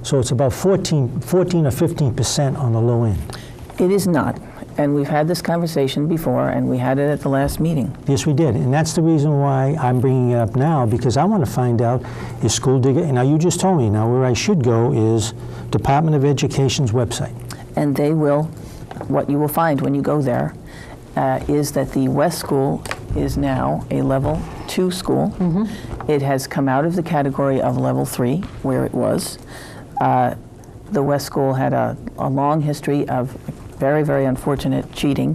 [SPEAKER 1] so it's about 14 or 15% on the low end.
[SPEAKER 4] It is not. And we've had this conversation before, and we had it at the last meeting.
[SPEAKER 1] Yes, we did. And that's the reason why I'm bringing it up now, because I want to find out is School Digger, and now you just told me, now where I should go is Department of Education's website.
[SPEAKER 4] And they will, what you will find when you go there is that the West School is now a level 2 school. Mm-hmm. It has come out of the category of level 3, where it was. The West School had a long history of very, very unfortunate cheating,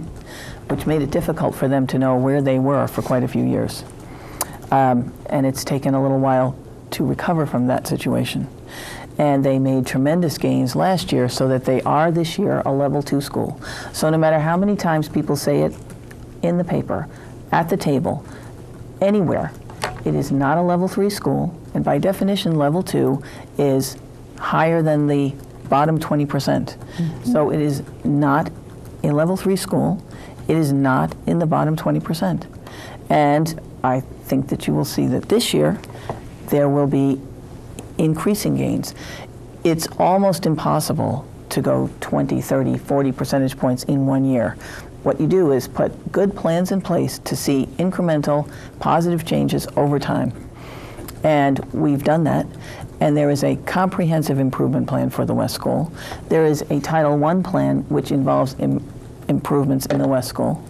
[SPEAKER 4] which made it difficult for them to know where they were for quite a few years. And it's taken a little while to recover from that situation. And they made tremendous gains last year so that they are this year a level 2 school. So no matter how many times people say it in the paper, at the table, anywhere, it is not a level 3 school. And by definition, level 2 is higher than the bottom 20%. Mm-hmm. So it is not a level 3 school. It is not in the bottom 20%. And I think that you will see that this year there will be increasing gains. It's almost impossible to go 20, 30, 40 percentage points in 1 year. What you do is put good plans in place to see incremental positive changes over time. And we've done that. And there is a comprehensive improvement plan for the West School. There is a Title I plan which involves improvements in the West School.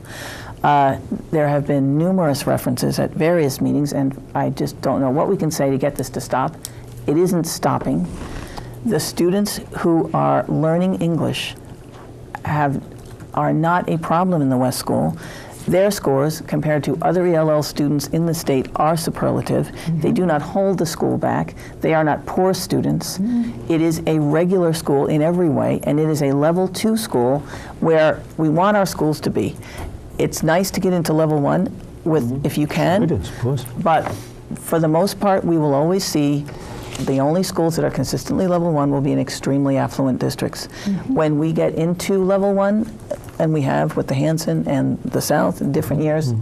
[SPEAKER 4] There have been numerous references at various meetings, and I just don't know what we can say to get this to stop. It isn't stopping. The students who are learning English are not a problem in the West School. Their scores, compared to other ELL students in the state, are superlative. They do not hold the school back. They are not poor students. It is a regular school in every way, and it is a level 2 school where we want our schools to be. It's nice to get into level 1 with, if you can.
[SPEAKER 1] It is, of course.
[SPEAKER 4] But for the most part, we will always see the only schools that are consistently level 1 will be in extremely affluent districts. When we get into level 1, and we have with the Hanson and the South in different years,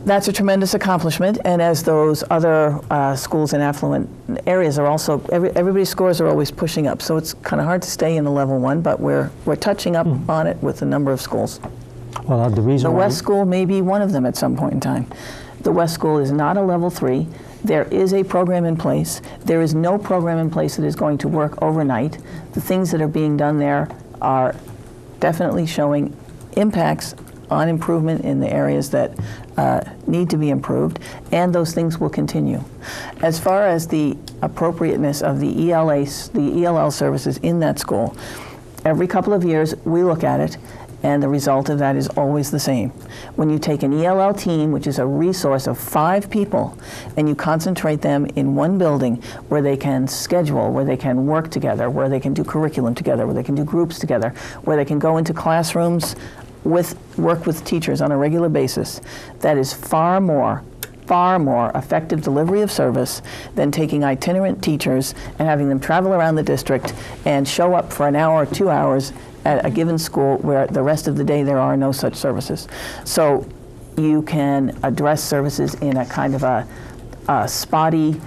[SPEAKER 4] that's a tremendous accomplishment. And as those other schools in affluent areas are also, everybody's scores are always pushing up. So it's kind of hard to stay in the level 1, but we're touching up on it with a number of schools.
[SPEAKER 1] Well, the reason
[SPEAKER 4] The
[SPEAKER 1] why...
[SPEAKER 4] West School may be one of them at some point in time. The West School is not a level 3. There is a program in place. There is no program in place that is going to work overnight. The things that are being done there are definitely showing impacts on improvement in the areas that need to be improved, and those things will continue. As far as the appropriateness of the ELL services in that school, every couple of years we look at it, and the result of that is always the same. When you take an ELL team, which is a resource of 5 people, and you concentrate them in one building where they can schedule, where they can work together, where they can do curriculum together, where they can do groups together, where they can go into classrooms work with teachers on a regular basis, that is far more effective delivery of service than taking itinerant teachers and having them travel around the district and show up for an hour or 2 hours at a given school where the rest of the day there are no such services. So you can address services in a kind of a spotty,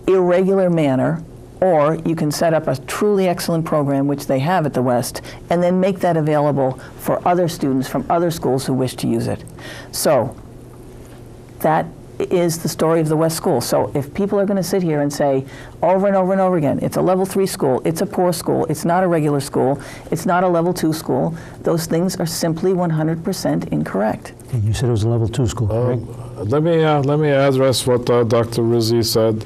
[SPEAKER 4] irregular manner, or you can set up a truly excellent program, which they have at the West, and then make that available for other students from other schools who wish to use it. So that is the story of the West School. So if people are going to sit here and say over and over and over again, it's a level 3 school, it's a poor school, it's not a regular school, it's not a level 2 school, those things are simply 100% incorrect.
[SPEAKER 1] Okay, you said it was a level 2 school, correct?
[SPEAKER 2] Let me address what Dr. Rizzi said.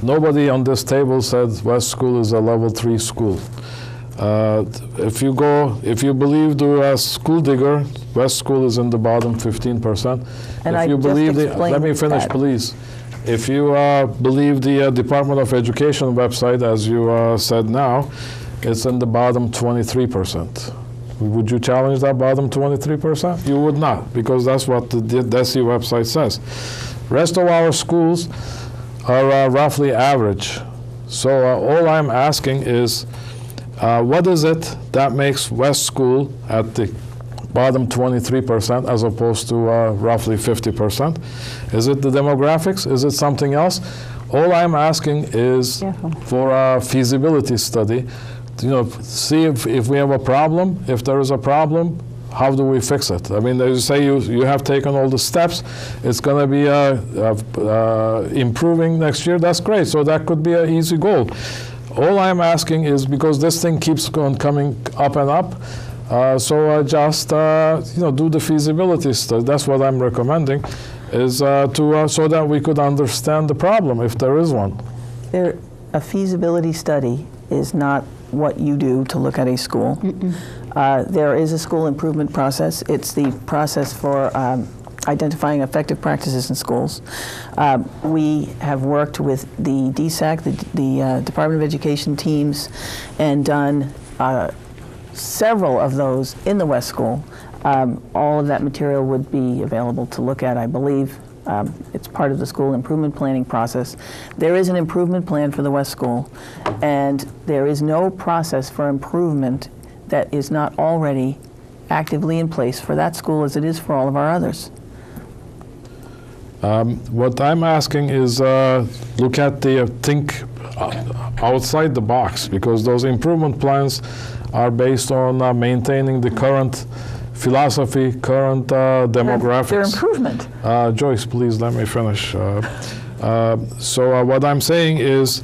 [SPEAKER 2] Nobody on this table said West School is a level 3 school. If you believe the school digger, West School is in the bottom 15%.
[SPEAKER 4] And
[SPEAKER 2] if you believe let me finish, please. If you believe the Department of Education website, as you said now, it's in the bottom 23%. Would you challenge that bottom 23%? You would not, because that's what the DESE website says. Rest of our schools are roughly average. So all I'm asking is, what is it that makes West School at the bottom 23% as opposed to roughly 50%? Is it the demographics? Is it something else? All I'm asking is for a feasibility study, see if we have a problem. If there is a problem, how do we fix it? I mean, you say you have taken all the steps. It's going to be improving next year. That's great. So that could be an easy goal. All I'm asking is, because this thing keeps on coming up and up, just do the feasibility study. That's what I'm recommending, is so that we could understand the problem if there is one.
[SPEAKER 4] A feasibility study is not what you do to look at a school. There is a school improvement process. It's the process for identifying effective practices in schools. We have worked with the DSAC, the Department of Education teams, and done several of those in the West School. All of that material would be available to look at, I believe. It's part of the school improvement planning process. There is an improvement plan for the West School, and there is no process for improvement that is not already actively in place for that school as it is for all of our others.
[SPEAKER 2] What I'm asking is look at think outside the box, because those improvement plans are based on maintaining the current philosophy, current demographics.
[SPEAKER 4] Their improvement.
[SPEAKER 2] Joyce, please let me finish. So what I'm saying is,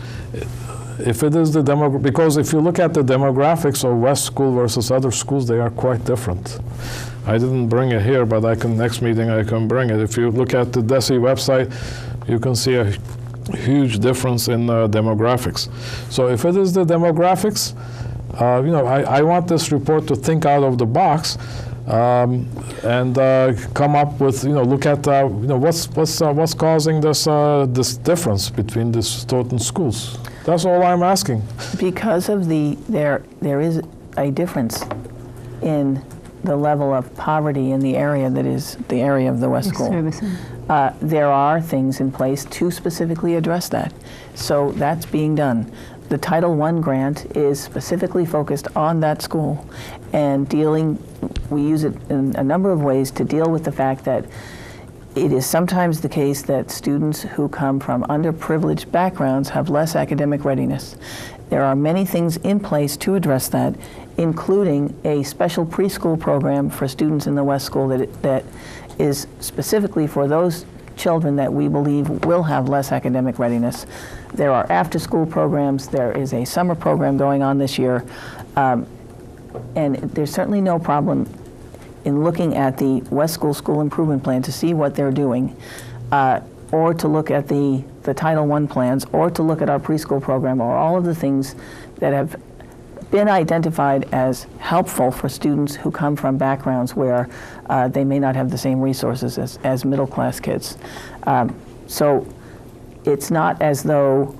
[SPEAKER 2] if it is the because if you look at the demographics of West School versus other schools, they are quite different. I didn't bring it here, but next meeting I can bring it. If you look at the DESE website, you can see a huge difference in demographics. So if it is the demographics, I want this report to think out of the box and come up with, look at, what's causing this difference between these Stoughton schools. That's all I'm asking.
[SPEAKER 4] Because of there is a difference in the level of poverty in the area that is the area of the West School. There are things in place to specifically address that. So that's being done. The Title I grant is specifically focused on that school and we use it in a number of ways to deal with the fact that it is sometimes the case that students who come from underprivileged backgrounds have less academic readiness. There are many things in place to address that, including a special preschool program for students in the West School that is specifically for those children that we believe will have less academic readiness. There are after-school programs. There is a summer program going on this year. And there's certainly no problem in looking at the West School School Improvement Plan to see what they're doing, or to look at the Title I plans, or to look at our preschool program, or all of the things that have been identified as helpful for students who come from backgrounds where they may not have the same resources as middle-class kids. So it's not as though,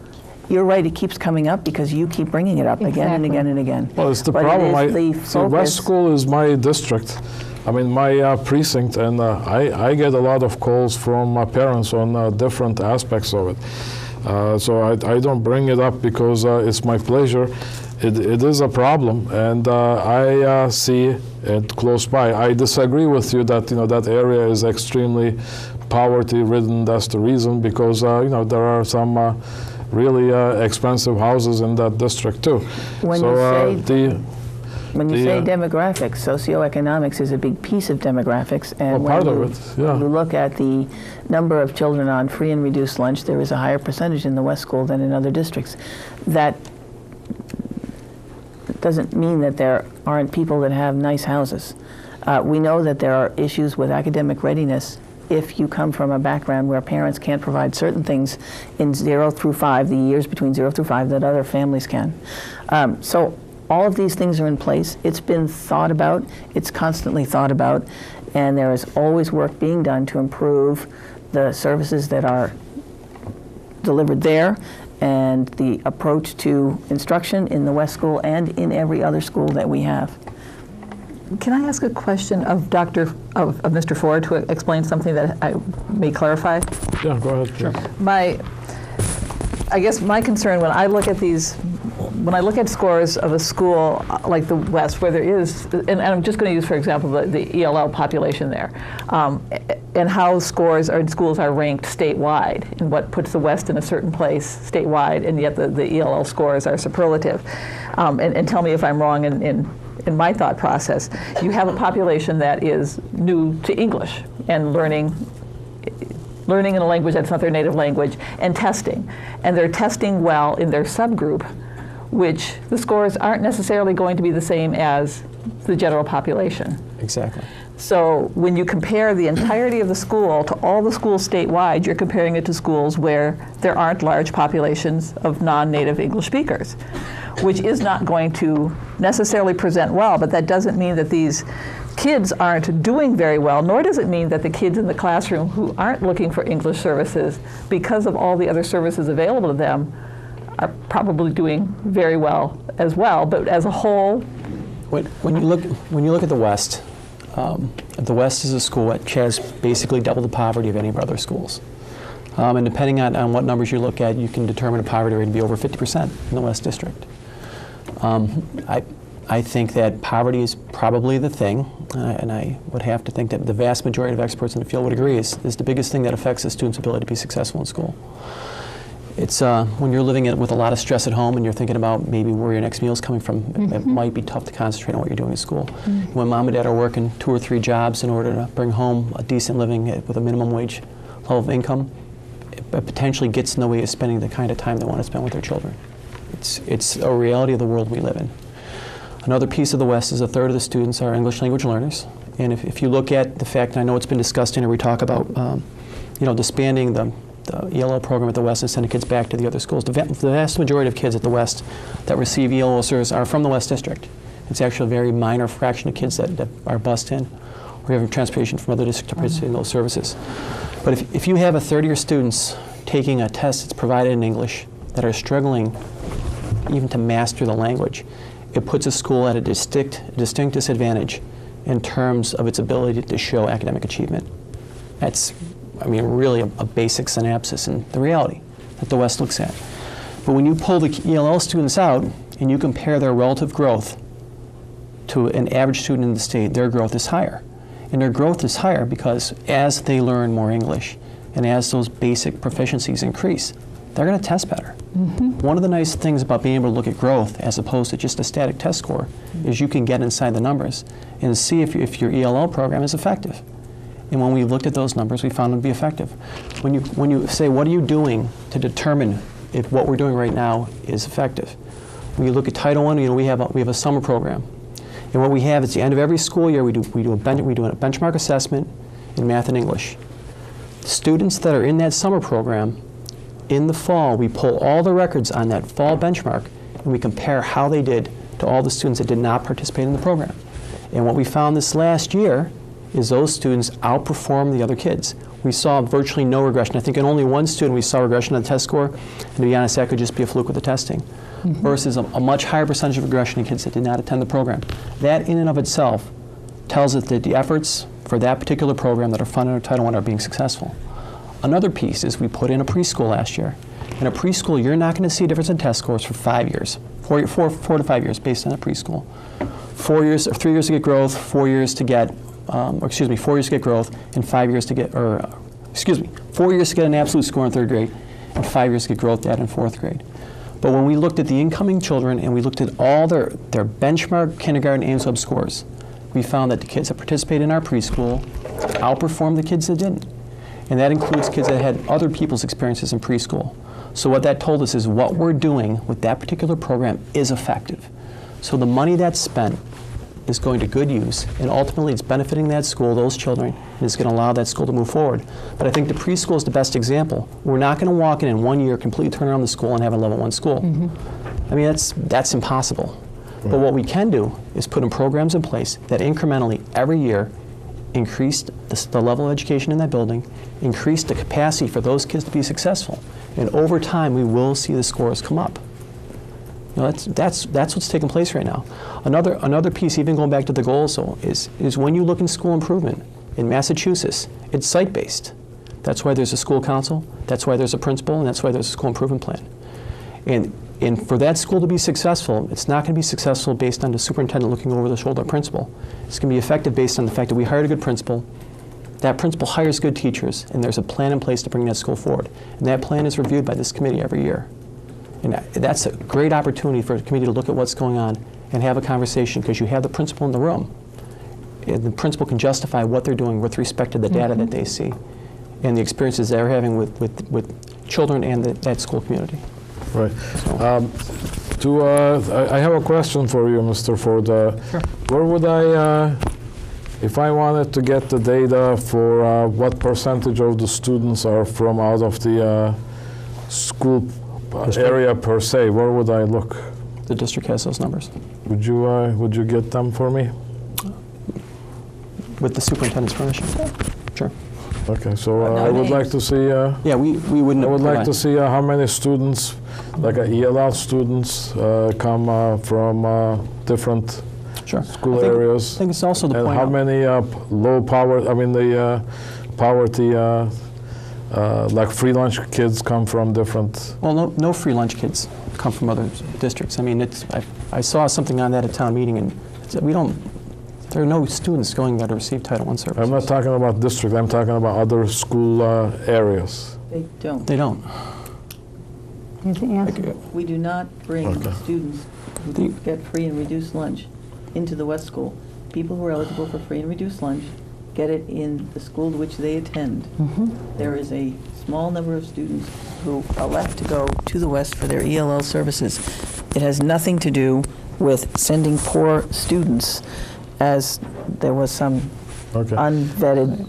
[SPEAKER 4] you're right, it keeps coming up because you keep bringing it up again and again and again.
[SPEAKER 2] Well, it's the
[SPEAKER 4] But
[SPEAKER 2] problem.
[SPEAKER 4] it is
[SPEAKER 2] So West School is my district. I mean, my precinct, and I get a lot of calls from parents on different aspects of it. So I don't bring it up because it's my pleasure. It is a problem, and I see it close by. I disagree with you that that area is extremely poverty-ridden. That's the reason, because there are some really expensive houses in that district too.
[SPEAKER 4] When you say demographics, socioeconomics is a big piece of demographics, and
[SPEAKER 2] part of it, yeah.
[SPEAKER 4] When you look at the number of children on free and reduced lunch, there is a higher percentage in the West School than in other districts. That doesn't mean that there aren't people that have nice houses. We know that there are issues with academic readiness if you come from a background where parents can't provide certain things in 0 through 5, the years between 0 through 5, that other families can. So all of these things are in place. It's been thought about. It's constantly thought about. And there is always work being done to improve the services that are delivered there and the approach to instruction in the West School and in every other school that we have.
[SPEAKER 6] Can I ask a question of Mr. Ford to explain something that I may clarify?
[SPEAKER 2] Yeah, go ahead. Sure.
[SPEAKER 6] I guess my concern when I look at scores of a school like the West, where there is, and I'm just going to use, for example, the ELL population there, and how scores in schools are ranked statewide, and what puts the West in a certain place statewide, and yet the ELL scores are superlative. And tell me if I'm wrong in my thought process. You have a population that is new to English and learning in a language that's not their native language, and testing. And they're testing well in their subgroup, which the scores aren't necessarily going to be the same as the general population.
[SPEAKER 10] Exactly.
[SPEAKER 6] So when you compare the entirety of the school to all the schools statewide, you're comparing it to schools where there aren't large populations of non-native English speakers, which is not going to necessarily present well, but that doesn't mean that these kids aren't doing very well, nor does it mean that the kids in the classroom who aren't looking for English services, because of all the other services available to them, are probably doing very well as well. But as a whole,
[SPEAKER 10] when you look at the West is a school which has basically double the poverty of any of our other schools. And depending on what numbers you look at, you can determine a poverty rate to be over 50% in the West District. I think that poverty is probably the thing, and I would have to think that the vast majority of experts in the field would agree is the biggest thing that affects a student's ability to be successful in school. It's when you're living with a lot of stress at home and you're thinking about maybe where your next meal is coming from, it might be tough to concentrate on what you're doing in school. When mom and dad are working 2 or 3 jobs in order to bring home a decent living with a minimum wage level of income, it potentially gets in the way of spending the kind of time they want to spend with their children. It's a reality of the world we live in. Another piece of the West is a third of the students are English language learners. And if you look at the fact, and I know it's been discussed in here, we talk about disbanding the ELL program at the West and sending kids back to the other schools. The vast majority of kids at the West that receive ELL service are from the West District. It's actually a very minor fraction of kids that are bused in or having transportation from other districts to participate in those services. But if you have a third of your students taking a test that's provided in English that are struggling even to master the language, it puts a school at a distinct disadvantage in terms of its ability to show academic achievement. That's, really a basic synopsis and the reality that the West looks at. But when you pull the ELL students out and you compare their relative growth to an average student in the state, their growth is higher. And their growth is higher because as they learn more English and as those basic proficiencies increase, they're going to test better. One of the nice things about being able to look at growth as opposed to just a static test score is you can get inside the numbers and see if your ELL program is effective. And when we looked at those numbers, we found them to be effective. When you say, what are you doing to determine if what we're doing right now is effective? When you look at Title I, we have a summer program. And what we have is at the end of every school year, we do a benchmark assessment in math and English. Students that are in that summer program, in the fall, we pull all the records on that fall benchmark and we compare how they did to all the students that did not participate in the program. And what we found this last year is those students outperformed the other kids. We saw virtually no regression. I think in only one student we saw regression on the test score, and to be honest, that could just be a fluke with the testing, versus a much higher percentage of regression in kids that did not attend the program. That in and of itself tells us that the efforts for that particular program that are funded under Title I are being successful. Another piece is we put in a preschool last year. In a preschool, you're not going to see a difference in test scores for 5 years, 4 to 5 years based on a preschool. 4 years, or 3 years to get growth, 4 years to get 4 years to get growth, and 5 years to get, 4 years to get an absolute score in 3rd grade, and 5 years to get growth data in 4th grade. But when we looked at the incoming children and we looked at all their benchmark kindergarten Ames Web scores, we found that the kids that participated in our preschool outperformed the kids that didn't. And that includes kids that had other people's experiences in preschool. So what that told us is what we're doing with that particular program is effective. So the money that's spent is going to good use, and ultimately it's benefiting that school, those children, and it's going to allow that school to move forward. But I think the preschool is the best example. We're not going to walk in 1 year, completely turn around the school and have a level 1 school. That's impossible. But what we can do is put in programs in place that incrementally every year increase the level of education in that building, increase the capacity for those kids to be successful, and over time we will see the scores come up. That's what's taking place right now. Another piece, even going back to the goals, though, is when you look in school improvement in Massachusetts, it's site-based. That's why there's a school council, that's why there's a principal, and that's why there's a school improvement plan. And for that school to be successful, it's not going to be successful based on the superintendent looking over the shoulder of principal. It's going to be effective based on the fact that we hired a good principal, that principal hires good teachers, and there's a plan in place to bring that school forward. And that plan is reviewed by this committee every year. And that's a great opportunity for the committee to look at what's going on and have a conversation, because you have the principal in the room. And the principal can justify what they're doing with respect to the data that they see and the experiences they're having with children and that school community.
[SPEAKER 2] Right. I have a question for you, Mr. Ford.
[SPEAKER 10] Sure.
[SPEAKER 2] Where would I, if I wanted to get the data for what percentage of the students are from out of the school area per se, where would I look?
[SPEAKER 10] The district has those numbers.
[SPEAKER 2] Would you get them for me?
[SPEAKER 10] With the superintendent's permission. Sure.
[SPEAKER 2] Okay, so I would like to see.
[SPEAKER 10] Yeah, we wouldn't.
[SPEAKER 2] I would like to see how many students, like ELL students, come from different school areas.
[SPEAKER 10] I think it's also the
[SPEAKER 2] and
[SPEAKER 10] point.
[SPEAKER 2] How many low power? I mean, the poverty, like free lunch kids come from different.
[SPEAKER 10] Well, no free lunch kids come from other districts. I mean, I saw something on that at town meeting, and we don't. There are no students going there to receive Title I services.
[SPEAKER 2] I'm not talking about district. I'm talking about other school areas.
[SPEAKER 4] They don't.
[SPEAKER 10] They don't.
[SPEAKER 4] We do not bring students who get free and reduced lunch into the West School. People who are eligible for free and reduced lunch get it in the school to which they attend. There is a small number of students who elect to go to the West for their ELL services. It has nothing to do with sending poor students, as there was some
[SPEAKER 2] Okay.
[SPEAKER 4] unvetted.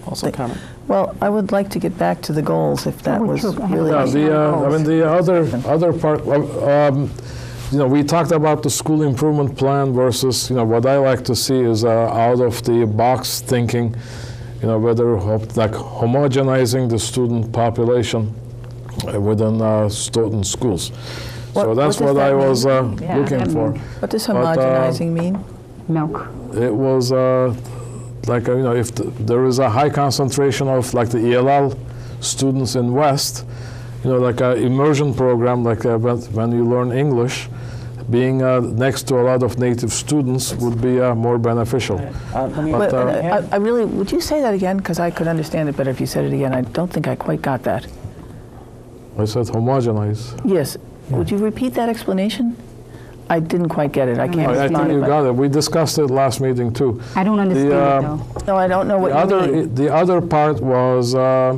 [SPEAKER 10] Also comment.
[SPEAKER 4] Well, I would like to get back to the goals if that
[SPEAKER 7] would
[SPEAKER 4] was
[SPEAKER 7] too. I have
[SPEAKER 4] really.
[SPEAKER 2] Yeah, the other part, we talked about the school improvement plan versus, what I like to see is out of the box thinking, whether like homogenizing the student population within student schools. So
[SPEAKER 4] What
[SPEAKER 2] that's
[SPEAKER 4] does
[SPEAKER 2] what
[SPEAKER 4] that
[SPEAKER 2] I was
[SPEAKER 4] mean?
[SPEAKER 2] looking for.
[SPEAKER 4] What does
[SPEAKER 2] But,
[SPEAKER 4] homogenizing mean?
[SPEAKER 7] Milk.
[SPEAKER 2] It was like, if there is a high concentration of like the ELL students in West, like an immersion program, like when you learn English, being next to a lot of native students would be more beneficial.
[SPEAKER 10] Let me,
[SPEAKER 2] But,
[SPEAKER 4] I really, would you say that again? Because I could understand it better if you said it again. I don't think I quite got that.
[SPEAKER 2] I said homogenize.
[SPEAKER 4] Yes. Would you repeat that explanation? I didn't quite get it. I can't
[SPEAKER 2] I
[SPEAKER 4] respond.
[SPEAKER 2] think you
[SPEAKER 4] but-
[SPEAKER 2] got it. We discussed it last meeting too.
[SPEAKER 7] I don't understand it though.
[SPEAKER 4] No, I don't know what you mean.
[SPEAKER 2] The other part was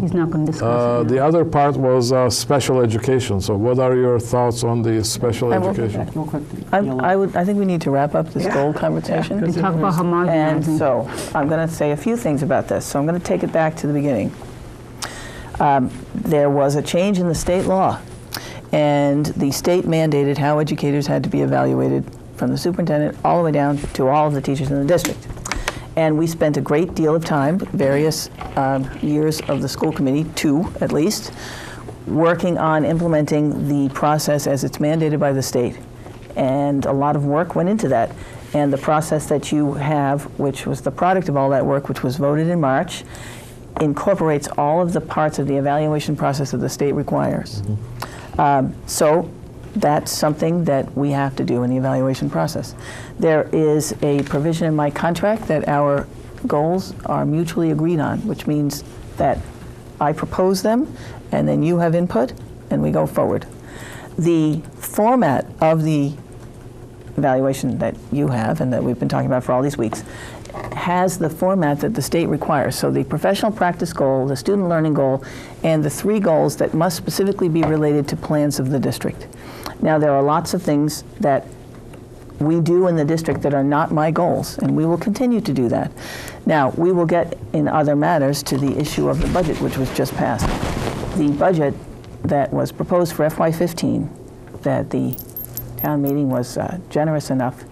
[SPEAKER 7] He's not going to discuss it.
[SPEAKER 2] the other part was special education. So what are your thoughts on the special
[SPEAKER 4] I will-
[SPEAKER 2] education?
[SPEAKER 10] real quick.
[SPEAKER 4] I think we need to wrap up this goal conversation.
[SPEAKER 7] We talk about
[SPEAKER 4] And
[SPEAKER 7] homogenizing.
[SPEAKER 4] so I'm going to say a few things about this. So I'm going to take it back to the beginning. There was a change in the state law, and the state mandated how educators had to be evaluated from the superintendent all the way down to all of the teachers in the district. And we spent a great deal of time, various years of the school committee, 2 at least, working on implementing the process as it's mandated by the state. And a lot of work went into that. And the process that you have, which was the product of all that work, which was voted in March, incorporates all of the parts of the evaluation process that the state requires. So that's something that we have to do in the evaluation process. There is a provision in my contract that our goals are mutually agreed on, which means that I propose them, and then you have input, and we go forward. The format of the evaluation that you have and that we've been talking about for all these weeks has the format that the state requires. So the professional practice goal, the student learning goal, and the 3 goals that must specifically be related to plans of the district. Now, there are lots of things that we do in the district that are not my goals, and we will continue to do that. Now, we will get in other matters to the issue of the budget, which was just passed. The budget that was proposed for FY15, that the town meeting was generous enough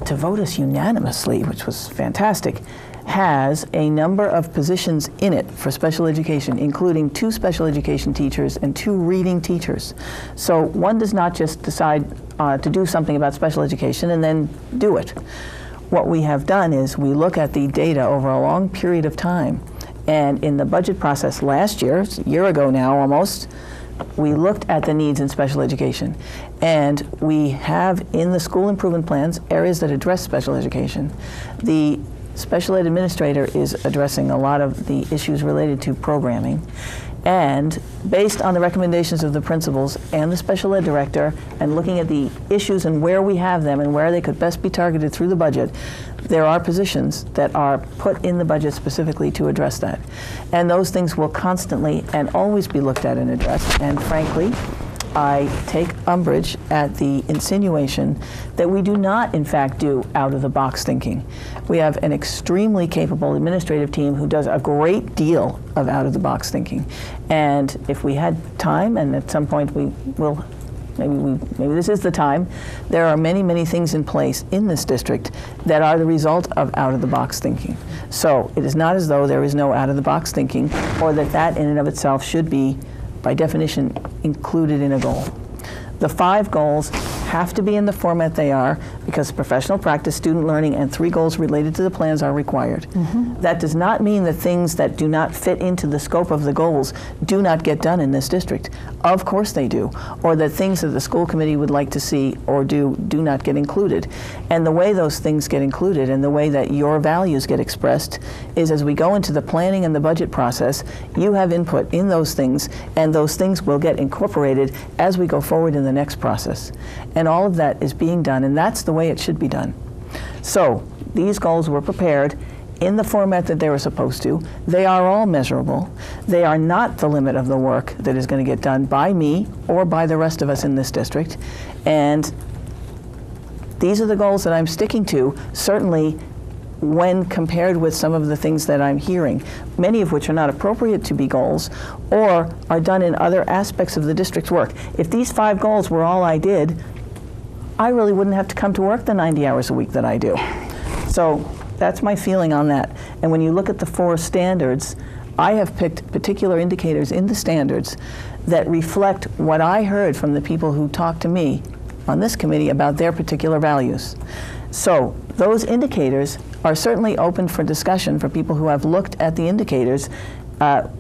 [SPEAKER 4] to vote us unanimously, which was fantastic, has a number of positions in it for special education, including 2 special education teachers and 2 reading teachers. So one does not just decide to do something about special education and then do it. What we have done is we look at the data over a long period of time, and in the budget process last year, it's a year ago now almost, we looked at the needs in special education. And we have in the school improvement plans areas that address special education. The special ed administrator is addressing a lot of the issues related to programming. And based on the recommendations of the principals and the special ed director, and looking at the issues and where we have them and where they could best be targeted through the budget, there are positions that are put in the budget specifically to address that. And those things will constantly and always be looked at and addressed. And frankly, I take umbrage at the insinuation that we do not, in fact, do out-of-the-box thinking. We have an extremely capable administrative team who does a great deal of out-of-the-box thinking. And if we had time, and at some point we will, maybe this is the time, there are many, many things in place in this district that are the result of out-of-the-box thinking. So it is not as though there is no out-of-the-box thinking, or that in and of itself should be, by definition, included in a goal. The 5 goals have to be in the format they are because professional practice, student learning, and 3 goals related to the plans are required. That does not mean that things that do not fit into the scope of the goals do not get done in this district. Of course they do. Or that things that the school committee would like to see or do not get included. And the way those things get included and the way that your values get expressed is as we go into the planning and the budget process, you have input in those things, and those things will get incorporated as we go forward in the next process. And all of that is being done, and that's the way it should be done. So these goals were prepared in the format that they were supposed to. They are all measurable. They are not the limit of the work that is going to get done by me or by the rest of us in this district. And these are the goals that I'm sticking to, certainly when compared with some of the things that I'm hearing, many of which are not appropriate to be goals or are done in other aspects of the district's work. If these 5 goals were all I did, I really wouldn't have to come to work the 90 hours a week that I do. So that's my feeling on that. And when you look at the 4 standards, I have picked particular indicators in the standards that reflect what I heard from the people who talked to me on this committee about their particular values. So those indicators are certainly open for discussion for people who have looked at the indicators.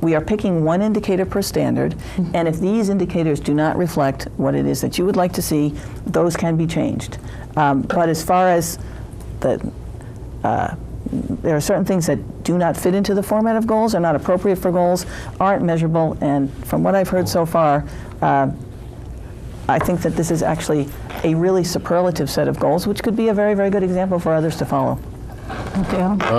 [SPEAKER 4] We are picking 1 indicator per standard, and if these indicators do not reflect what it is that you would like to see, those can be changed. But as far as there are certain things that do not fit into the format of goals, are not appropriate for goals, aren't measurable, and from what I've heard so far, I think that this is actually a really superlative set of goals, which could be a very, very good example for others to follow.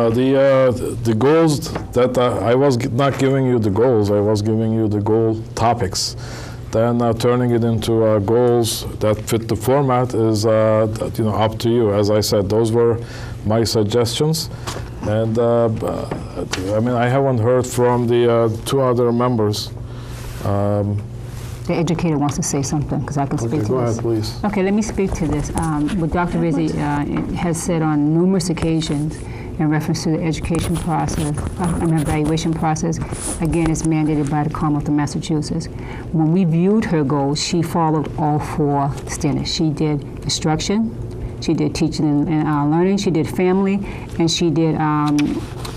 [SPEAKER 2] The goals that I was not giving you the goals, I was giving you the goal topics. Then turning it into goals that fit the format is up to you. As I said, those were my suggestions, and I mean I haven't heard from the 2 other members.
[SPEAKER 7] The educator wants to say something, because I can speak to this.
[SPEAKER 2] Go ahead, please.
[SPEAKER 7] Okay, let me speak to this. What Dr. Rizzi has said on numerous occasions in reference to the education process, and evaluation process, again, is mandated by the Commonwealth of Massachusetts. When we viewed her goals, she followed all 4 standards. She did instruction, she did teaching and learning, she did family, and she did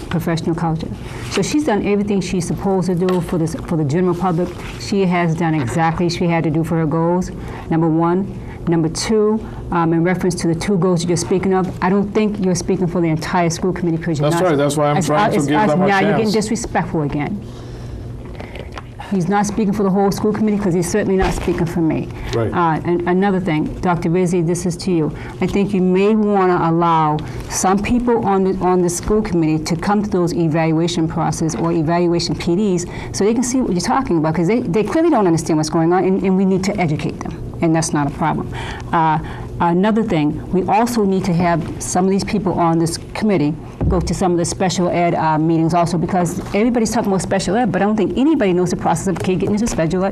[SPEAKER 7] professional culture. So she's done everything she's supposed to do for the general public. She has done exactly what she had to do for her goals, number 1. Number 2, in reference to the 2 goals you're speaking of, I don't think you're speaking for the entire school committee, because you're
[SPEAKER 2] That's
[SPEAKER 7] not.
[SPEAKER 2] right, that's why I'm trying to give them a
[SPEAKER 7] Now you're getting
[SPEAKER 2] chance.
[SPEAKER 7] disrespectful again. He's not speaking for the whole school committee, because he's certainly not speaking for me.
[SPEAKER 2] Right.
[SPEAKER 7] And another thing, Dr. Rizzi, this is to you. I think you may want to allow some people on the school committee to come to those evaluation process or evaluation PDs so they can see what you're talking about, because they clearly don't understand what's going on, and we need to educate them, and that's not a problem. Another thing, we also need to have some of these people on this committee go to some of the special ed meetings also, because everybody's talking about special ed, but I don't think anybody knows the process of a kid getting into special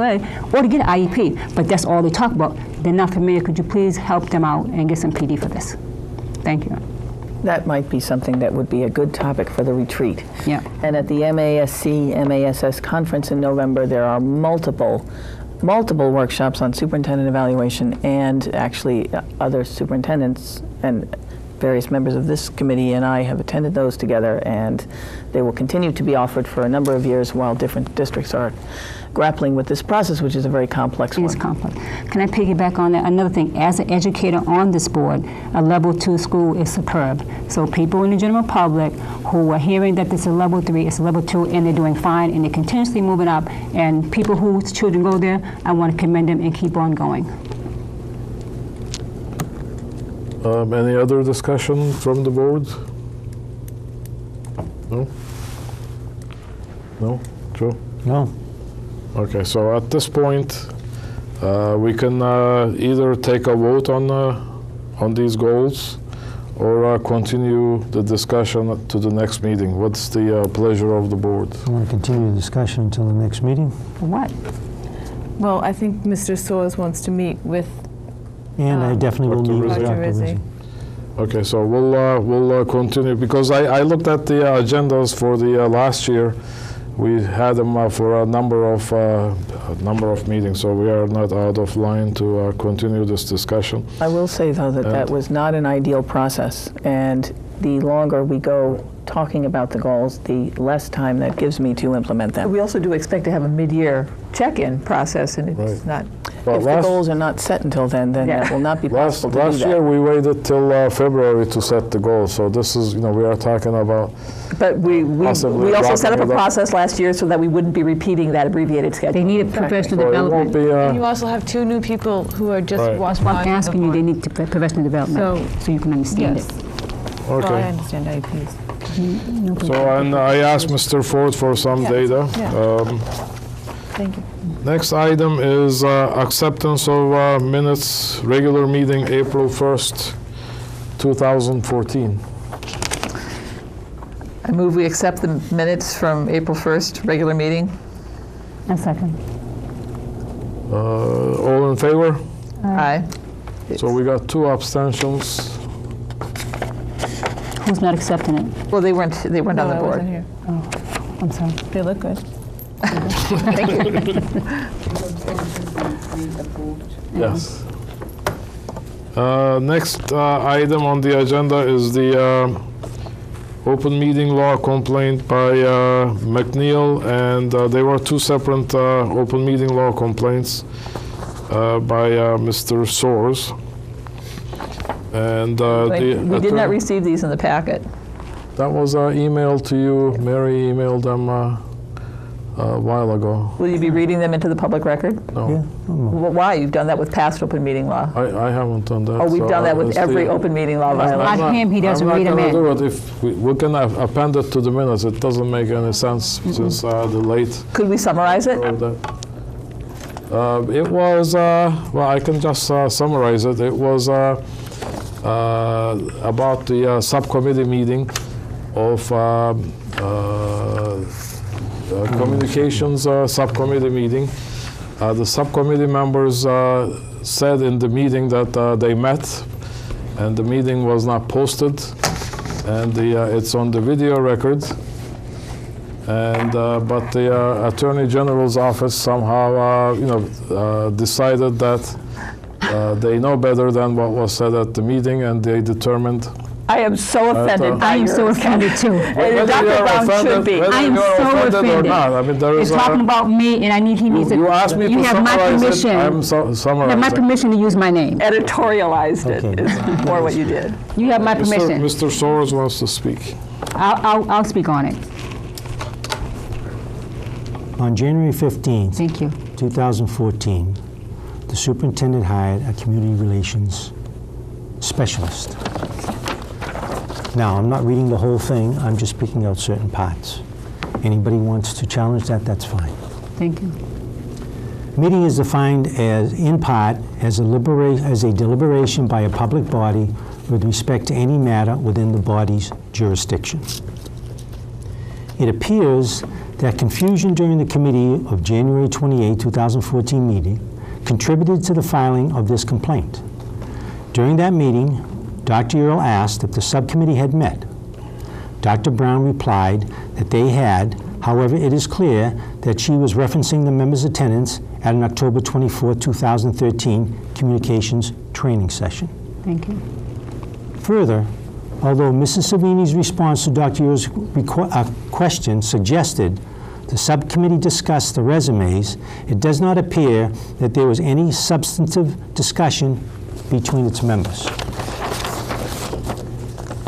[SPEAKER 7] ed or to get an IEP, but that's all they talk about. They're not familiar. Could you please help them out and get some PD for this? Thank you.
[SPEAKER 4] That might be something that would be a good topic for the retreat.
[SPEAKER 7] Yeah.
[SPEAKER 4] And at the MASC conference in November, there are multiple workshops on superintendent evaluation, and actually other superintendents and various members of this committee and I have attended those together, and they will continue to be offered for a number of years while different districts are grappling with this process, which is a very complex one.
[SPEAKER 7] It is complex. Can I piggyback on that? Another thing, as an educator on this board, a level 2 school is superb. So people in the general public who are hearing that this is a level 3, it's a level 2, and they're doing fine, and they're continuously moving up, and people whose children go there, I want to commend them and keep on going.
[SPEAKER 2] Any other discussion from the board? No? No? Joe?
[SPEAKER 1] No.
[SPEAKER 2] Okay, so at this point, we can either take a vote on these goals or continue the discussion to the next meeting. What's the pleasure of the board?
[SPEAKER 1] I want to continue the discussion until the next meeting.
[SPEAKER 7] For what?
[SPEAKER 8] Well, I think Mr. Soers wants to meet with
[SPEAKER 1] And I definitely will
[SPEAKER 2] Dr.
[SPEAKER 1] meet with
[SPEAKER 2] Rizzi.
[SPEAKER 1] Dr.
[SPEAKER 8] Dr. Rizzi.
[SPEAKER 1] Rizzi.
[SPEAKER 2] Okay, so we'll continue, because I looked at the agendas for the last year. We had them for a number of meetings, so we are not out of line to continue this discussion.
[SPEAKER 4] I will say, though, that that was not an ideal process, and the longer we go talking about the goals, the less time that gives me to implement them.
[SPEAKER 6] We also do expect to have a mid-year check-in process, and it's
[SPEAKER 2] Right.
[SPEAKER 6] not.
[SPEAKER 2] Well,
[SPEAKER 4] If the goals are not set until then
[SPEAKER 6] Yeah.
[SPEAKER 4] it will not be possible to do
[SPEAKER 2] last
[SPEAKER 4] that.
[SPEAKER 2] year we waited till February to set the goals, so this is, we are talking about.
[SPEAKER 6] But we
[SPEAKER 2] Possibly
[SPEAKER 6] also set up a
[SPEAKER 2] wrapping it up.
[SPEAKER 6] process last year so that we wouldn't be repeating that abbreviated schedule.
[SPEAKER 7] They need a professional
[SPEAKER 2] So it won't
[SPEAKER 7] development.
[SPEAKER 2] be.
[SPEAKER 8] And you also have 2 new people who are just
[SPEAKER 2] Right.
[SPEAKER 8] watching.
[SPEAKER 7] I'm asking you, they need professional development, so you can understand
[SPEAKER 8] Yes.
[SPEAKER 7] it.
[SPEAKER 8] Well, I
[SPEAKER 2] Okay.
[SPEAKER 8] understand IEPs.
[SPEAKER 2] So, and I asked Mr. Ford for some data.
[SPEAKER 8] Thank you.
[SPEAKER 2] Next item is acceptance of minutes, regular meeting, April 1st, 2014.
[SPEAKER 6] I move we accept the minutes from April 1st, regular meeting.
[SPEAKER 7] A second.
[SPEAKER 2] All in favor?
[SPEAKER 6] Aye.
[SPEAKER 2] So we got 2 abstentions.
[SPEAKER 7] Who's not accepting it?
[SPEAKER 6] Well, they weren't on the
[SPEAKER 8] I
[SPEAKER 6] board.
[SPEAKER 8] wasn't here.
[SPEAKER 7] I'm sorry.
[SPEAKER 8] They look good.
[SPEAKER 6] Thank you.
[SPEAKER 2] Yes. Next item on the agenda is the open meeting law complaint by McNeil, and there were 2 separate open meeting law complaints by Mr. Soares. And
[SPEAKER 6] We did not receive these in the packet.
[SPEAKER 2] that was emailed to you. Mary emailed them a while ago.
[SPEAKER 6] Will you be reading them into the public record?
[SPEAKER 2] No,
[SPEAKER 1] Yeah.
[SPEAKER 6] Well, why? You've done that with past open meeting law.
[SPEAKER 2] I haven't done that.
[SPEAKER 6] Oh, we've
[SPEAKER 2] so
[SPEAKER 6] done that with
[SPEAKER 2] it's
[SPEAKER 6] every
[SPEAKER 2] the-
[SPEAKER 6] open meeting law
[SPEAKER 7] Not
[SPEAKER 6] violation.
[SPEAKER 7] him, he doesn't read 'em in.
[SPEAKER 2] I'm not going to do it. If we can append it to the minutes, it doesn't make any sense since the late.
[SPEAKER 6] Could we summarize it?
[SPEAKER 2] It was, well, I can just summarize it. It was about the subcommittee meeting of communications subcommittee meeting. The subcommittee members said in the meeting that they met and the meeting was not posted, and it's on the video record. And but the Attorney General's office somehow, decided that they know better than what was said at the meeting, and they determined.
[SPEAKER 6] I am so offended by
[SPEAKER 7] I am
[SPEAKER 6] your
[SPEAKER 7] so offended too.
[SPEAKER 6] And Dr. Brown should be.
[SPEAKER 2] Whether
[SPEAKER 7] I am
[SPEAKER 2] you're
[SPEAKER 7] so
[SPEAKER 2] offended or
[SPEAKER 7] offended.
[SPEAKER 2] not, I mean, there
[SPEAKER 7] It's
[SPEAKER 2] is
[SPEAKER 7] talking about me, and he needs to.
[SPEAKER 2] you asked me
[SPEAKER 7] you
[SPEAKER 2] to
[SPEAKER 7] have my
[SPEAKER 2] summarize
[SPEAKER 7] permission.
[SPEAKER 2] it. I'm
[SPEAKER 7] You have my
[SPEAKER 2] summarizing.
[SPEAKER 7] permission to use my name.
[SPEAKER 6] Editorialized it
[SPEAKER 1] Okay.
[SPEAKER 6] is more what you did.
[SPEAKER 7] You have my permission.
[SPEAKER 2] Mr. Soares wants to speak.
[SPEAKER 7] I'll speak on it.
[SPEAKER 1] On January 15th,
[SPEAKER 7] Thank you.
[SPEAKER 1] 2014, the superintendent hired a community relations specialist. Now, I'm not reading the whole thing, I'm just picking out certain parts. Anybody wants to challenge that, that's fine.
[SPEAKER 7] Thank you.
[SPEAKER 1] Meeting is defined as, in part, as a deliberation by a public body with respect to any matter within the body's jurisdiction. It appears that confusion during the committee of January 28, 2014 meeting contributed to the filing of this complaint. During that meeting, Dr. Earle asked if the subcommittee had met. Dr. Brown replied that they had. However, it is clear that she was referencing the members' attendance at an October 24, 2013 communications training session.
[SPEAKER 7] Thank you.
[SPEAKER 1] Further, although Mrs. Savini's response to Dr. Earle's question suggested the subcommittee discussed the resumes, it does not appear that there was any substantive discussion between its members.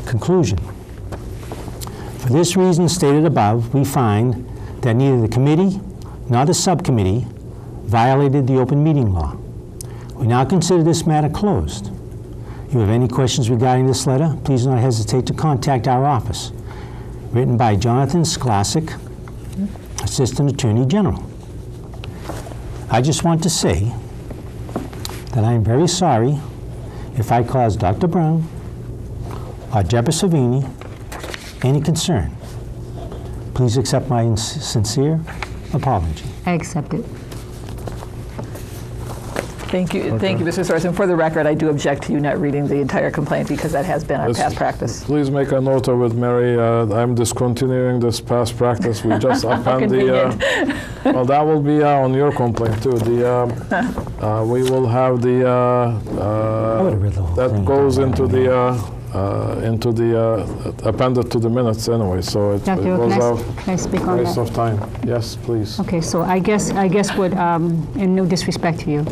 [SPEAKER 1] Conclusion. For this reason stated above, we find that neither the committee nor the subcommittee violated the open meeting law. We now consider this matter closed. If you have any questions regarding this letter, please do not hesitate to contact our office. Written by Jonathan Sklasik, Assistant Attorney General. I just want to say that I am very sorry if I caused Dr. Brown or Deborah Savini any concern. Please accept my sincere apology.
[SPEAKER 7] I accept it.
[SPEAKER 6] Thank you, Mr. Soares. And for the record, I do object to you not reading the entire complaint because that has been our past practice.
[SPEAKER 2] Please make a note of it, Mary. I'm discontinuing this past practice. We just append the. Well, that will be on your complaint too. We will have the.
[SPEAKER 1] would've read the whole
[SPEAKER 2] That
[SPEAKER 1] thing.
[SPEAKER 2] goes into the appended to the minutes anyway. So it
[SPEAKER 7] Dr. Earle,
[SPEAKER 2] was
[SPEAKER 7] can I speak
[SPEAKER 2] a
[SPEAKER 7] on
[SPEAKER 2] waste
[SPEAKER 7] that?
[SPEAKER 2] of time. Yes, please.
[SPEAKER 7] Okay, so I guess what, and no disrespect to you,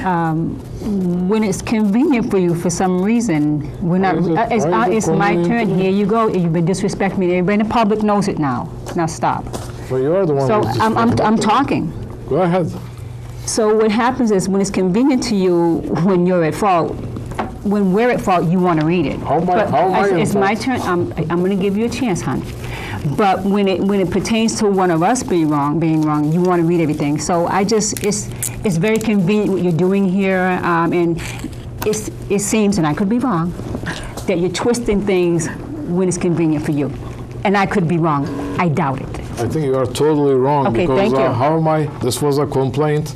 [SPEAKER 7] when it's convenient for you for some reason, we're not.
[SPEAKER 2] Why is it
[SPEAKER 7] It's my
[SPEAKER 2] convenient
[SPEAKER 7] turn.
[SPEAKER 2] to me?
[SPEAKER 7] Here you go. You've been disrespecting me. Everybody in the public knows it now. Now stop.
[SPEAKER 2] Well, you are the one.
[SPEAKER 7] So
[SPEAKER 2] who's
[SPEAKER 7] I'm talking.
[SPEAKER 2] Go ahead.
[SPEAKER 7] So what happens is when it's convenient to you, when you're at fault, when we're at fault, you want to read it.
[SPEAKER 2] How am I-
[SPEAKER 7] But
[SPEAKER 2] how am I in
[SPEAKER 7] it's my
[SPEAKER 2] fault?
[SPEAKER 7] turn. I'm going to give you a chance, hon. But when it pertains to one of us being wrong, you want to read everything. So it's very convenient what you're doing here, and it seems, and I could be wrong, that you're twisting things when it's convenient for you. And I could be wrong. I doubt it.
[SPEAKER 2] I think you are totally wrong.
[SPEAKER 7] Okay,
[SPEAKER 2] because
[SPEAKER 7] thank you.
[SPEAKER 2] how am I? This was a complaint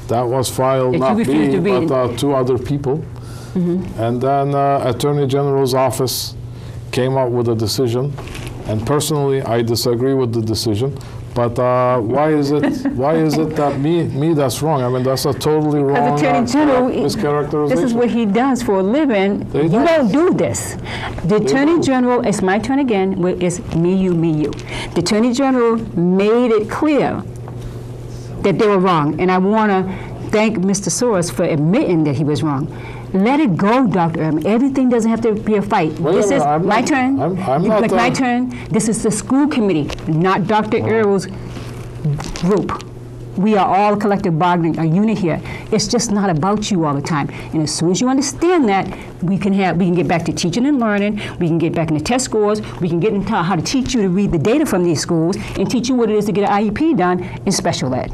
[SPEAKER 2] that was filed
[SPEAKER 7] That you
[SPEAKER 2] not
[SPEAKER 7] refused
[SPEAKER 2] me,
[SPEAKER 7] to read
[SPEAKER 2] but
[SPEAKER 7] it.
[SPEAKER 2] two other people. And then Attorney General's office came up with a decision, and personally, I disagree with the decision. But why is it that me that's wrong? I mean, that's a totally wrong
[SPEAKER 7] As Attorney General,
[SPEAKER 2] mischaracterization.
[SPEAKER 7] this is what he does for a living.
[SPEAKER 2] They
[SPEAKER 7] You
[SPEAKER 2] don't.
[SPEAKER 7] don't do this. The Attorney
[SPEAKER 2] do.
[SPEAKER 7] General, it's my turn again, it's me, you, me, you. The Attorney General made it clear that they were wrong, and I want to thank Mr. Soros for admitting that he was wrong. Let it go, Dr. Ehrman. Everything doesn't have to be a fight.
[SPEAKER 2] Wait a
[SPEAKER 7] This
[SPEAKER 2] minute,
[SPEAKER 7] is
[SPEAKER 2] I'm
[SPEAKER 7] my
[SPEAKER 2] not-
[SPEAKER 7] turn.
[SPEAKER 2] I'm not,
[SPEAKER 7] Like my turn. This is the school committee, not Dr. Earl's group. We are all collective bargaining, a unit here. It's just not about you all the time. And as soon as you understand that, we can get back to teaching and learning. We can get back into test scores. We can get into how to teach you to read the data from these schools and teach you what it is to get an IEP done in special ed.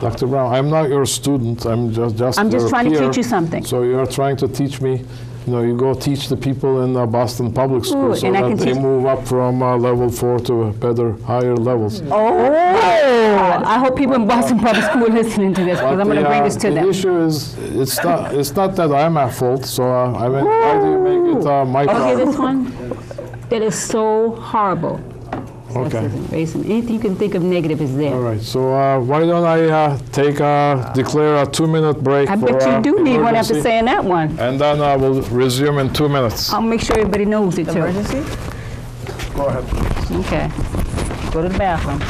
[SPEAKER 2] Dr. Brown, I'm not your student. I'm just
[SPEAKER 7] I'm just
[SPEAKER 2] your
[SPEAKER 7] trying to
[SPEAKER 2] peer.
[SPEAKER 7] teach you something.
[SPEAKER 2] So you're trying to teach me. You go teach the people in Boston Public Schools so
[SPEAKER 7] and I
[SPEAKER 2] that
[SPEAKER 7] can
[SPEAKER 2] they
[SPEAKER 7] teach-
[SPEAKER 2] move up from level 4 to better, higher levels.
[SPEAKER 7] Oh! I hope people in Boston Public School are listening to this, because I'm going to bring this to
[SPEAKER 2] the
[SPEAKER 7] them.
[SPEAKER 2] issue is, it's not that I'm at fault. So I mean, why do you make it my
[SPEAKER 7] Okay,
[SPEAKER 2] problem?
[SPEAKER 7] this one, that is so horrible.
[SPEAKER 2] Okay.
[SPEAKER 7] Sexism, racism, anything you can think of negative is there.
[SPEAKER 2] All right. So why don't I declare a 2-minute break?
[SPEAKER 7] I
[SPEAKER 2] for,
[SPEAKER 7] bet you do need one after
[SPEAKER 2] emergency,
[SPEAKER 7] saying that one.
[SPEAKER 2] And then we'll resume in 2 minutes.
[SPEAKER 7] I'll make sure everybody knows it too.
[SPEAKER 4] Emergency?
[SPEAKER 2] Go ahead.
[SPEAKER 7] Okay. Go to the bathroom.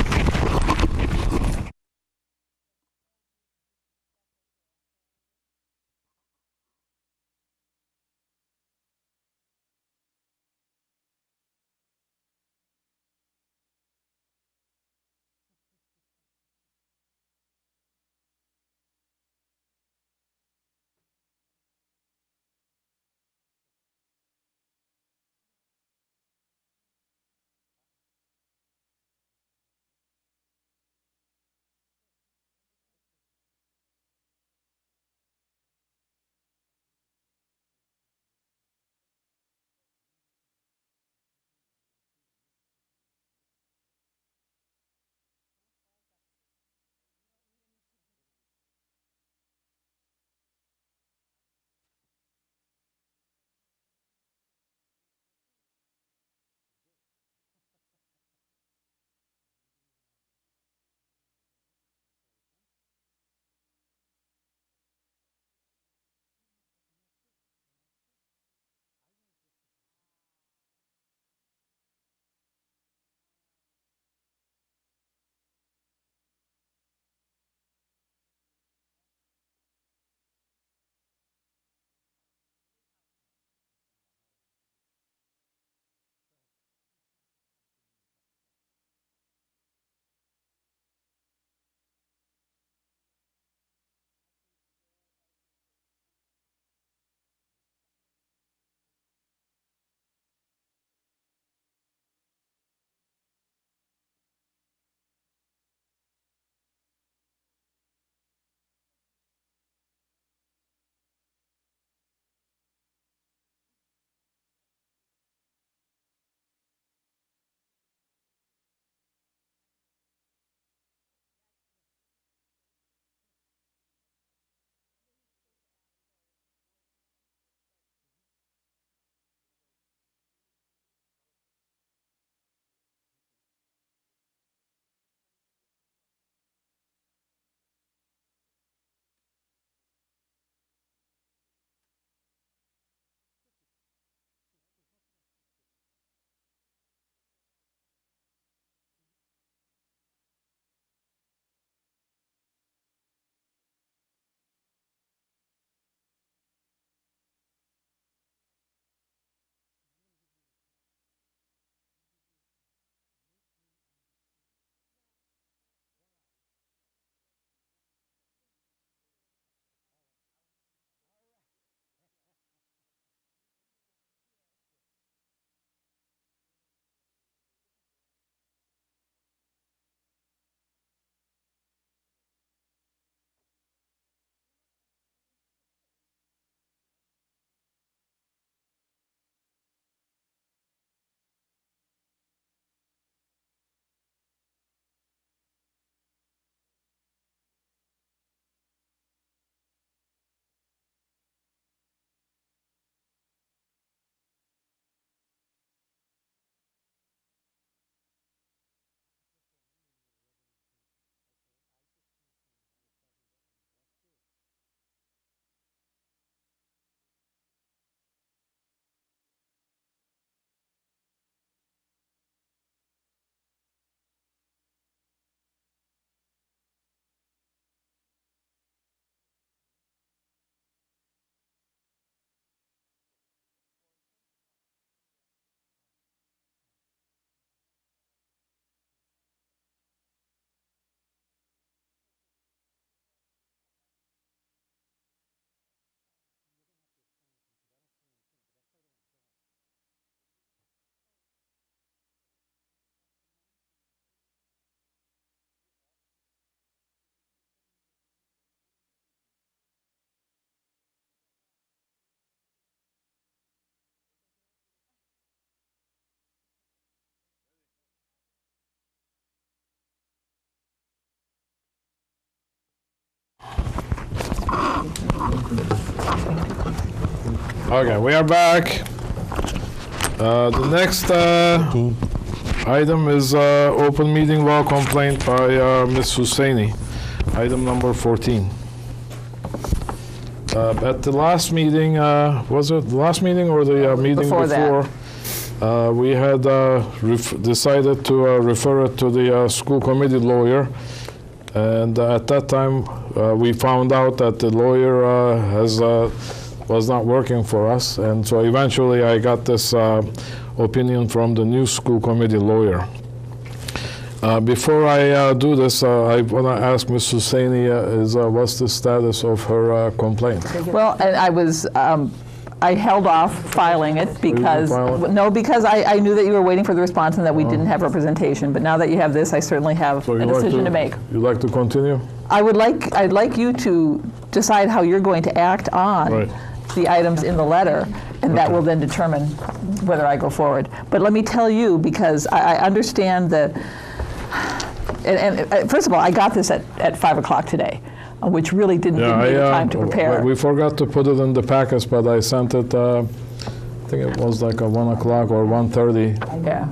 [SPEAKER 2] Okay, we are back. The next item is open meeting law complaint by Ms. Husseini, item number 14. At the last meeting, was it the last meeting or the meeting
[SPEAKER 6] Before that.
[SPEAKER 2] we had decided to refer it to the school committee lawyer. And at that time, we found out that the lawyer was not working for us. And so eventually I got this opinion from the new school committee lawyer. Before I do this, I want to ask Ms. Husseini, what's the status of her complaint?
[SPEAKER 6] Well, and I held off filing it because,
[SPEAKER 2] file it?
[SPEAKER 6] no, because I knew that you were waiting for the response and that we didn't have representation. But now that you have this, I certainly have
[SPEAKER 2] So
[SPEAKER 6] a decision to make.
[SPEAKER 2] You'd like to continue?
[SPEAKER 6] I'd like you to decide how you're going to act on
[SPEAKER 2] Right.
[SPEAKER 6] the items in the letter, and that will then determine whether I go forward. But let me tell you, because I understand the, and first of all, I got this at 5 o'clock today, which really didn't give me the time to prepare.
[SPEAKER 2] We forgot to put it in the packets, but I sent it, I think it was like 1 o'clock or 1:30.
[SPEAKER 6] Yeah.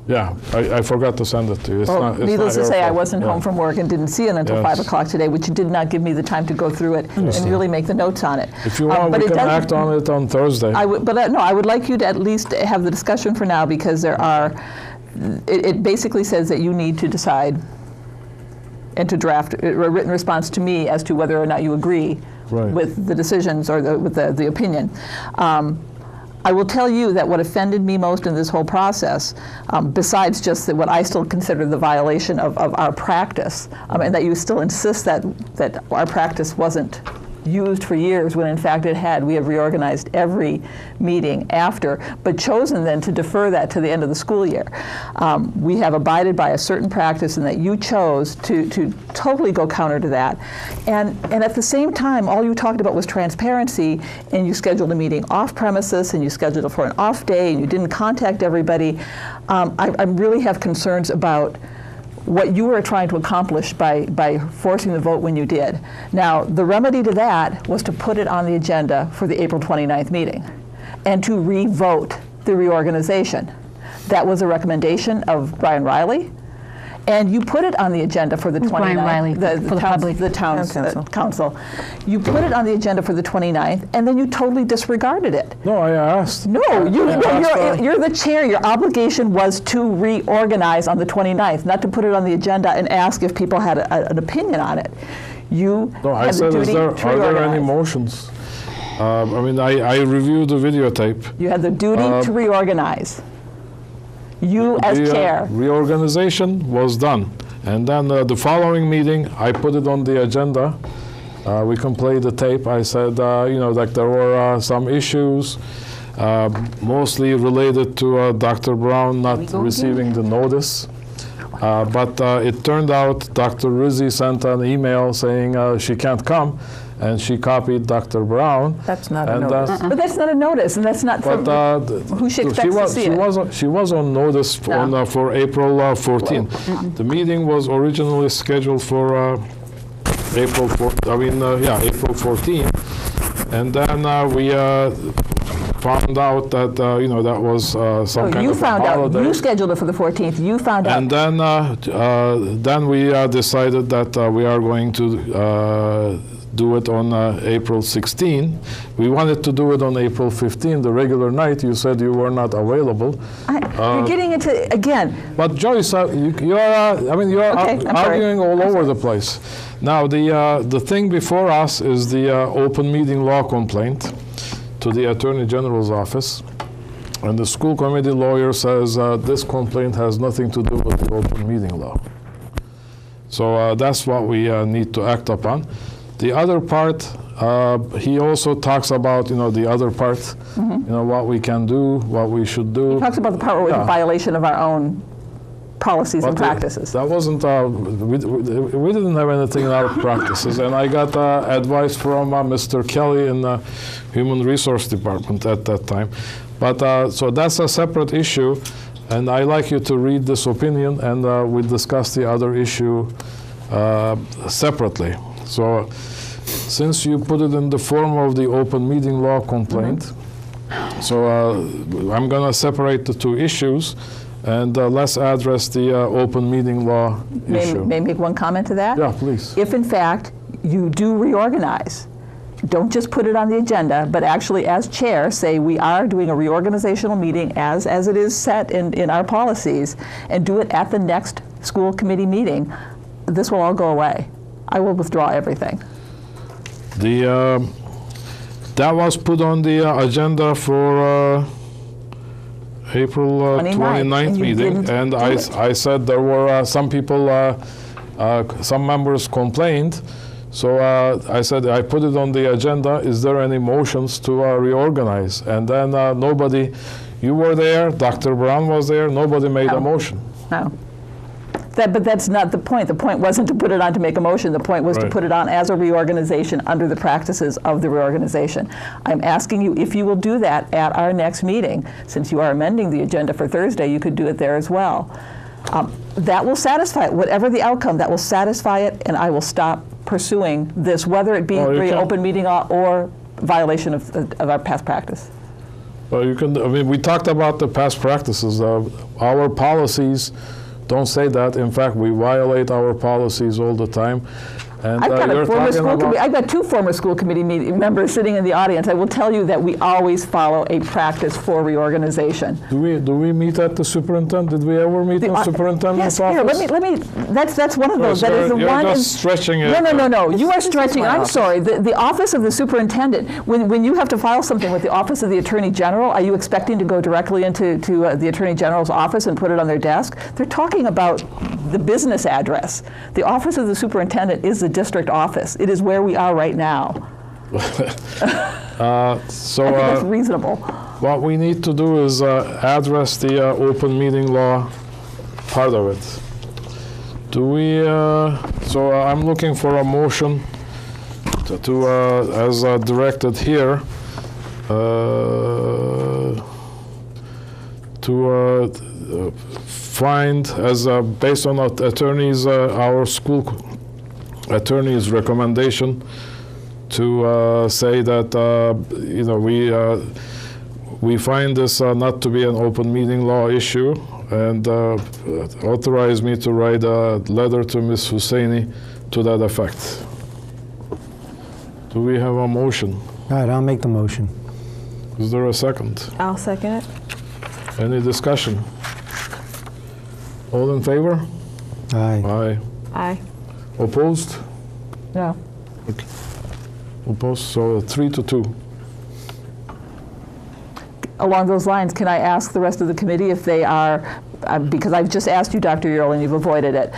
[SPEAKER 2] Yeah, I forgot to send it to you. It's
[SPEAKER 6] Well,
[SPEAKER 2] not, it's
[SPEAKER 6] needless
[SPEAKER 2] not
[SPEAKER 6] to
[SPEAKER 2] your
[SPEAKER 6] say, I
[SPEAKER 2] fault.
[SPEAKER 6] wasn't
[SPEAKER 2] Yeah.
[SPEAKER 6] home from work and didn't see it until
[SPEAKER 2] Yes.
[SPEAKER 6] 5 o'clock today, which did not give me the time to go through it and really make the notes on it.
[SPEAKER 2] If you want,
[SPEAKER 6] But
[SPEAKER 2] we
[SPEAKER 6] it
[SPEAKER 2] can
[SPEAKER 6] does-
[SPEAKER 2] act on it on Thursday.
[SPEAKER 6] I would, but no, I would like you to at least have the discussion for now, because there are, it basically says that you need to decide and to draft a written response to me as to whether or not you agree
[SPEAKER 2] Right.
[SPEAKER 6] with the decisions or with the opinion. I will tell you that what offended me most in this whole process, besides just that what I still consider the violation of our practice, and that you still insist that our practice wasn't used for years when in fact it had. We have reorganized every meeting after, but chosen then to defer that to the end of the school year. We have abided by a certain practice, and that you chose to totally go counter to that. And at the same time, all you talked about was transparency, and you scheduled a meeting off premises, and you scheduled it for an off day, and you didn't contact everybody. I really have concerns about what you were trying to accomplish by forcing the vote when you did. Now, the remedy to that was to put it on the agenda for the April 29th meeting and to re-vote the reorganization. That was a recommendation of Brian Riley, and you put it on the agenda for the 29th.
[SPEAKER 7] Brian Riley? For the public?
[SPEAKER 6] The town
[SPEAKER 4] Council.
[SPEAKER 6] council. You put it on the agenda for the 29th, and then you totally disregarded it.
[SPEAKER 2] No, I asked.
[SPEAKER 6] No, you're the chair. Your obligation was to reorganize on the 29th, not to put it on the agenda and ask if people had an opinion on it. You
[SPEAKER 2] No, I
[SPEAKER 6] had the
[SPEAKER 2] said,
[SPEAKER 6] duty
[SPEAKER 2] are
[SPEAKER 6] to
[SPEAKER 2] there any
[SPEAKER 6] reorganize.
[SPEAKER 2] motions? I mean, I reviewed the videotape.
[SPEAKER 6] You had the duty to reorganize. You as
[SPEAKER 2] The
[SPEAKER 6] chair.
[SPEAKER 2] reorganization was done. And then the following meeting, I put it on the agenda. We can play the tape. I said, like there were some issues, mostly related to Dr. Brown not receiving the notice. But it turned out Dr. Rizzi sent an email saying she can't come, and she copied Dr. Brown.
[SPEAKER 4] That's not a
[SPEAKER 2] And,
[SPEAKER 4] notice.
[SPEAKER 6] But that's not a notice, and that's not for who she expects to see it.
[SPEAKER 2] She was on notice for April 14th. The meeting was originally scheduled for April 14th, and then we found out that that was some kind
[SPEAKER 6] You
[SPEAKER 2] of a
[SPEAKER 6] found out.
[SPEAKER 2] holiday.
[SPEAKER 6] You scheduled it for the 14th. You found out.
[SPEAKER 2] And then we decided that we are going to do it on April 16. We wanted to do it on April 15, the regular night. You said you were not available.
[SPEAKER 6] You're getting into, again,
[SPEAKER 2] But Joyce, you're
[SPEAKER 6] Okay, I'm sorry.
[SPEAKER 2] arguing all over the place. Now, the thing before us is the open meeting law complaint to the Attorney General's office. And the school committee lawyer says this complaint has nothing to do with the open meeting law. So that's what we need to act upon. The other part, he also talks about, the other part, what we can do, what we should do.
[SPEAKER 6] he talks about the part where it was a violation of our own policies and
[SPEAKER 2] But
[SPEAKER 6] practices.
[SPEAKER 2] That wasn't, we didn't have anything in our practices. And I got advice from Mr. Kelly in the Human Resource Department at that time. But so that's a separate issue. And I'd like you to read this opinion, and we discuss the other issue separately. So since you put it in the form of the open meeting law complaint, so I'm going to separate the two issues, and let's address the open meeting law issue.
[SPEAKER 6] May I make one comment to that?
[SPEAKER 2] Yeah, please.
[SPEAKER 6] If in fact you do reorganize, don't just put it on the agenda, but actually as chair say we are doing a reorganizational meeting as it is set in our policies, and do it at the next school committee meeting, this will all go away. I will withdraw everything.
[SPEAKER 2] That was put on the agenda for April 29th meeting, and I said there were some people, some members complained, so I said I put it on the agenda. Is there any motions to reorganize? And then nobody, you were there, Dr. Brown was there, nobody made a motion.
[SPEAKER 6] No. But that's not the point. The point wasn't to put it on to make a motion. The point was to put it on as a reorganization under the practices of the reorganization. I'm asking you if you will do that at our next meeting. Since you are amending the agenda for Thursday, you could do it there as well. That will satisfy it. Whatever the outcome, that will satisfy it, and I will stop pursuing this, whether it be open meeting law or violation of our past practice.
[SPEAKER 2] Well, you can. I mean, we talked about the past practices. Our policies don't say that. In fact, we violate our policies all the time. And
[SPEAKER 6] I've got two former school committee members sitting in the audience. I will tell you that we always follow a practice for reorganization.
[SPEAKER 2] Do we meet at the superintendent? Did we ever meet in the superintendent's office?
[SPEAKER 6] Yes, let me. That's one of those. That is the
[SPEAKER 2] you're
[SPEAKER 6] one.
[SPEAKER 2] Just stretching it.
[SPEAKER 6] No. You are stretching. I'm sorry. The office of the superintendent. When you have to file something with the office of the attorney general, are you expecting to go directly into the attorney general's office and put it on their desk? They're talking about the business address. The office of the superintendent is the district office. It is where we are right now.
[SPEAKER 2] So
[SPEAKER 6] I think that's reasonable.
[SPEAKER 2] What we need to do is address the open meeting law part of it. Do we? So I'm looking for a motion to as directed here, to find as based on our school attorney's recommendation to say that we find this not to be an open meeting law issue, and authorize me to write a letter to Ms. Husseini to that effect. Do we have a motion?
[SPEAKER 1] All right, I'll make the motion.
[SPEAKER 2] Is there a second?
[SPEAKER 8] I'll second it.
[SPEAKER 2] Any discussion? All in favor?
[SPEAKER 1] Aye.
[SPEAKER 2] Aye.
[SPEAKER 8] Aye.
[SPEAKER 2] Opposed?
[SPEAKER 6] No.
[SPEAKER 2] Okay. Opposed, so 3-2.
[SPEAKER 6] Along those lines, can I ask the rest of the committee if they are, because I've just asked you, Dr. Earle, and you've avoided it,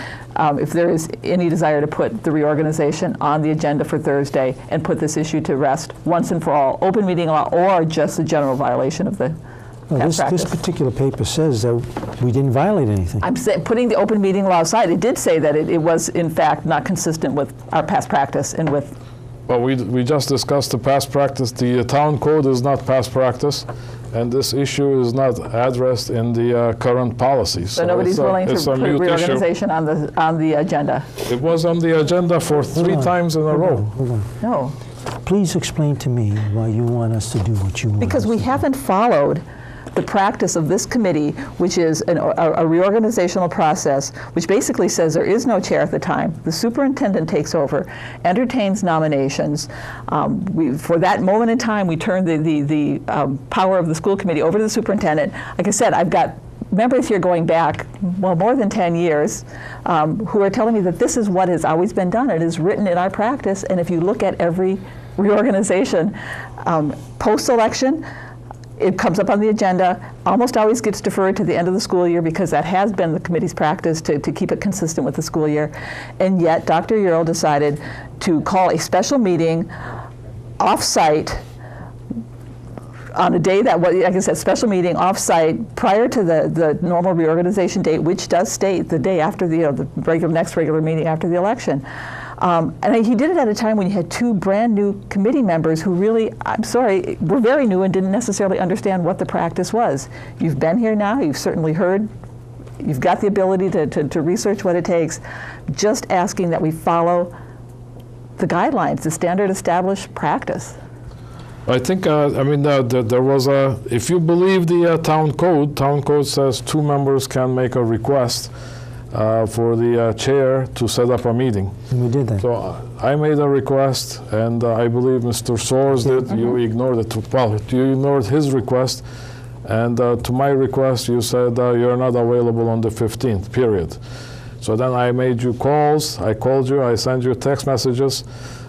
[SPEAKER 6] if there is any desire to put the reorganization on the agenda for Thursday and put this issue to rest once and for all, open meeting law or just the general violation of the past practice?
[SPEAKER 1] This particular paper says that we didn't violate anything.
[SPEAKER 6] I'm putting the open meeting law aside. It did say that it was, in fact, not consistent with our past practice and with...
[SPEAKER 2] Well, we just discussed the past practice. The town code is not past practice, and this issue is not addressed in the current policies.
[SPEAKER 6] So nobody's willing to put reorganization on the agenda?
[SPEAKER 2] It was on the agenda for three times in a row.
[SPEAKER 1] Hold on.
[SPEAKER 6] No.
[SPEAKER 1] Please explain to me why you want us to do what you want.
[SPEAKER 6] Because we haven't followed the practice of this committee, which is a reorganizational process, which basically says there is no chair at the time. The superintendent takes over, entertains nominations. For that moment in time, we turn the power of the school committee over to the superintendent. Like I said, I've got members here going back, well, more than 10 years, who are telling me that this is what has always been done. It is written in our practice, and if you look at every reorganization, post-election, it comes up on the agenda, almost always gets deferred to the end of the school year because that has been the committee's practice to keep it consistent with the school year. And yet, Dr. Earle decided to call a special meeting off-site on a day that, like I said, special meeting off-site prior to the normal reorganization date, which does state the day after the next regular meeting after the election. And he did it at a time when you had two brand new committee members who really, I'm sorry, were very new and didn't necessarily understand what the practice was. You've been here now, you've certainly heard, you've got the ability to research what it takes. Just asking that we follow the guidelines, the standard established practice.
[SPEAKER 2] I think, there was a, if you believe the town code says 2 members can make a request for the chair to set up a meeting.
[SPEAKER 1] And we did that.
[SPEAKER 2] So I made a request, and I believe Mr. Soares did. You ignored it. Well, you ignored his request, and to my request, you said you're not available on the 15th, period. So then I made you calls, I called you, I sent you text messages,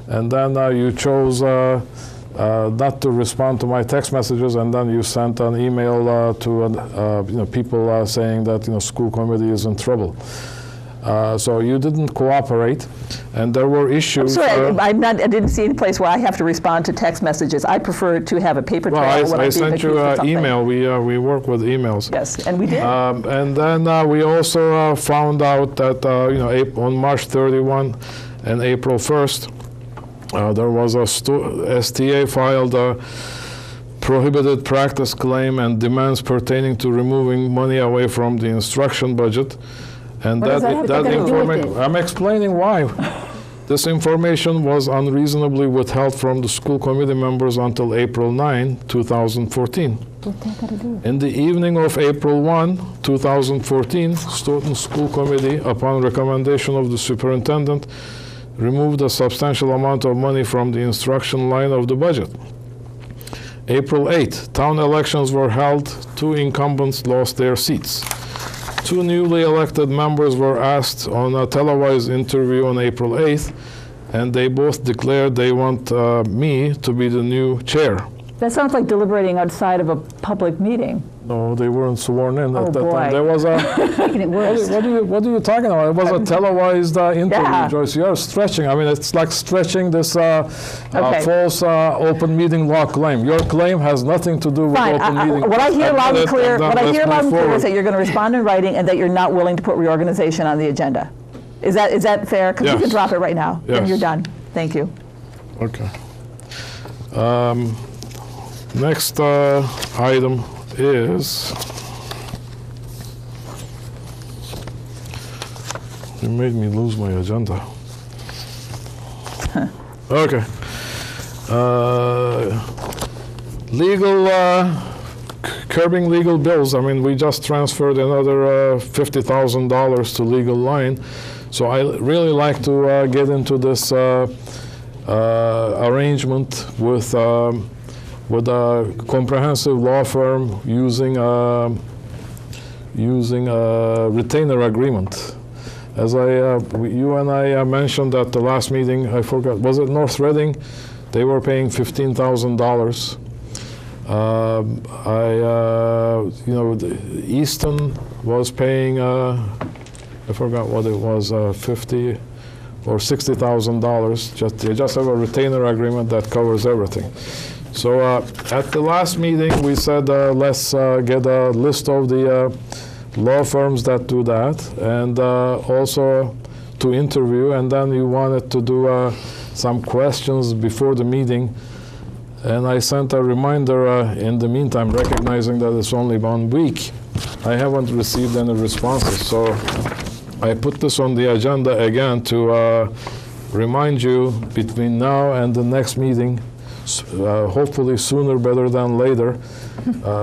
[SPEAKER 2] and then you chose not to respond to my text messages, and then you sent an email to people saying that school committee is in trouble. So you didn't cooperate, and there were issues.
[SPEAKER 6] I'm sorry, I didn't see any place where I have to respond to text messages. I prefer to have a paper trail when
[SPEAKER 2] I
[SPEAKER 6] I'm being
[SPEAKER 2] sent you
[SPEAKER 6] accused of
[SPEAKER 2] an
[SPEAKER 6] something.
[SPEAKER 2] email. We work with emails.
[SPEAKER 6] Yes, and we did.
[SPEAKER 2] And then we also found out that on March 31 and April 1st, there was a STA filed a prohibited practice claim and demands pertaining to removing money away from the instruction budget. And
[SPEAKER 6] What does that have to do with
[SPEAKER 2] information,
[SPEAKER 6] it?
[SPEAKER 2] I'm explaining why. This information was unreasonably withheld from the school committee members until April 9, 2014. In the evening of April 1, 2014, Stoughton School Committee, upon recommendation of the superintendent, removed a substantial amount of money from the instruction line of the budget. April 8, town elections were held. 2 incumbents lost their seats. 2 newly elected members were asked on a televised interview on April 8th, and they both declared they want me to be the new chair.
[SPEAKER 6] That sounds like deliberating outside of a public meeting.
[SPEAKER 2] No, they weren't sworn in at that
[SPEAKER 6] boy.
[SPEAKER 2] time. There was a.
[SPEAKER 7] Making it worse.
[SPEAKER 2] What are you talking about? It was a televised interview,
[SPEAKER 6] Yeah.
[SPEAKER 2] Joyce. You're stretching. I mean, it's like stretching this
[SPEAKER 6] Okay.
[SPEAKER 2] false open meeting law claim. Your claim has nothing to do with
[SPEAKER 6] Fine.
[SPEAKER 2] open meeting.
[SPEAKER 6] What I hear
[SPEAKER 2] Admit
[SPEAKER 6] loud and
[SPEAKER 2] it,
[SPEAKER 6] clear,
[SPEAKER 2] then
[SPEAKER 6] what I
[SPEAKER 2] let's
[SPEAKER 6] hear
[SPEAKER 2] move
[SPEAKER 6] loud and clear
[SPEAKER 2] forward.
[SPEAKER 6] is that you're going to respond in writing and that you're not willing to put reorganization on the agenda. Is that fair? Because you can
[SPEAKER 2] Yes.
[SPEAKER 6] drop it right now. Then
[SPEAKER 2] Yes.
[SPEAKER 6] you're done. Thank you.
[SPEAKER 2] Okay. Next item is. You made me lose my agenda. Okay. Legal, curbing legal bills. I mean, we just transferred another $50,000 to legal line. So I really like to get into this arrangement with a comprehensive law firm using a retainer agreement. As you and I mentioned at the last meeting, I forgot, was it North Reading? They were paying $15,000. Easton was paying, I forgot what it was, $50,000 or $60,000. They just have a retainer agreement that covers everything. So at the last meeting, we said let's get a list of the law firms that do that, and also to interview, and then you wanted to do some questions before the meeting, and I sent a reminder in the meantime, recognizing that it's only 1 week. I haven't received any responses, so I put this on the agenda again to remind you between now and the next meeting, hopefully sooner better than later.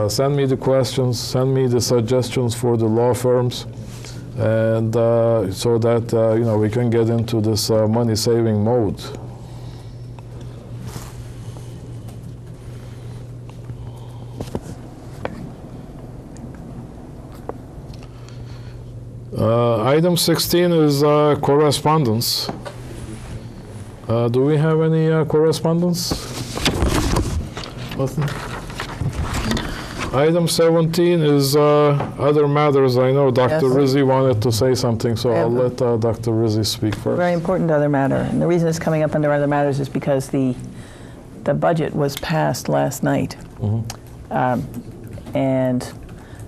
[SPEAKER 2] Send me the questions, send me the suggestions for the law firms, and so that we can get into this money-saving mode. Item 16 is correspondence. Do we have any correspondence? Nothing. Item 17 is other matters. I know Dr.
[SPEAKER 4] Yes.
[SPEAKER 2] Rizzi wanted to say something, so
[SPEAKER 4] I
[SPEAKER 2] I'll
[SPEAKER 4] have
[SPEAKER 2] let Dr. Rizzi speak first.
[SPEAKER 4] Very important other matter. And the reason it's coming up under other matters is because the budget was passed last night. And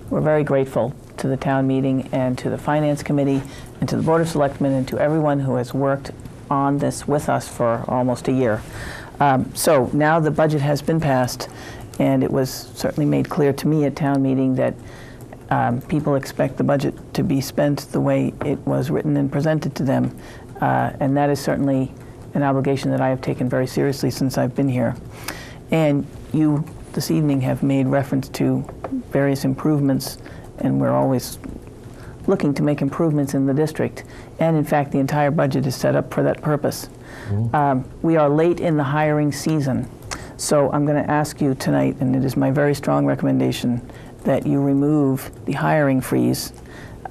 [SPEAKER 4] we're very grateful to the town meeting and to the Finance Committee and to the Board of Selectmen and to everyone who has worked on this with us for almost a year. So now the budget has been passed, and it was certainly made clear to me at town meeting that people expect the budget to be spent the way it was written and presented to them. And that is certainly an obligation that I have taken very seriously since I've been here. And you, this evening, have made reference to various improvements, and we're always looking to make improvements in the district. And in fact, the entire budget is set up for that purpose. We are late in the hiring season, so I'm going to ask you tonight, and it is my very strong recommendation, that you remove the hiring freeze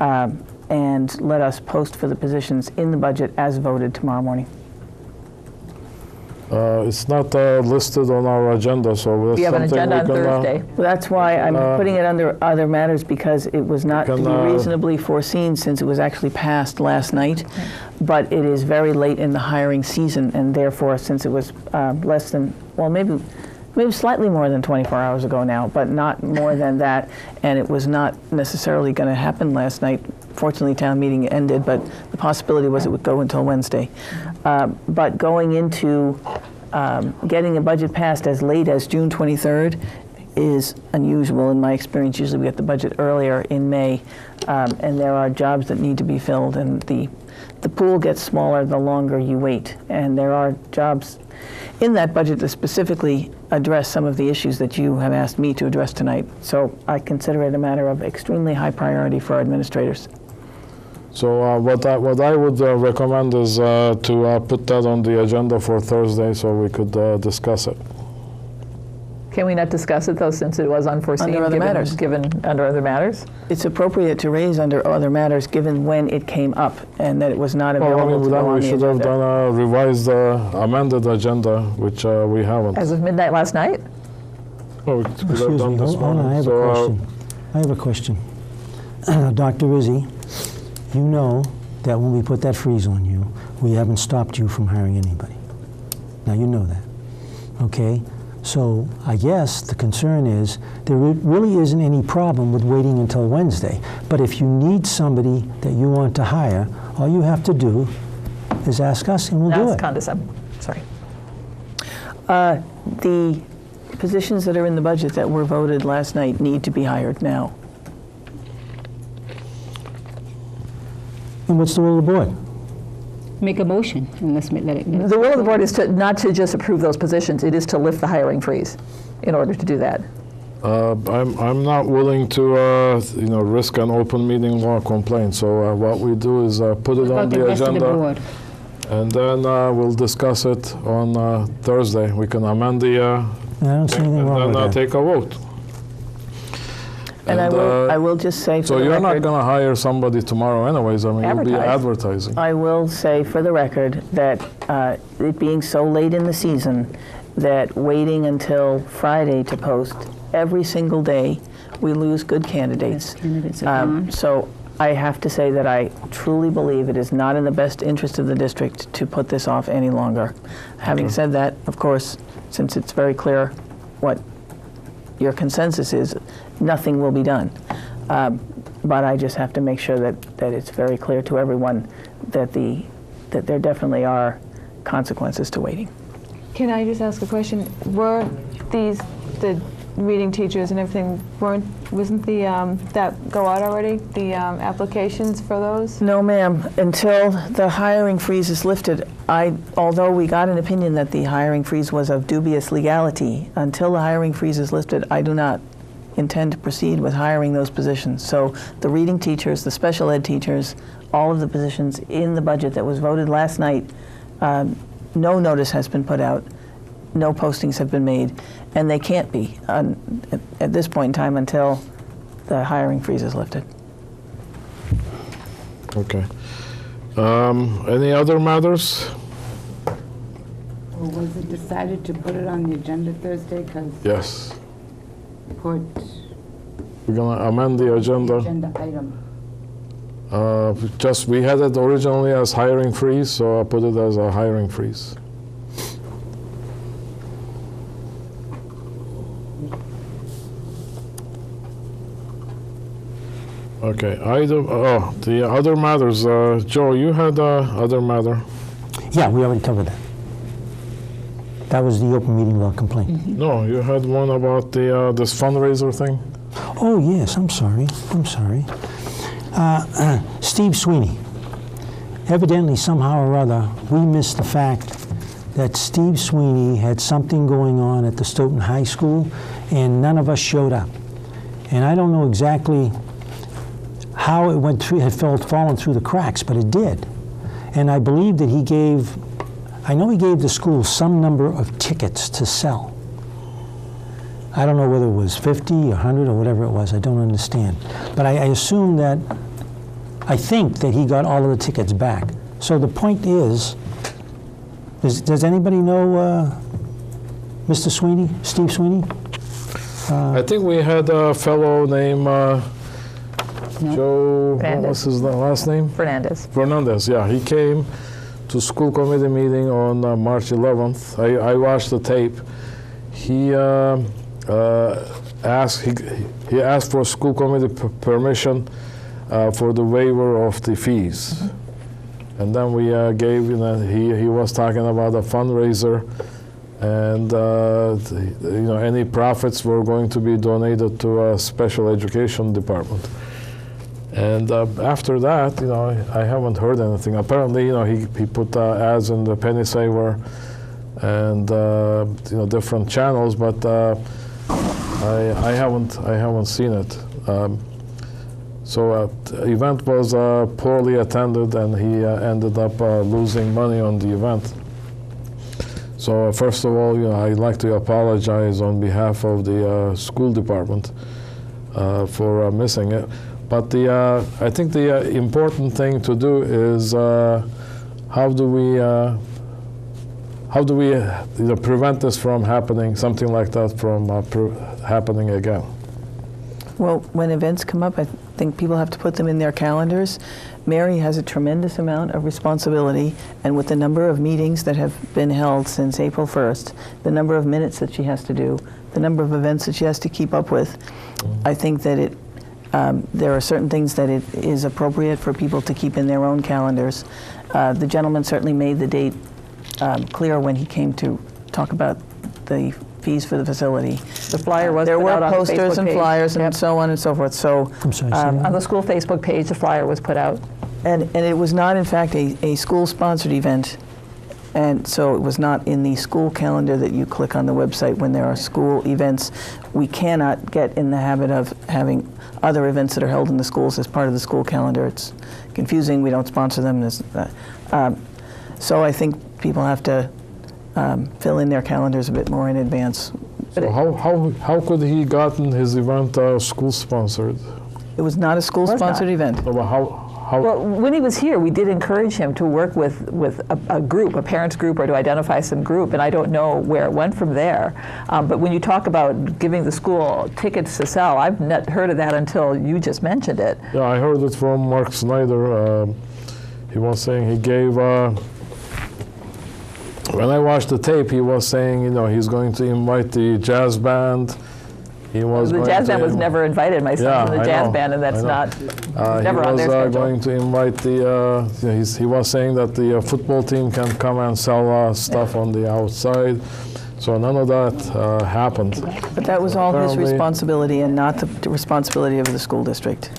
[SPEAKER 4] and let us post for the positions in the budget as voted tomorrow morning.
[SPEAKER 2] It's not listed on our agenda, so that's
[SPEAKER 6] We have an
[SPEAKER 2] something
[SPEAKER 6] agenda on
[SPEAKER 2] we can,
[SPEAKER 6] Thursday.
[SPEAKER 4] Well, that's why I'm putting it under other matters, because it was not to be reasonably foreseen since it was actually passed last night. But it is very late in the hiring season, and therefore, since it was less than, well, maybe slightly more than 24 hours ago now, but not more than that, and it was not necessarily going to happen last night. Fortunately, town meeting ended, but the possibility was it would go until Wednesday. But going into getting a budget passed as late as June 23rd is unusual in my experience. Usually we get the budget earlier in May, and there are jobs that need to be filled, and the pool gets smaller the longer you wait. And there are jobs in that budget that specifically address some of the issues that you have asked me to address tonight. So I consider it a matter of extremely high priority for our administrators.
[SPEAKER 2] So what I would recommend is to put that on the agenda for Thursday so we could discuss it.
[SPEAKER 6] Can we not discuss it, though, since it was unforeseen?
[SPEAKER 4] Under other matters.
[SPEAKER 6] Given under other matters?
[SPEAKER 4] It's appropriate to raise under other matters given when it came up and that it was not available to go on
[SPEAKER 2] we
[SPEAKER 4] the
[SPEAKER 2] should have
[SPEAKER 4] agenda.
[SPEAKER 2] done a revised, amended agenda, which we haven't.
[SPEAKER 6] As of midnight last night?
[SPEAKER 2] Oh, we could have
[SPEAKER 1] Excuse
[SPEAKER 2] done
[SPEAKER 1] me,
[SPEAKER 2] this
[SPEAKER 1] hold on, I
[SPEAKER 2] morning.
[SPEAKER 1] have a question. I have a question. Dr. Rizzi, you know that when we put that freeze on you, we haven't stopped you from hiring anybody. Now you know that, okay? So I guess the concern is there really isn't any problem with waiting until Wednesday. But if you need somebody that you want to hire, all you have to do is ask us and we'll do
[SPEAKER 6] Ask
[SPEAKER 1] it.
[SPEAKER 6] Condescend. Sorry.
[SPEAKER 4] The positions that are in the budget that were voted last night need to be hired now.
[SPEAKER 1] And what's the will of the board?
[SPEAKER 7] Make a motion and let's let it.
[SPEAKER 6] The will of the board is to not to just approve those positions, it is to lift the hiring freeze in order to do that.
[SPEAKER 2] I'm not willing to risk an open meeting law complaint. So what we do is put it on
[SPEAKER 7] About the
[SPEAKER 2] the
[SPEAKER 7] rest of the
[SPEAKER 2] agenda,
[SPEAKER 7] board.
[SPEAKER 2] and then we'll discuss it on Thursday. We can amend the
[SPEAKER 1] I don't see anything wrong
[SPEAKER 2] and
[SPEAKER 1] with
[SPEAKER 2] then
[SPEAKER 1] that.
[SPEAKER 2] take a vote.
[SPEAKER 4] And I will just say for
[SPEAKER 2] So
[SPEAKER 4] the
[SPEAKER 2] you're not
[SPEAKER 4] record,
[SPEAKER 2] going to hire somebody tomorrow anyways. I mean, you'll be advertising.
[SPEAKER 4] I will say for the record that it being so late in the season, that waiting until Friday to post every single day, we lose good candidates.
[SPEAKER 7] Candidates are gone.
[SPEAKER 4] So I have to say that I truly believe it is not in the best interest of the district to put this off any longer. Having said that, of course, since it's very clear what your consensus is, nothing will be done. But I just have to make sure that it's very clear to everyone that there definitely are consequences to waiting.
[SPEAKER 8] Can I just ask a question? Were the reading teachers and everything, wasn't the, that go out already, the applications for those?
[SPEAKER 4] No, ma'am. Until the hiring freeze is lifted, although we got an opinion that the hiring freeze was of dubious legality, until the hiring freeze is lifted, I do not intend to proceed with hiring those positions. So the reading teachers, the special ed teachers, all of the positions in the budget that was voted last night, no notice has been put out, no postings have been made, and they can't be at this point in time until the hiring freeze is lifted.
[SPEAKER 2] Okay. Any other matters?
[SPEAKER 13] Or was it decided to put it on the agenda Thursday because
[SPEAKER 2] Yes.
[SPEAKER 13] put
[SPEAKER 2] We're going to amend the agenda.
[SPEAKER 13] agenda item?
[SPEAKER 2] We had it originally as hiring freeze, so I put it as a hiring freeze. Okay, the other matters. Joe, you had other matter.
[SPEAKER 1] Yeah, we already covered that. That was the open meeting law complaint.
[SPEAKER 2] No, you had one about the this fundraiser thing.
[SPEAKER 1] Oh, yes, I'm sorry. Steve Sweeney. Evidently, somehow or other, we missed the fact that Steve Sweeney had something going on at the Stoughton High School, and none of us showed up. And I don't know exactly how it went through, had fallen through the cracks, but it did. And I believe that I know he gave the school some number of tickets to sell. I don't know whether it was 50 or 100 or whatever it was, I don't understand. But I assume that, I think that he got all of the tickets back. So the point is, does anybody know Mr. Sweeney, Steve Sweeney?
[SPEAKER 2] I think we had a fellow named Joe, what was his last name?
[SPEAKER 6] Fernandez.
[SPEAKER 2] Fernandez, yeah. He came to school committee meeting on March 11th. I watched the tape. He asked for school committee permission for the waiver of the fees. And then we gave, he was talking about a fundraiser, and any profits were going to be donated to a special education department. And after that, I haven't heard anything. Apparently, he put ads in the Penny Saver and different channels, but I haven't seen it. So the event was poorly attended, and he ended up losing money on the event. So first of all, I'd like to apologize on behalf of the school department for missing it. But I think the important thing to do is how do we prevent this from happening, something like that from happening again?
[SPEAKER 4] Well, when events come up, I think people have to put them in their calendars. Mary has a tremendous amount of responsibility, and with the number of meetings that have been held since April 1st, the number of minutes that she has to do, the number of events that she has to keep up with, I think that there are certain things that it is appropriate for people to keep in their own calendars. The gentleman certainly made the date clear when he came to talk about the fees for the facility.
[SPEAKER 6] The flyer was
[SPEAKER 4] there
[SPEAKER 6] put
[SPEAKER 4] were
[SPEAKER 6] out on the
[SPEAKER 4] posters
[SPEAKER 6] Facebook
[SPEAKER 4] and
[SPEAKER 6] page.
[SPEAKER 4] flyers and so on and so forth. So
[SPEAKER 1] I'm sorry,
[SPEAKER 6] On the school Facebook page, the flyer was put out.
[SPEAKER 4] and it was not in fact a school-sponsored event, and so it was not in the school calendar that you click on the website when there are school events. We cannot get in the habit of having other events that are held in the schools as part of the school calendar. It's confusing. We don't sponsor them. So I think people have to fill in their calendars a bit more in advance.
[SPEAKER 2] So how could he gotten his event school sponsored?
[SPEAKER 4] It was not a school-sponsored event.
[SPEAKER 2] No, but how?
[SPEAKER 6] Well, when he was here, we did encourage him to work with a group, a parents group, or to identify some group, and I don't know where it went from there. But when you talk about giving the school tickets to sell, I've not heard of that until you just mentioned it.
[SPEAKER 2] Yeah, I heard it from Mark Snyder. He was saying he gave, when I watched the tape, he was saying, he's going to invite the jazz band.
[SPEAKER 6] The jazz band was never invited. My son's in the jazz band, and that's not never on their schedule.
[SPEAKER 2] He was going to invite the, he was saying that the football team can come and sell stuff on the outside. So none of that happened.
[SPEAKER 4] But that was all his responsibility and not the responsibility of the school district.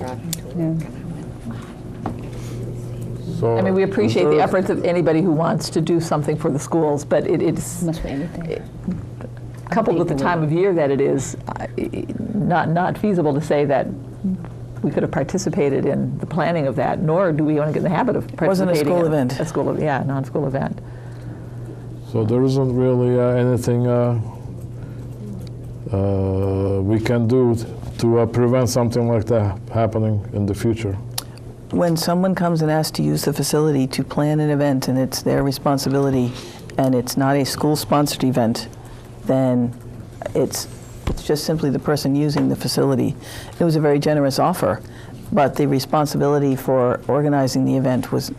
[SPEAKER 2] So
[SPEAKER 6] I mean, we appreciate the efforts of anybody who wants to do something for the schools, but it's coupled with the time of year that it is, not feasible to say that we could have participated in the planning of that, nor do we want to get in the habit of participating.
[SPEAKER 4] It wasn't a school event.
[SPEAKER 6] A school, non-school event.
[SPEAKER 2] So there isn't really anything we can do to prevent something like that happening in the future.
[SPEAKER 4] When someone comes and asks to use the facility to plan an event and it's their responsibility and it's not a school-sponsored event, then it's just simply the person using the facility. It was a very generous offer, but the responsibility for organizing the event was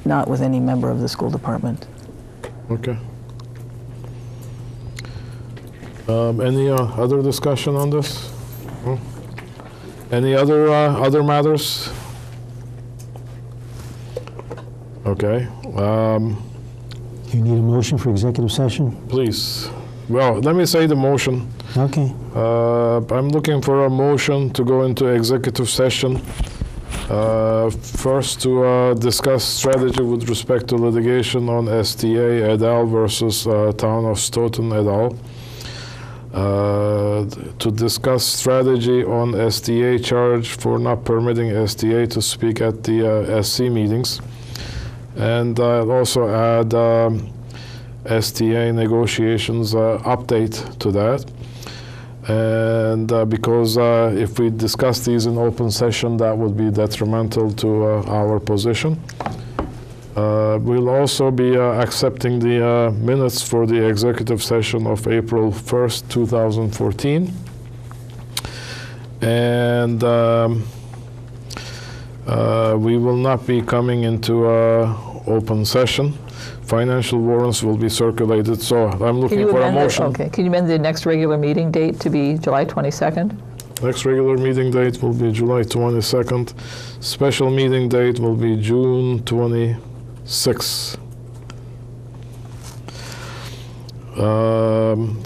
[SPEAKER 4] not with any member of the school department.
[SPEAKER 2] Okay. Any other discussion on this? No? Any other matters? Okay.
[SPEAKER 1] You need a motion for executive session?
[SPEAKER 2] Please. Well, let me say the motion.
[SPEAKER 1] Okay.
[SPEAKER 2] I'm looking for a motion to go into executive session First, to discuss strategy with respect to litigation on STA et al. Versus Town of Stoughton et al. To discuss strategy on STA charge for not permitting STA to speak at the SC meetings. And I'll also add STA negotiations update to that. And because if we discuss these in open session, that would be detrimental to our position. We'll also be accepting the minutes for the executive session of April 1st, 2014. And we will not be coming into open session. Financial warrants will be circulated, so I'm looking for a motion.
[SPEAKER 6] Okay, can you amend the next regular meeting date to be July 22nd?
[SPEAKER 2] Next regular meeting date will be July 22nd. Special meeting date will be June 26th.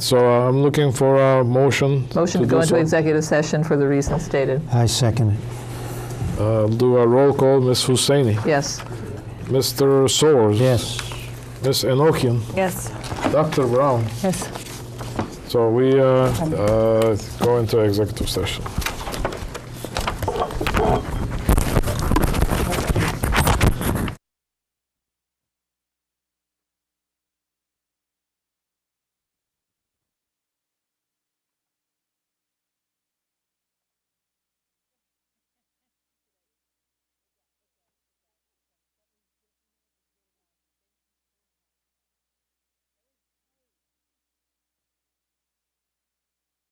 [SPEAKER 2] So I'm looking for a motion.
[SPEAKER 6] Motion to go into executive session for the reasons stated.
[SPEAKER 1] I second it.
[SPEAKER 2] Do a roll call. Ms. Husseini.
[SPEAKER 6] Yes.
[SPEAKER 2] Mr. Soares.
[SPEAKER 1] Yes.
[SPEAKER 2] Ms. Enochian.
[SPEAKER 8] Yes.
[SPEAKER 2] Dr. Brown.
[SPEAKER 8] Yes.
[SPEAKER 2] So we go into executive session.